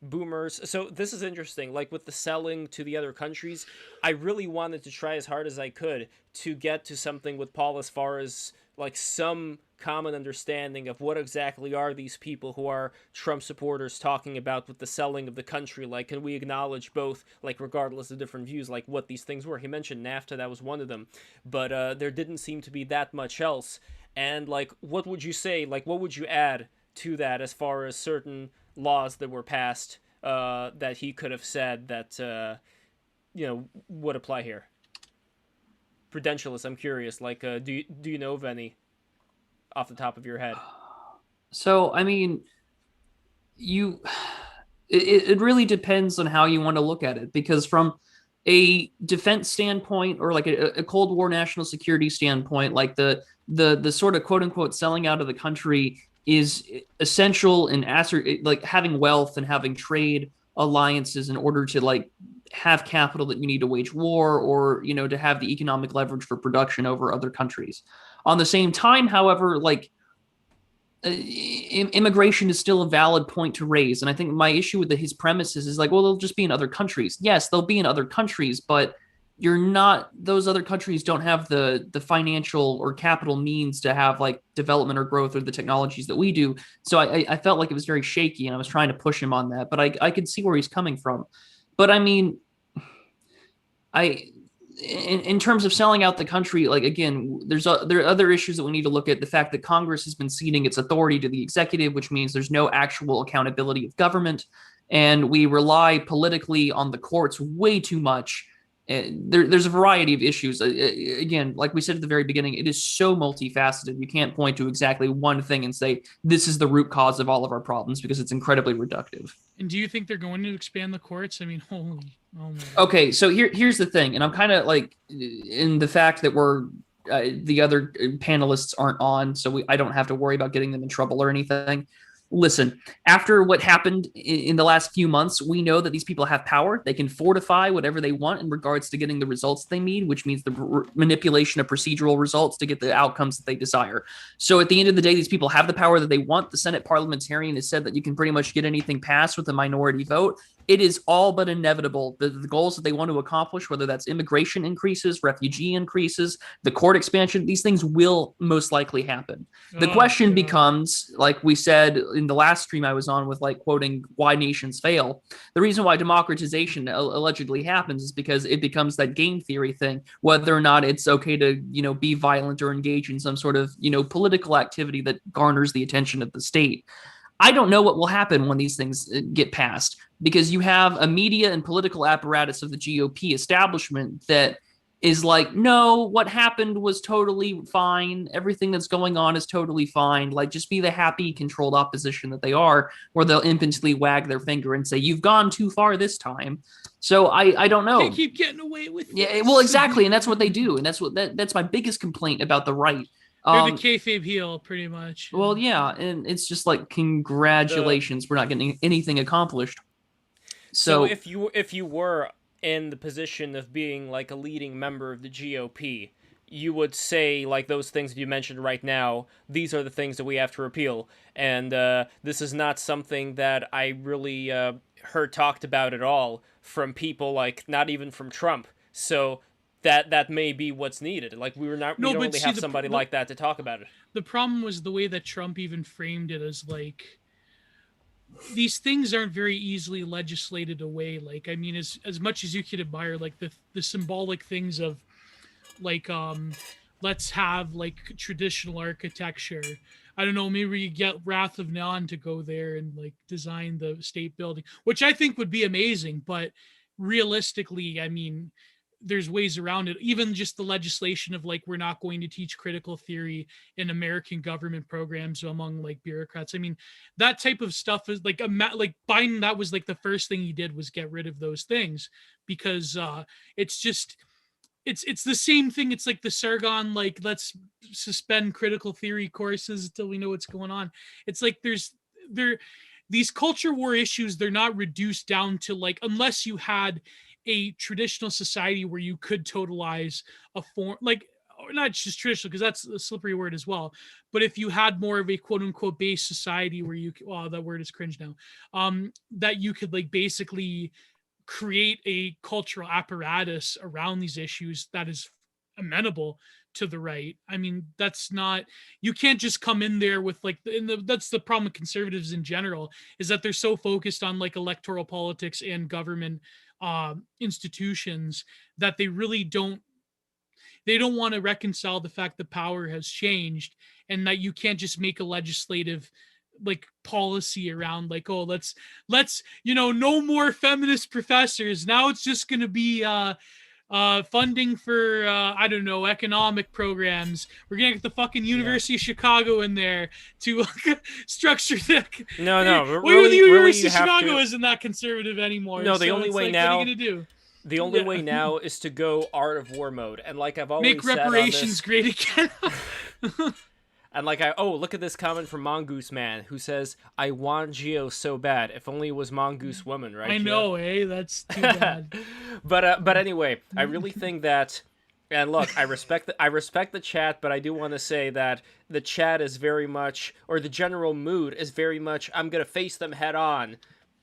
Boomers. So this is interesting. Like with the selling to the other countries, I really wanted to try as hard as I could to get to something with Paul as far as like some common understanding of what exactly are these people who are Trump supporters talking about with the selling of the country. Like, can we acknowledge both, like, regardless of different views, like what these things were? He mentioned NAFTA, that was one of them, but there didn't seem to be that much else. And like, what would you say, like, what would you add to that as far as certain laws that were passed that he could have said that would apply here? Prudentialist, I'm curious, like, do you know of any off the top of your head?
So, I mean, it really depends on how you want to look at it, because from a defense standpoint or like a Cold War national security standpoint, like the sort of quote unquote selling out of the country is essential in like having wealth and having trade alliances in order to like have capital that you need to wage war, or to have the economic leverage for production over other countries. On the same time, however, like immigration is still a valid point to raise, and I think my issue with his premises is like, well, they'll just be in other countries. Yes, they'll be in other countries, but those other countries don't have the financial or capital means to have like development or growth or the technologies that we do. So I felt like it was very shaky, and I was trying to push him on that, but I could see where he's coming from. But I mean, in terms of selling out the country, like, again, there are other issues that we need to look at. The fact that Congress has been ceding its authority to the executive, which means there's no actual accountability of government, and we rely politically on the courts way too much. there's a variety of issues. Again, like we said at the very beginning, it is so multifaceted. You can't point to exactly one thing and say this is the root cause of all of our problems, because it's incredibly reductive.
And do you think they're going to expand the courts? I mean, holy, oh my God.
Okay, so here's the thing, and I'm kind of like in the fact that we're the other panelists aren't on, so I don't have to worry about getting them in trouble or anything. Listen, after what happened in the last few months, we know that these people have power. They can fortify whatever they want in regards to getting the results they need, which means the manipulation of procedural results to get the outcomes that they desire. So at the end of the day, these people have the power that they want. The Senate parliamentarian has said that you can pretty much get anything passed with a minority vote. It is all but inevitable. The goals that they want to accomplish, whether that's immigration increases, refugee increases, the court expansion, these things will most likely happen. The question becomes, like we said in the last stream I was on with like quoting why nations fail, the reason why democratization allegedly happens is because it becomes that game theory thing, whether or not it's okay to, be violent or engage in some sort of, political activity that garners the attention of the state. I don't know what will happen when these things get passed, because you have a media and political apparatus of the GOP establishment that is like, no, what happened was totally fine. Everything that's going on is totally fine. Like, just be the happy, controlled opposition that they are, where they'll impotently wag their finger and say, you've gone too far this time. So I don't know.
They keep getting away with it.
Yeah, well, exactly. And that's what they do. And that's my biggest complaint about the right.
They're the kayfabe heel, pretty much.
Well, yeah, and it's just like, congratulations, we're not getting anything accomplished.
So if you were in the position of being like a leading member of the GOP, you would say like those things that you mentioned right now, these are the things that we have to repeal, and this is not something that I really heard talked about at all from people, like not even from Trump. So that may be what's needed. Like we don't really have somebody like that to talk about it.
The problem was the way that Trump even framed it as like, these things aren't very easily legislated away. Like, I mean, as much as you could admire like the symbolic things of like, let's have like traditional architecture. I don't know, maybe you get Wrath of Neon to go there and like design the state building, which I think would be amazing. But realistically, I mean, there's ways around it. Even just the legislation of like, we're not going to teach critical theory in American government programs among like bureaucrats. I mean, that type of stuff is like Biden, that was like the first thing he did was get rid of those things, because it's just, it's the same thing. It's like the Sargon, like, let's suspend critical theory courses until we know what's going on. It's like these culture war issues, they're not reduced down to like, unless you had a traditional society where you could totalize a form, like, or not just traditional, because that's a slippery word as well, but if you had more of a quote unquote base society where you, that word is cringe now, that you could like basically create a cultural apparatus around these issues that is amenable to the right. I mean, that's not, you can't just come in there with like, that's the problem with conservatives in general, is that they're so focused on like electoral politics and government institutions that they really don't want to reconcile the fact that power has changed, and that you can't just make a legislative like policy around like, oh, let's no more feminist professors, now it's just going to be funding for I don't know, economic programs. We're gonna get the fucking University of Chicago in there to structure the.
No,
the University of Chicago isn't that conservative anymore.
No, the only way
like,
now.
What are you gonna do?
The only way now is to go art of war mode, and like I've always
make reparations great again.
And like look at this comment from Mongoose Man, who says, "I want Geo so bad. If only it was Mongoose Woman, right?"
I know, that's too bad.
But anyway, I really think that, and look, I respect the chat, but I do want to say that the chat is very much, or the general mood is very much, I'm gonna face them head on.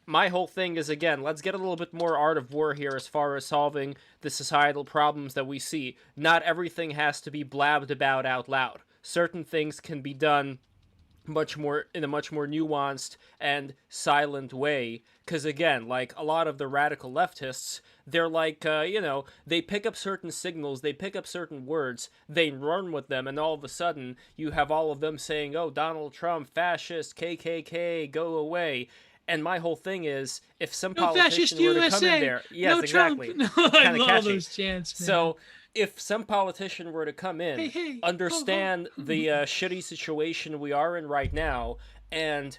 My whole thing is, again, let's get a little bit more art of war here as far as solving the societal problems that we see. Not everything has to be blabbed about out loud. Certain things can be done in a much more nuanced and silent way. Because again, like a lot of the radical leftists, they're like, they pick up certain signals, they pick up certain words, they run with them, and all of a sudden you have all of them saying, oh, Donald Trump, fascist, KKK, go away. And my whole thing is, if some
No fascist
politician were to come in
USA.
there, yes,
No
exactly,
Trump. No, I
kind of
love
catchy.
those chants, man.
So if some politician were to come in,
Hey, hey,
understand
ho, ho.
the shitty situation we are in right now, and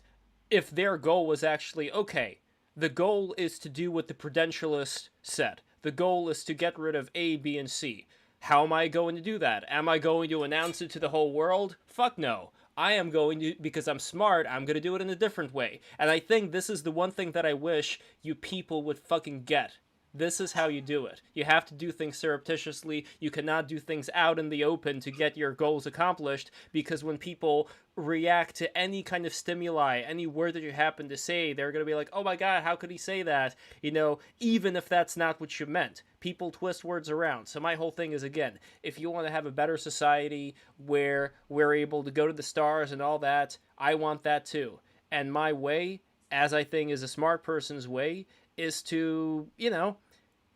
if their goal was actually, okay, the goal is to do what the Prudentialists said. The goal is to get rid of A, B, and C. How am I going to do that? Am I going to announce it to the whole world? Fuck no. I am going to, because I'm smart, I'm going to do it in a different way. And I think this is the one thing that I wish you people would fucking get. This is how you do it. You have to do things surreptitiously. You cannot do things out in the open to get your goals accomplished, because when people react to any kind of stimuli, any word that you happen to say, they're going to be like, oh my god, how could he say that? You know, even if that's not what you meant. People twist words around. So my whole thing is, again, if you want to have a better society where we're able to go to the stars and all that, I want that too. And my way, as I think is a smart person's way, is to, you know,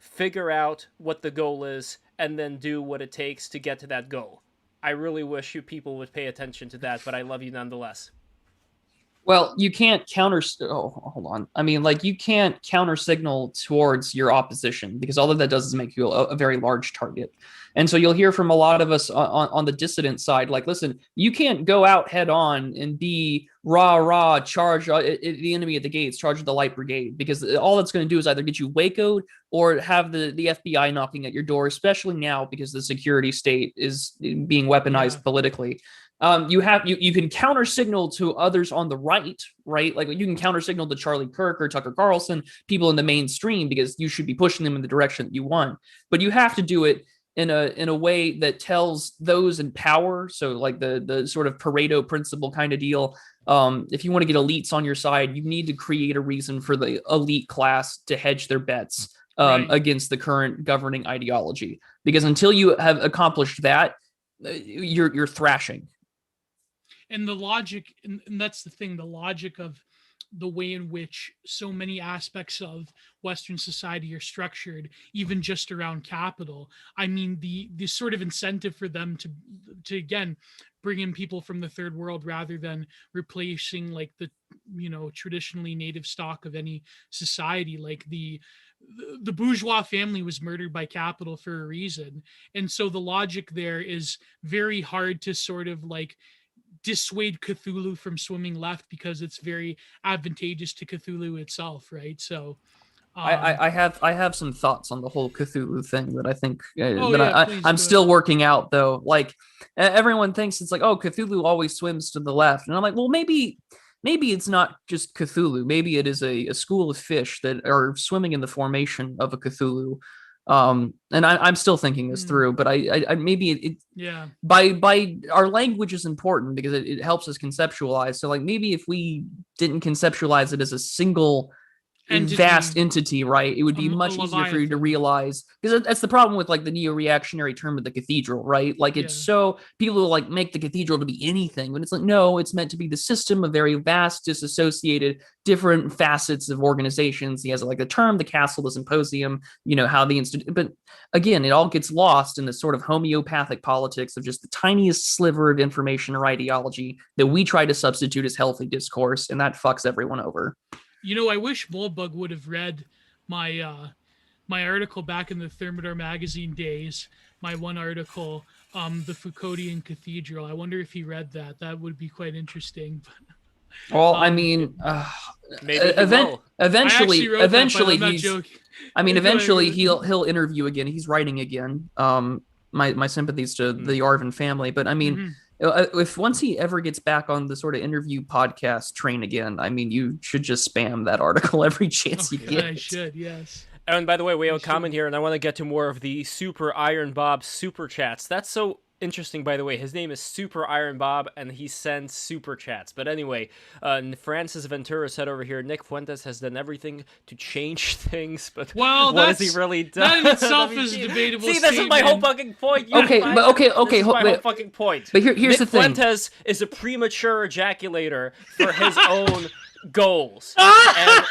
figure out what the goal is and then do what it takes to get to that goal. I really wish you people would pay attention to that, but I love you nonetheless.
Well, you can't hold on. I mean, like, you can't counter signal towards your opposition, because all of that does is make you a very large target. And so you'll hear from a lot of us on the dissident side, like, listen, you can't go out head on and be rah, charge the enemy at the gates, charge the light brigade, because all that's going to do is either get you Waco'd or have the FBI knocking at your door, especially now because the security state is being weaponized politically. You can counter signal to others on the right? Like, you can counter signal to Charlie Kirk or Tucker Carlson, people in the mainstream, because you should be pushing them in the direction that you want. But you have to do it in a way that tells those in power. So like the sort of Pareto principle kind of deal. If you want to get elites on your side, you need to create a reason for the elite class to hedge their bets against the current governing ideology. Because until you have accomplished that, you're thrashing.
And the logic, and that's the thing, the logic of the way in which so many aspects of Western society are structured, even just around capital. I mean, the sort of incentive for them to again bring in people from the third world rather than replacing like the, you know, traditionally native stock of any society. Like the bourgeois family was murdered by capital for a reason. And so the logic there is very hard to sort of like dissuade Cthulhu from swimming left, because it's very advantageous to Cthulhu itself, right? So
I have some thoughts on the whole Cthulhu thing that I think I'm
please
still working out, though. Like, everyone thinks it's like, oh, Cthulhu always swims to the left, and I'm like, well, maybe it's not just Cthulhu. Maybe it is a school of fish that are swimming in the formation of a Cthulhu. And I'm still thinking this through, but I maybe by our language is important because it helps us conceptualize. So like, maybe if we didn't conceptualize it as a single vast entity, right, it would be much easier for you to realize, because that's the problem with like the neo-reactionary term of the cathedral, right? Like, it's so people will like make the cathedral to be anything, when it's like, no, it's meant to be the system of very vast, disassociated, different facets of organizations. He has like the term, the castle, the symposium, you know, how the institute, but again, it all gets lost in this sort of homeopathic politics of just the tiniest sliver of information or ideology that we try to substitute as healthy discourse, and that fucks everyone over.
You know, I wish Molbug would have read my my article back in the Thermidor magazine days. My one article, the Foucauldian Cathedral. I wonder if he read that. That would be quite interesting.
Well, I mean,
maybe
eventually
he's.
I mean, eventually he'll interview again. He's writing again. My sympathies to the Arvin family, but I mean. If once he ever gets back on the sort of interview podcast train again, I mean, you should just spam that article every chance you get.
I should, yes.
And by the way, we have a comment here, and I want to get to more of the Super Iron Bob super chats. That's so interesting, by the way. His name is Super Iron Bob, and he sends super chats. But anyway, Francis Ventura said over here, Nick Fuentes has done everything to change things, but what has he really done?
That in itself is debatable.
See, this is my whole fucking point.
Okay.
Whole fucking point.
But here's
Nick
the thing.
Fuentes is a premature ejaculator for his own goals. And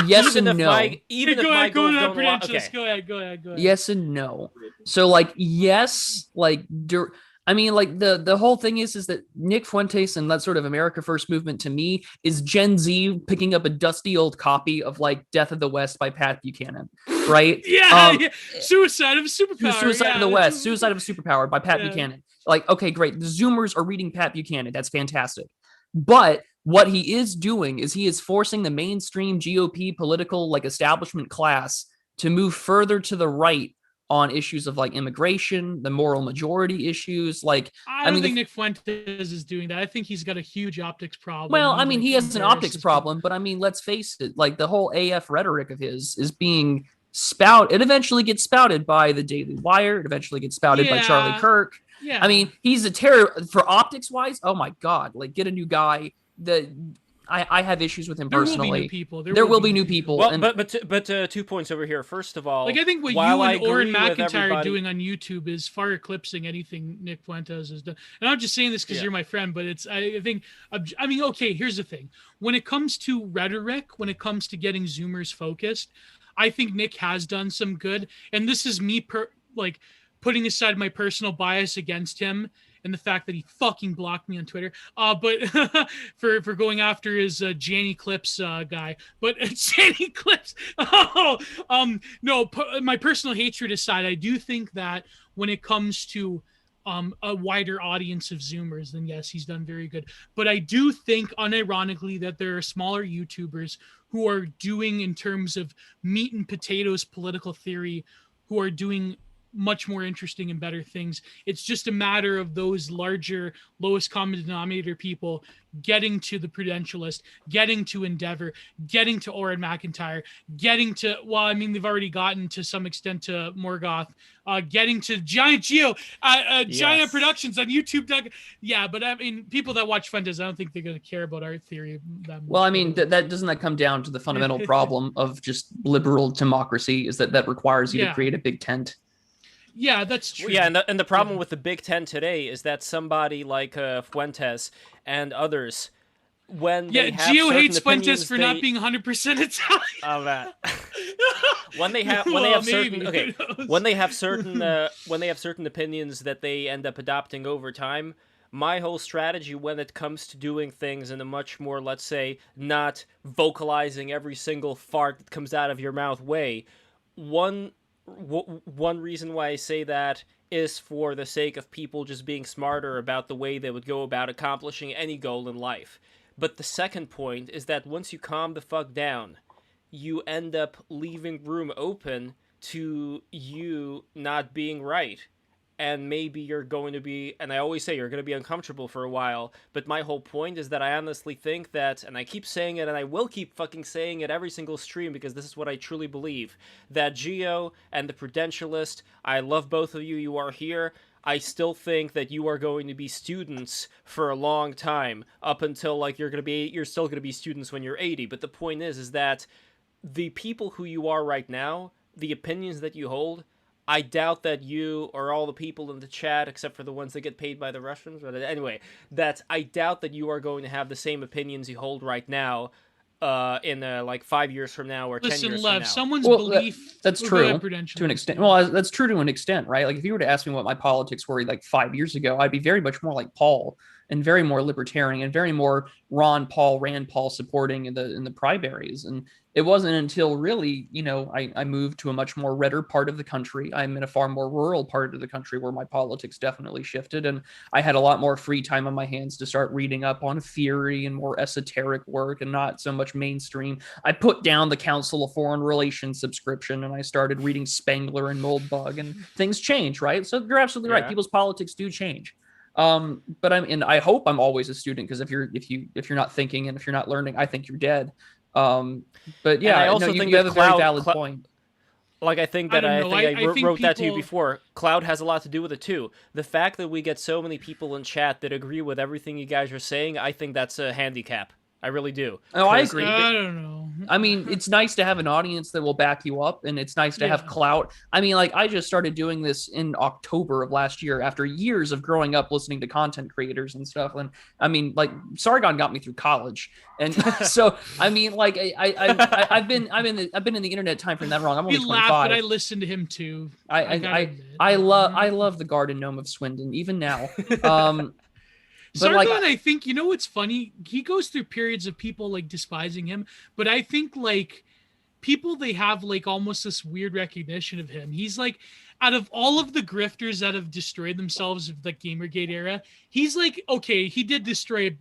yes and no.
Even if my goals don't
ahead. Go ahead.
Yes and no. So like, yes, like I mean, like the whole thing is that Nick Fuentes and that sort of America First movement to me is Gen Z picking up a dusty old copy of like Death of the West by Pat Buchanan, right?
Yeah. Suicide of a Superpower.
Suicide of the West, Suicide of a Superpower by Pat
Yeah.
Buchanan. Like, okay, great. The Zoomers are reading Pat Buchanan. That's fantastic. But what he is doing is he is forcing the mainstream GOP political like establishment class to move further to the right on issues of like immigration, the moral majority issues. Like,
I don't think Nick Fuentes is doing that. I think he's got a huge optics problem.
Well, I mean, he has an optics problem, but I mean, let's face it, like the whole AF rhetoric of his is being it eventually gets spouted by the Daily Wire. It eventually gets spouted by Charlie Kirk.
Yeah.
I mean, he's a terror for optics wise. Oh my God. Like, get a new guy that I have issues with him personally. There will be new people.
Well, but 2 points over here. First of all,
like I think what you and Oren McIntyre are doing on YouTube is far eclipsing anything Nick Fuentes has done. And I'm not just saying this because you're my friend, but I think okay. Here's the thing: when it comes to rhetoric, when it comes to getting Zoomers focused, I think Nick has done some good. And this is me putting aside my personal bias against him and the fact that he fucking blocked me on Twitter, but for going after his Janny Clips guy. But Janny Clips, no, my personal hatred aside, I do think that when it comes to a wider audience of Zoomers, then yes, he's done very good. But I do think, unironically, that there are smaller YouTubers who are doing, in terms of meat and potatoes political theory, who are doing much more interesting and better things. It's just a matter of those larger, lowest common denominator people getting to the Prudentialist, getting to Endeavor, getting to Oren McIntyre, getting to, well, I mean, they've already gotten to some extent to Morgoth, getting to Giant Geo, Giant Productions on YouTube. Yeah, but I mean, people that watch Fuentes, I don't think they're going to care about art theory that much.
Well, I mean, that doesn't that come down to the fundamental problem of just liberal democracy, is that requires you to create a big tent.
Yeah, that's true.
Yeah, and the problem with the Big Ten today is that somebody like Fuentes and others, when they have
Gio hates
opinions,
Fuentes for not being 100% Italian.
Oh, that. when they have certain opinions that they end up adopting over time. My whole strategy when it comes to doing things in a much more, let's say, not vocalizing every single fart that comes out of your mouth way, one reason why I say that is for the sake of people just being smarter about the way they would go about accomplishing any goal in life. But the second point is that once you calm the fuck down, you end up leaving room open to you not being right. And maybe you're going to be, and I always say you're going to be uncomfortable for a while, but my whole point is that I honestly think that, and I keep saying it, and I will keep fucking saying it every single stream, because this is what I truly believe, that Geo and the Prudentialist, I love both of you, you are here, I still think that you are going to be students for a long time, up until, like, you're still going to be students when you're 80, but the point is that the people who you are right now, the opinions that you hold, I doubt that you or all the people in the chat, except for the ones that get paid by the Russians, but anyway, I doubt that you are going to have the same opinions you hold right now in like 5 years from now or 10 years from now.
Someone's belief...
That's true to an extent. Well, that's true to an extent, right? Like if you were to ask me what my politics were like 5 years ago, I'd be very much more like Paul and very more libertarian and very more Rand Paul supporting in the primaries. And it wasn't until really, I moved to a much more redder part of the country. I'm in a far more rural part of the country where my politics definitely shifted. And I had a lot more free time on my hands to start reading up on theory and more esoteric work and not so much mainstream. I put down the Council of Foreign Relations subscription and I started reading Spengler and Moldbug, and things change, right? So you're absolutely right. People's politics do change. But I hope I'm always a student, because if you're not thinking and if you're not learning, I think you're dead. But yeah,
I also think
you have a very valid point.
Like I think I wrote that to you before. Cloud has a lot to do with it too. The fact that we get so many people in chat that agree with everything you guys are saying, I think that's a handicap. I really do.
Oh, I
'Cause
agree.
I don't know.
I mean, it's nice to have an audience that will back you up, and it's nice to have
Yeah.
clout. I mean, like, I just started doing this in October of last year after years of growing up listening to content creators and stuff. And I mean, like, Sargon got me through college, and so I mean, like, I've been in the internet time frame that wrong. I'm only
We laugh,
25.
but I listened to him too. gotta admit.
I love the Garden Gnome of Swindon, even now. But
Sargon,
like,
I think, you know what's funny? He goes through periods of people like despising him, but I think like people, they have like almost this weird recognition of him. He's like, out of all of the grifters that have destroyed themselves of the Gamergate era, he's like, okay, he did destroy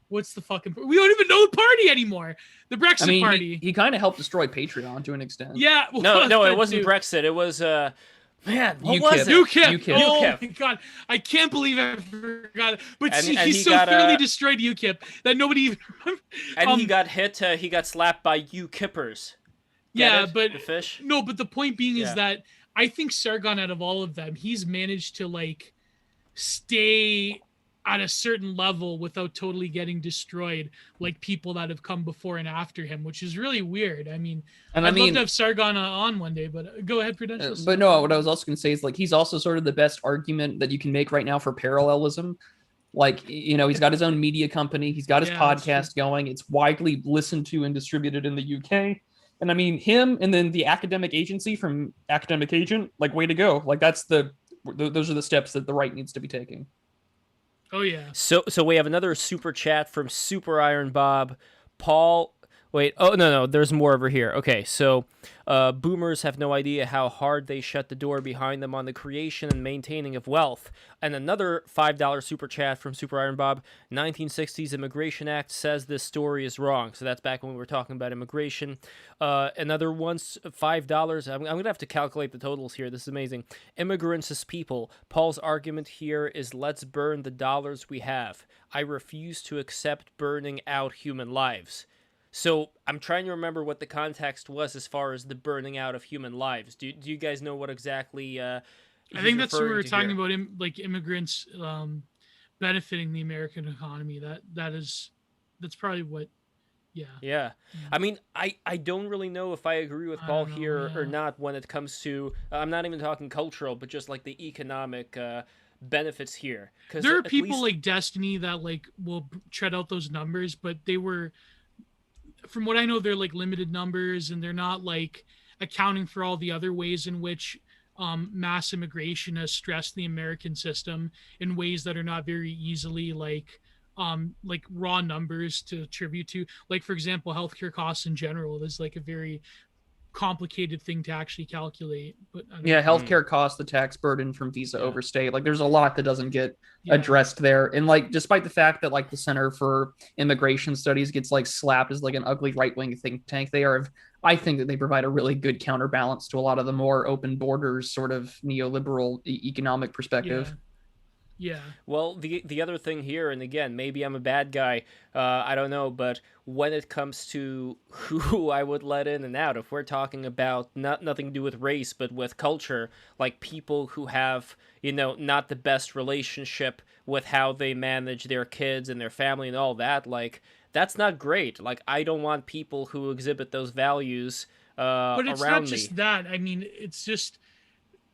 what's the fucking, we don't even know the party anymore. The Brexit party.
He kind of helped destroy Patreon to an extent.
Yeah.
No, it wasn't Brexit. It was man, what was it?
UKIP. Oh
UKIP.
my god, I can't believe I forgot it. But
And-
see,
and
he
he
so
got,
thoroughly destroyed UKIP that nobody even remembers.
And he got hit. He got slapped by UKippers. Get
Yeah,
it?
but
the fish.
no, but the point being is
Yeah.
that I think Sargon, out of all of them, he's managed to like stay at a certain level without totally getting destroyed like people that have come before and after him, which is really weird. I mean,
And
I'd love to have Sargon on one day, but go ahead, Prudential.
But no, what I was also going to say is like he's also sort of the best argument that you can make right now for parallelism. Like, you know, he's got his own media company, he's got his podcast going, it's widely listened to and distributed in the UK. And I mean, him and then the academic agency from Academic Agent, like, way to go. Like, those are the steps that the right needs to be taking.
Oh yeah.
So we have another super chat from Super Iron Bob. Paul, wait, oh no, there's more over here. Okay, so boomers have no idea how hard they shut the door behind them on the creation and maintaining of wealth. And another $5 super chat from Super Iron Bob. 1960s Immigration Act says this story is wrong. So that's back when we were talking about immigration. Another one's $5. I'm going to have to calculate the totals here. This is amazing. Immigrants as people. Paul's argument here is let's burn the dollars we have. I refuse to accept burning out human lives. So I'm trying to remember what the context was as far as the burning out of human lives. Do you guys know what exactly?
I think that's what we were talking about. Like immigrants benefiting the American economy. That's probably what. Yeah.
I mean, I don't really know if I agree with Paul here or not when it comes to. I'm not even talking cultural, but just like the economic benefits here. Because
there are people like Destiny that like will tread out those numbers, but they were. From what I know, they're like limited numbers, and they're not like accounting for all the other ways in which mass immigration has stressed the American system in ways that are not very easily like raw numbers to attribute to. Like, for example, healthcare costs in general is like a very complicated thing to actually calculate. But
healthcare costs, the tax burden from visa overstay, like there's a lot that doesn't get addressed there. And like, despite the fact that like the Center for Immigration Studies gets like slapped as like an ugly right-wing think tank, I think that they provide a really good counterbalance to a lot of the more open borders sort of neoliberal economic perspective.
Yeah.
Well, the other thing here, and again, maybe I'm a bad guy, I don't know, but when it comes to who I would let in and out, if we're talking about nothing to do with race, but with culture, like people who have, not the best relationship with how they manage their kids and their family and all that, like, that's not great. Like, I don't want people who exhibit those values around me.
But it's not just that. I mean, it's just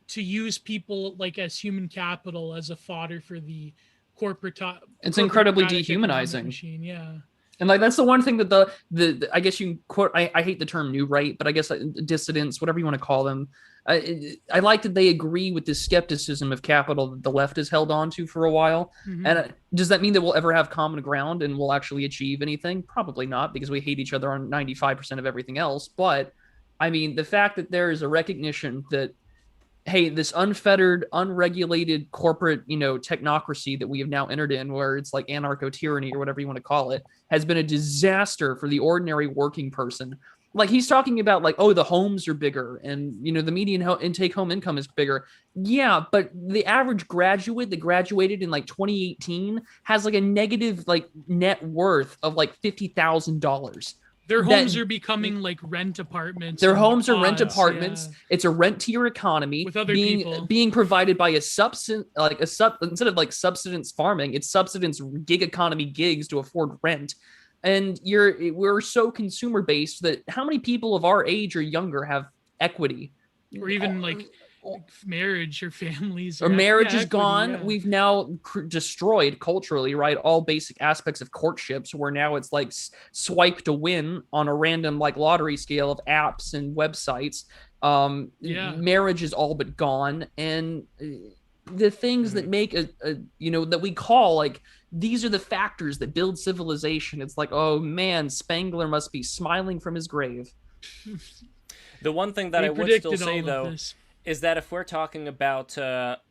to use people like as human capital as a fodder for the corporate.
It's incredibly dehumanizing.
Machine. Yeah.
And like that's the one thing that the I guess you can quote. I hate the term new right, but I guess dissidents, whatever you want to call them. I like that they agree with this skepticism of capital that the left has held on to for a while. Mm-hmm. And does that mean that we'll ever have common ground and we'll actually achieve anything? Probably not, because we hate each other on 95% of everything else. But I mean, the fact that there is a recognition that, hey, this unfettered, unregulated corporate, technocracy that we have now entered in, where it's like anarcho-tyranny or whatever you want to call it, has been a disaster for the ordinary working person. Like, he's talking about like, oh, the homes are bigger and, the median home income is bigger. Yeah, but the average graduate that graduated in like 2018 has like a negative like net worth of like $50,000.
Their
that-
homes are becoming like rent apartments.
Their
and
homes are rent
pods,
apartments.
yeah.
It's a rent-tier economy
With other people.
being provided by instead of like subsistence farming, it's subsistence gig economy gigs to afford rent. And we're so consumer based that how many people of our age or younger have equity?
Or even like marriage or families.
Or marriage is
equity,
gone.
yeah.
We've now destroyed culturally, right? All basic aspects of courtships, where now it's like swipe to win on a random like lottery scale of apps and websites. Marriage is all but gone, and the things that make that we call like these are the factors that build civilization. It's like, oh man, Spangler must be smiling from his grave.
The one thing that
We
I would still
predicted
say,
all of
though,
this.
is that if we're talking about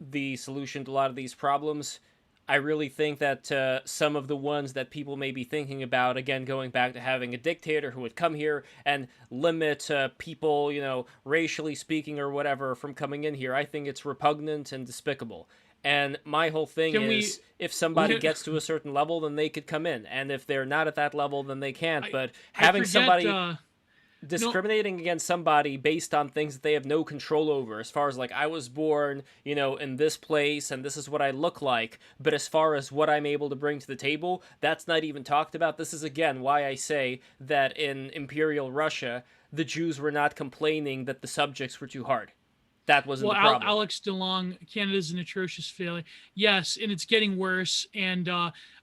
the solution to a lot of these problems, I really think that some of the ones that people may be thinking about, again, going back to having a dictator who would come here and limit people, racially speaking or whatever, from coming in here, I think it's repugnant and despicable. And my whole thing is, if somebody gets to a certain level, then they could come in. And if they're not at that level, then they can't. But having somebody discriminating against somebody based on things that they have no control over, as far as like, I was born, in this place and this is what I look like, but as far as what I'm able to bring to the table, that's not even talked about. This is again why I say that in Imperial Russia, the Jews were not complaining that the subjects were too hard. That wasn't the problem.
Alex DeLong, Canada's an atrocious failure. Yes, and it's getting worse, and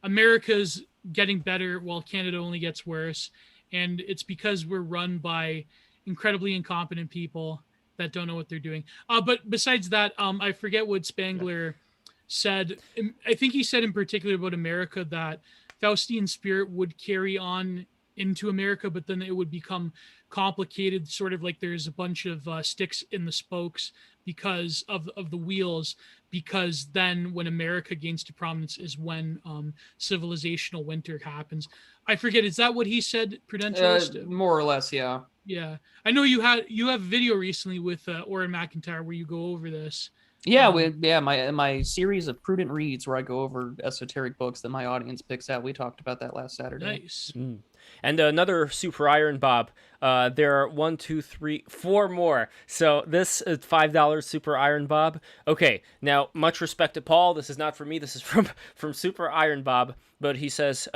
America's getting better while Canada only gets worse. And it's because we're run by incredibly incompetent people that don't know what they're doing. But besides that, I forget what Spangler said. I think he said in particular about America that Faustian spirit would carry on into America, but then it would become complicated, sort of like there's a bunch of sticks in the spokes because of the wheels, because then when America gains to prominence is when civilizational winter happens. I forget, is that what he said, Prudentialist?
More or less, yeah.
Yeah. I know you have a video recently with Oren McIntyre where you go over this.
Yeah, my series of prudent reads where I go over esoteric books that my audience picks out. We talked about that last Saturday.
Nice.
And another Super Iron Bob. There are 1, 2, 3, 4 more. So this is $5 Super Iron Bob. Okay, now much respect to Paul. This is not for me. This is from Super Iron Bob. But he says,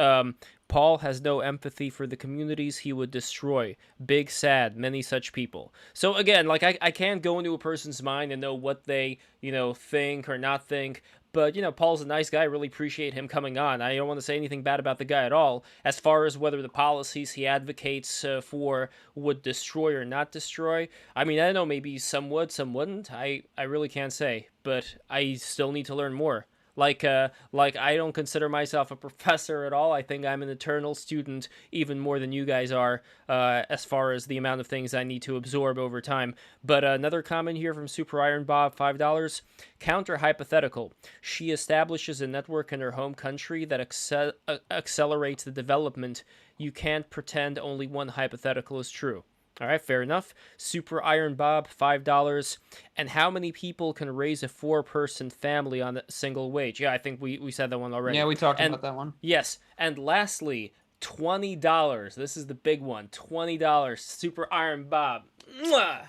Paul has no empathy for the communities he would destroy. Big sad, many such people. So again, like I can't go into a person's mind and know what they, think or not think. But, Paul's a nice guy. I really appreciate him coming on. I don't want to say anything bad about the guy at all. As far as whether the policies he advocates for would destroy or not destroy, I mean, I don't know, maybe some would, some wouldn't. I really can't say. But I still need to learn more. Like I don't consider myself a professor at all. I think I'm an eternal student, even more than you guys are, as far as the amount of things I need to absorb over time. But another comment here from Super Iron Bob, $5. Counter hypothetical. She establishes a network in her home country that accelerates the development. You can't pretend only one hypothetical is true. All right, fair enough. Super Iron Bob, $5. And how many people can raise a 4-person family on a single wage? Yeah, I think we said that one already.
Yeah, we talked about that one.
Yes. And lastly, $20. This is the big one. $20. Super Iron Bob. Mwah!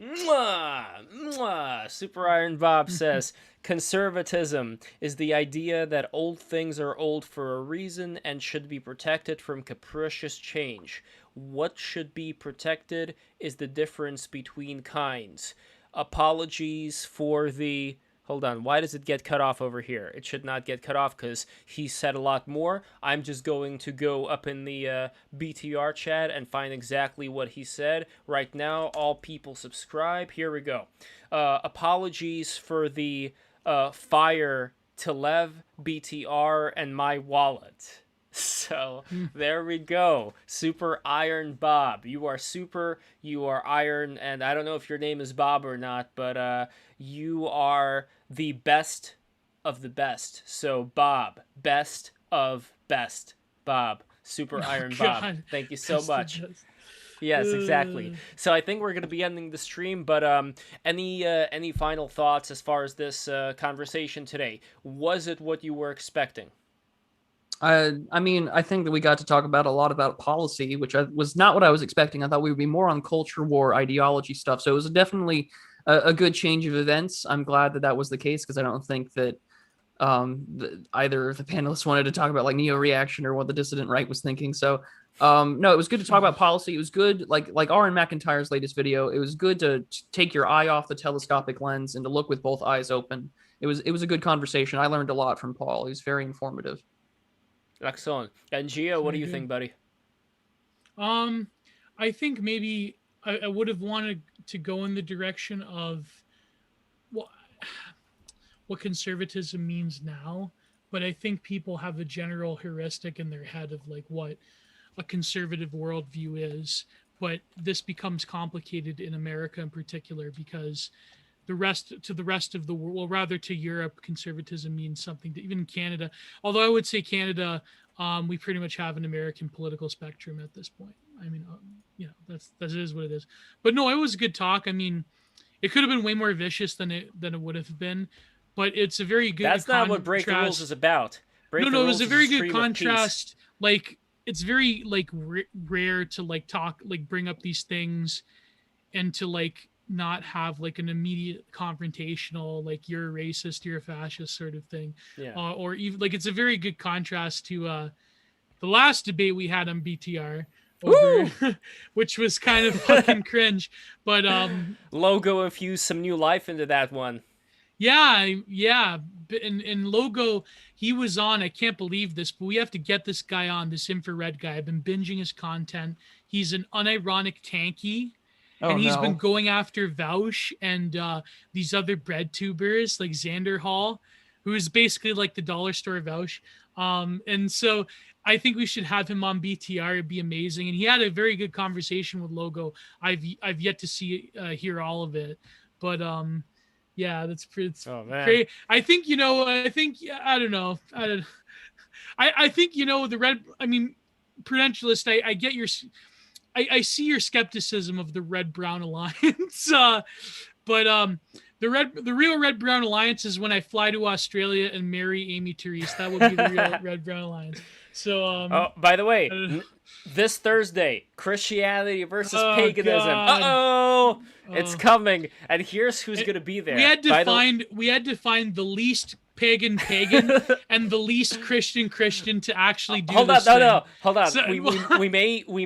Mwah! Mwah! Super Iron Bob says, conservatism is the idea that old things are old for a reason and should be protected from capricious change. What should be protected is the difference between kinds. Apologies for the... Hold on, why does it get cut off over here? It should not get cut off because he said a lot more. I'm just going to go up in the BTR chat and find exactly what he said. Right now, all people subscribe. Here we go. Apologies for the fire to Lev, BTR, and my wallet. So there we go. Super Iron Bob. You are super, you are iron, and I don't know if your name is Bob or not, but you are the best of the best. So Bob, best of best. Bob, Super Iron Bob. Thank you so much. Yes, exactly. So I think we're going to be ending the stream, but any final thoughts as far as this conversation today? Was it what you were expecting?
I mean, I think that we got to talk about a lot about policy, which was not what I was expecting. I thought we would be more on culture war ideology stuff. So it was definitely a good change of events. I'm glad that that was the case because I don't think that either of the panelists wanted to talk about like neo reaction or what the dissident right was thinking. So no, it was good to talk about policy. It was good, like Aaron McIntyre's latest video. It was good to take your eye off the telescopic lens and to look with both eyes open. It was a good conversation. I learned a lot from Paul. He was very informative.
Excellent. And Gio, what do you think, buddy?
I think maybe I would have wanted to go in the direction of what conservatism means now, but I think people have a general heuristic in their head of like what a conservative worldview is, but this becomes complicated in America in particular because the rest of the world, well, rather to Europe, conservatism means something to even Canada. Although I would say Canada, we pretty much have an American political spectrum at this point. I mean, that is what it is. But no, it was a good talk. I mean, it could have been way more vicious than it would have been, but it's a very good.
That's not what Break the Rules is about.
It was a very good contrast. Like, it's very like rare to like talk, like bring up these things, and to like not have like an immediate confrontational, like you're a racist, you're a fascist sort of thing.
Yeah.
Or even like it's a very good contrast to the last debate we had on BTR. Over, which was kind of fucking cringe, but
Logo infused some new life into that one.
Yeah, and Logo, he was on. I can't believe this, but we have to get this guy on, this infrared guy. I've been binging his content. He's an unironic tanky, and he's been going after Vaush and these other bread tubers like Xander Hall, who is basically like the dollar store Vaush. And so I think we should have him on BTR. It'd be amazing. And he had a very good conversation with Logo. I've yet to hear all of it, but yeah, that's pretty. Great. I think I don't know. I think the red. I mean, Prudentialist. I get your. I see your skepticism of the Red Brown Alliance, but the real Red Brown Alliance is when I fly to Australia and marry Amy Therese. That would be the real Red Brown Alliance. So
by the way, this Thursday, Christianity versus paganism. It's coming, and here's who's gonna be there.
We had to find the least pagan and the least Christian to actually do. Hold
on. So, we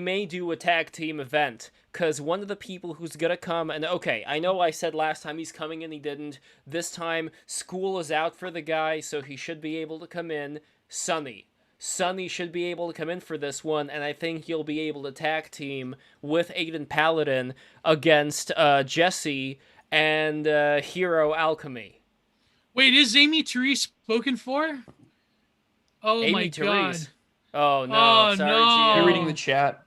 may do a tag team event. Because one of the people who's going to come, and okay, I know I said last time he's coming and he didn't. This time, school is out for the guy, so he should be able to come in. Sonny should be able to come in for this one, and I think he'll be able to tag team with Aiden Paladin against Jesse and Hero Alchemy.
Wait, is Amy Therese spoken for? Oh, Amy my Therese.
God. Oh, no. Sorry,
no.
You're reading the chat.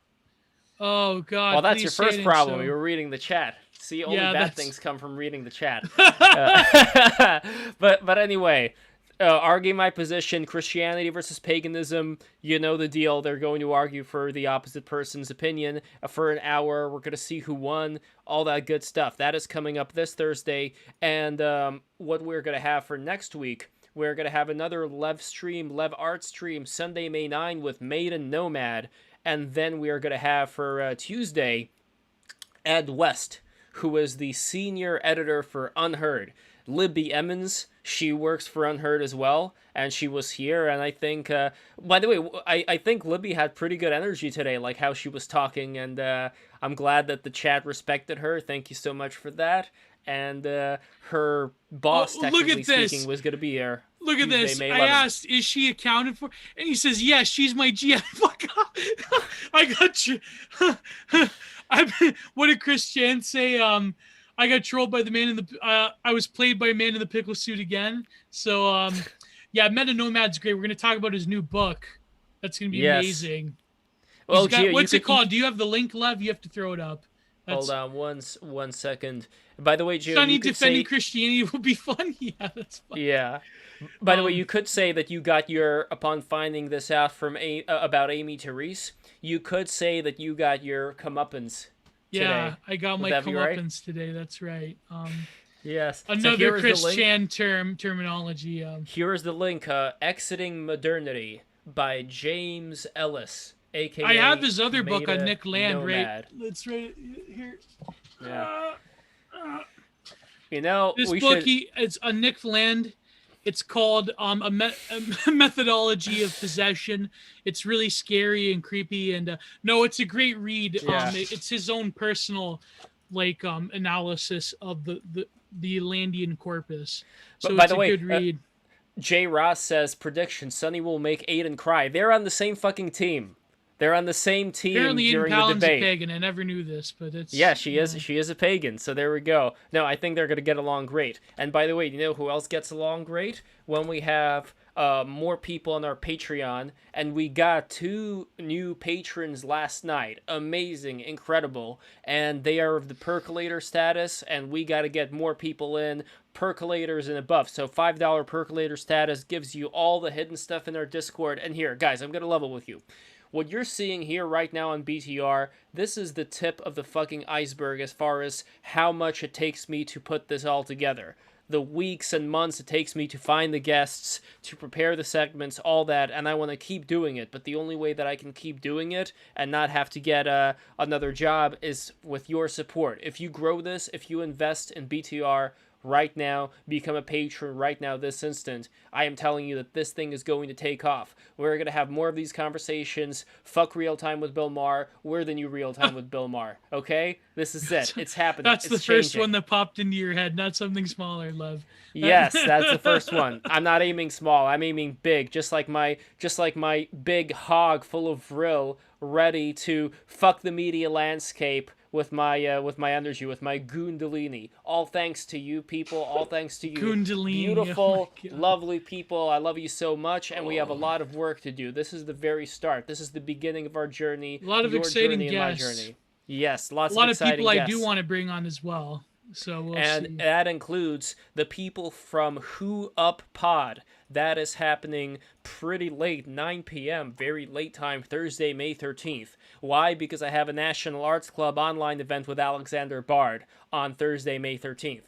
Oh, God.
Well, that's your first problem. You were reading the chat. See, only bad things come from reading the chat. But anyway, arguing my position, Christianity versus paganism, you know the deal. They're going to argue for the opposite person's opinion for an hour. We're going to see who won, all that good stuff. That is coming up this Thursday. And what we're going to have for next week, we're going to have another Lev Art stream, Sunday, May 9 with Maiden Nomad. And then we are going to have for Tuesday, Ed West, who is the senior editor for Unheard. Libby Emmons, she works for Unheard as well, and she was here. And I think, by the way, I think Libby had pretty good energy today, like how she was talking. And I'm glad that the chat respected her. Thank you so much for that. And her boss, technically speaking, was going to be here.
Look at this. I asked, is she accounted for? And he says, yes, she's my GM. Fuck off. I got you. What did Christian say? I got trolled by the man in the, I was played by a man in the pickle suit again. So, yeah, Meta Nomad's great. We're going to talk about his new book. That's going to be amazing. Well, what's it called? Do you have the link, Lev? You have to throw it up.
Hold on one second. By the way, Gio,
Sonny defending Christianity would be fun. Yeah, that's fun.
Yeah. By the way, you could say that you got upon finding this out from about Amy Therese, you could say that you got your comeuppance today.
Yeah, I got my comeuppance today. That's right.
Yes.
Another Christian terminology.
Here is the link. Exiting Modernity. by James Ellis, aka
I have his other book on
Meta
Nick Land,
Nomad.
right? Let's write it here.
Yeah. You know,
This
we
book,
should.
it's on Nick Land. It's called a methodology of possession. It's really scary and creepy, and no, it's a great read.
Yeah.
It's his own personal analysis of the Atlantean corpus. So
But by
it's
the
a
way,
good read.
Jay Ross says prediction: Sonny will make Aiden cry. They're on the same fucking team. They're on the same team
Apparently, Aiden
during the
Palin's a
debate.
pagan. I never knew this, but it's
Yeah, she is. She is a pagan. So there we go. No, I think they're gonna get along great. And by the way, you know who else gets along great? When we have more people on our Patreon, and we got 2 new patrons last night. Amazing, incredible, and they are of the percolator status, and we got to get more people in. Percolators and above. So $5 percolator status gives you all the hidden stuff in our Discord. And here, guys, I'm gonna level with you. What you're seeing here right now on BTR, this is the tip of the fucking iceberg as far as how much it takes me to put this all together. The weeks and months it takes me to find the guests, to prepare the segments, all that, and I want to keep doing it. But the only way that I can keep doing it and not have to get another job is with your support. If you grow this, if you invest in BTR, right now, become a patron right now, this instant, I am telling you that this thing is going to take off. We're going to have more of these conversations. Fuck Real Time with Bill Maher. We're the new Real Time with Bill Maher. Okay? This is it. It's happening.
That's
it's
the first
changing.
one that popped into your head, not something smaller, love.
Yes, that's the first one. I'm not aiming small. I'm aiming big, just like my big hog full of vril, ready to fuck the media landscape with my energy, with my Gundalini. All thanks to you people. All thanks to you,
Kundalini,
beautiful,
oh my God.
lovely people. I love you so much, and we have a lot of work to do. This is the very start. This is the beginning of our journey.
A lot of
your
exciting
journey
guests.
And my journey. Yes, lots
A lot
of
of
exciting
people I
guests.
do want to bring on as well. So we'll
And
see.
that includes the people from Who Up Pod. That is happening pretty late, 9 p.m., very late time, Thursday, May 13th. Why? Because I have a National Arts Club online event with Alexander Bard on Thursday, May 13th.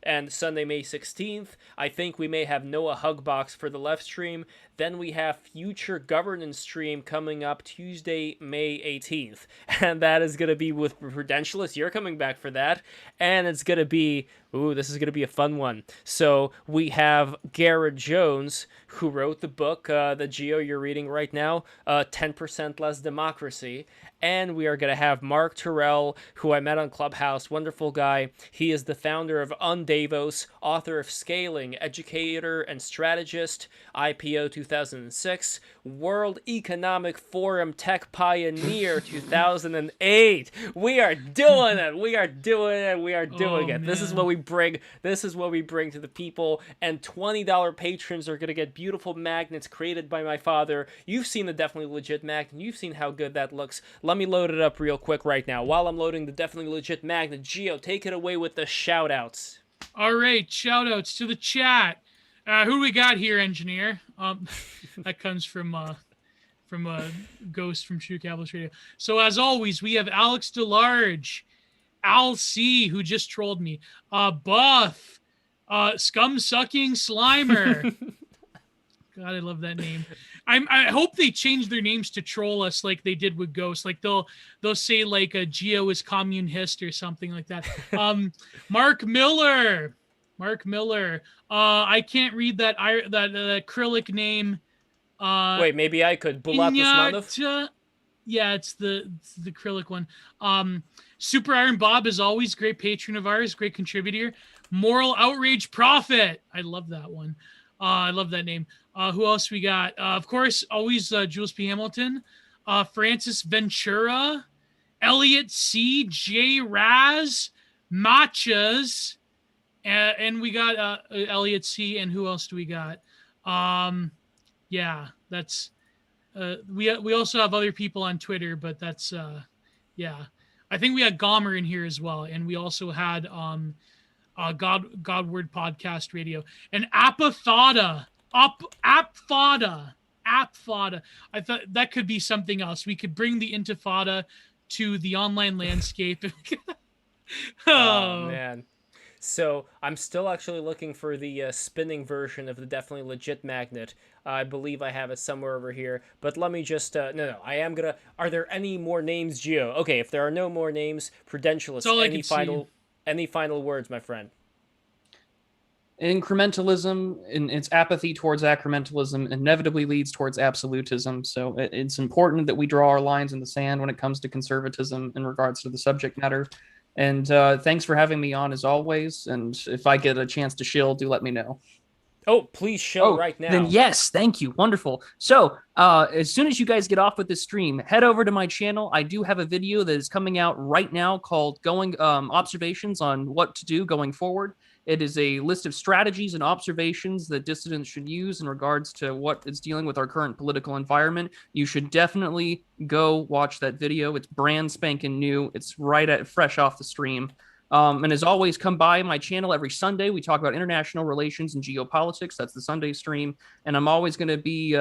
And Sunday, May 16th, I think we may have Noah Hugbox for the left stream. Then we have Future Governance stream coming up Tuesday, May 18th. And that is going to be with Prudentialist. You're coming back for that. And it's going to be, this is going to be a fun one. So we have Garrett Jones, who wrote the book, the Geo you're reading right now, 10% Less Democracy. And we are going to have Mark Terrell, who I met on Clubhouse, wonderful guy. He is the founder of Undavos, author of Scaling, educator and strategist, IPO 2006, World Economic Forum tech pioneer 2008. We are doing it. We are doing it. We are doing it. This is what we bring. This is what we bring to the people. And $20 patrons are going to get beautiful magnets created by my father. You've seen the Definitely Legit magnet. You've seen how good that looks. Let me load it up real quick right now. While I'm loading the Definitely Legit magnet, Geo, take it away with the shout-outs.
All right, shout-outs to the chat. Who do we got here, engineer? That comes from a ghost from True Capitalist Radio. So as always, we have Alex DeLarge, Al C, who just trolled me, Buff, Scum-Sucking Slimer. God, I love that name. I hope they change their names to troll us like they did with Ghost. Like they'll say like a Geo is communist or something like that. Mark Miller. I can't read that acrylic name.
Wait, maybe I could. Bulat Usmanov?
Yeah, it's the acrylic one. Super Iron Bob is always great patron of ours, great contributor. Moral Outrage Prophet. I love that one. I love that name. Who else we got? Of course, always Jules P. Hamilton, Francis Ventura, Elliot C, J Raz, Machas, and we got Elliot C. And who else do we got? Yeah, that's we also have other people on Twitter, but that's yeah. I think we had Gomer in here as well, and we also had Godward Podcast Radio and Apafada. Apfada. I thought that could be something else. We could bring the Intifada to the online landscape.
Oh man. So I'm still actually looking for the spinning version of the Definitely Legit magnet. I believe I have it somewhere over here. But let me just no. I am gonna. Are there any more names, Geo? Okay, if there are no more names,
That's all
Prudentialist.
I can see.
Any final words, my friend?
Incrementalism and its apathy towards acromentalism inevitably leads towards absolutism. So it's important that we draw our lines in the sand when it comes to conservatism in regards to the subject matter. And thanks for having me on as always. And if I get a chance to shill, do let me know.
Oh, please show right now.
Then yes, thank you. Wonderful. So as soon as you guys get off with this stream, head over to my channel. I do have a video that is coming out right now called Going Observations on What to Do Going Forward. It is a list of strategies and observations that dissidents should use in regards to what is dealing with our current political environment. You should definitely go watch that video. It's brand spanking new. It's fresh off the stream. And as always, come by my channel every Sunday. We talk about international relations and geopolitics. That's the Sunday stream. And I'm always going to be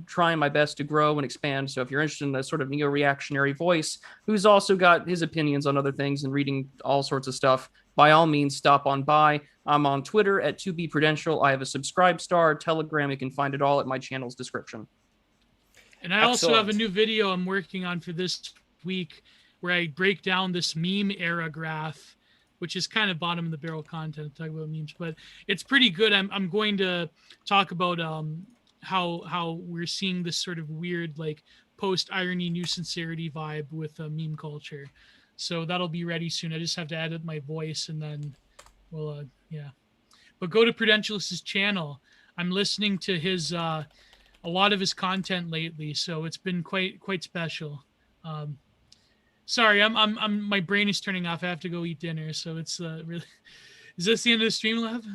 trying my best to grow and expand. So if you're interested in a sort of neo-reactionary voice who's also got his opinions on other things and reading all sorts of stuff, by all means, stop on by. I'm on Twitter at 2bprudential. I have a subscribe star, Telegram. You can find it all at my channel's description.
And I also have a new video I'm working on for this week where I break down this meme era graph, which is kind of bottom of the barrel content, talk about memes, but it's pretty good. I'm going to talk about how we're seeing this sort of weird like post irony new sincerity vibe with meme culture. So that'll be ready soon. I just have to edit my voice and then we'll yeah. But go to Prudentialist's channel. I'm listening to his a lot of his content lately, so it's been quite special. Sorry, I'm my brain is turning off. I have to go eat dinner, so it's really. Is this the end of the stream, Lev?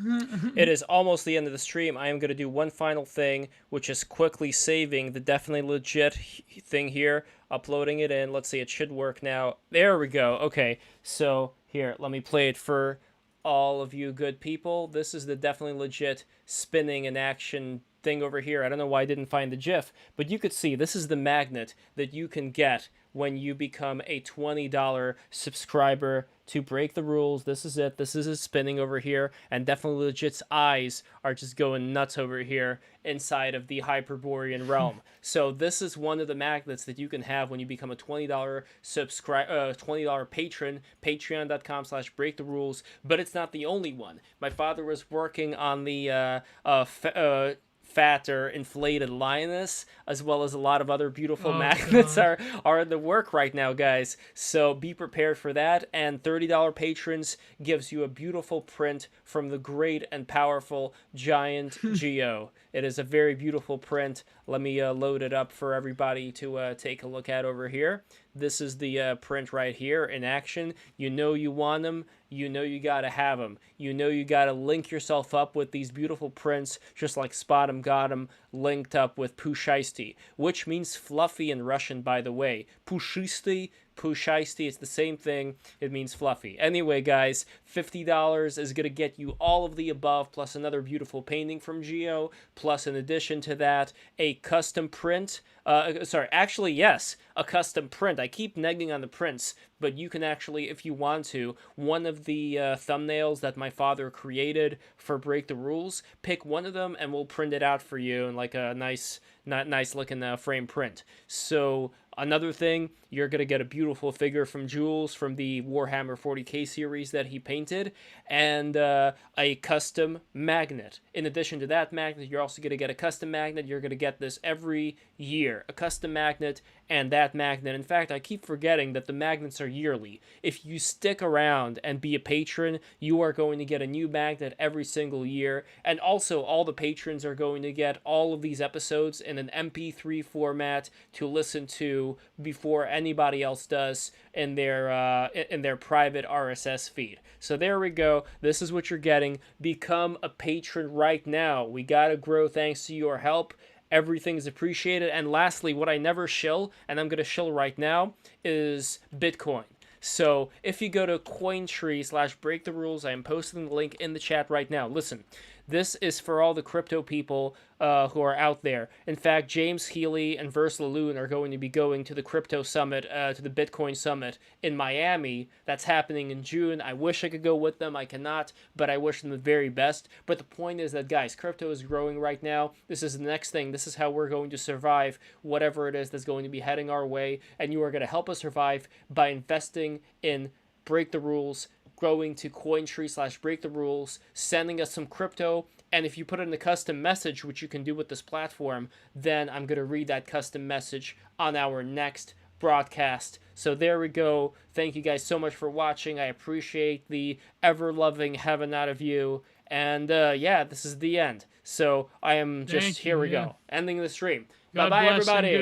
It is almost the end of the stream. I am going to do one final thing, which is quickly saving the Definitely Legit thing here, uploading it in. Let's see, it should work now. There we go. Okay, so here, let me play it for all of you good people. This is the Definitely Legit spinning in action thing over here. I don't know why I didn't find the GIF, but you could see this is the magnet that you can get when you become a $20 subscriber to Break the Rules. This is it. This is it spinning over here, and Definitely Legit's eyes are just going nuts over here inside of the Hyperborean realm. So this is one of the magnets that you can have when you become a $20 $20 patron, patreon.com/breaktherules, but it's not the only one. My father was working on the fatter inflated lioness, as well as a lot of other beautiful magnets are in the work right now, guys. So be prepared for that. And $30 patrons gives you a beautiful print from the great and powerful Giant Geo. It is a very beautiful print. Let me load it up for everybody to take a look at over here. This is the print right here in action. You know you want them. You know you gotta have them. You know you gotta link yourself up with these beautiful prints, just like Spot 'em got 'em linked up with Pushisty, which means fluffy in Russian, by the way. Pushisty, it's the same thing. It means fluffy. Anyway, guys, $50 is going to get you all of the above, plus another beautiful painting from Geo, plus in addition to that, a custom print. Yes, a custom print. I keep negging on the prints, but you can actually, if you want to, one of the thumbnails that my father created for Break the Rules, pick one of them and we'll print it out for you in like a nice looking frame print. So another thing, you're going to get a beautiful figure from Jules from the Warhammer 40k series that he painted, and a custom magnet. In addition to that magnet, you're also going to get a custom magnet. You're going to get this every year, a custom magnet and that magnet. In fact, I keep forgetting that the magnets are yearly. If you stick around and be a patron, you are going to get a new magnet every single year, and also all the patrons are going to get all of these episodes in an MP3 format to listen to before anybody else does in their private RSS feed. So there we go. This is what you're getting. Become a patron right now. We gotta grow thanks to your help. Everything is appreciated. And lastly, what I never shill, and I'm gonna shill right now, is Bitcoin. So if you go to Cointree /breaktherules, I am posting the link in the chat right now. Listen, This is for all the crypto people who are out there. In fact, James Healy and Ursula Loon are going to be going to the crypto summit, to the Bitcoin summit in Miami. That's happening in June. I wish I could go with them. I cannot, but I wish them the very best. But the point is that, guys, crypto is growing right now. This is the next thing. This is how we're going to survive whatever it is that's going to be heading our way. And you are going to help us survive by investing in Break the Rules, going to Cointree/Break the Rules, sending us some crypto, and if you put in a custom message, which you can do with this platform, then I'm going to read that custom message on our next broadcast. So there we go. Thank you guys so much for watching. I appreciate the ever-loving heaven out of you. And yeah, this is the end. So I am just, here we go, ending the stream.
God
Bye-bye,
bless and
everybody.
goodbye.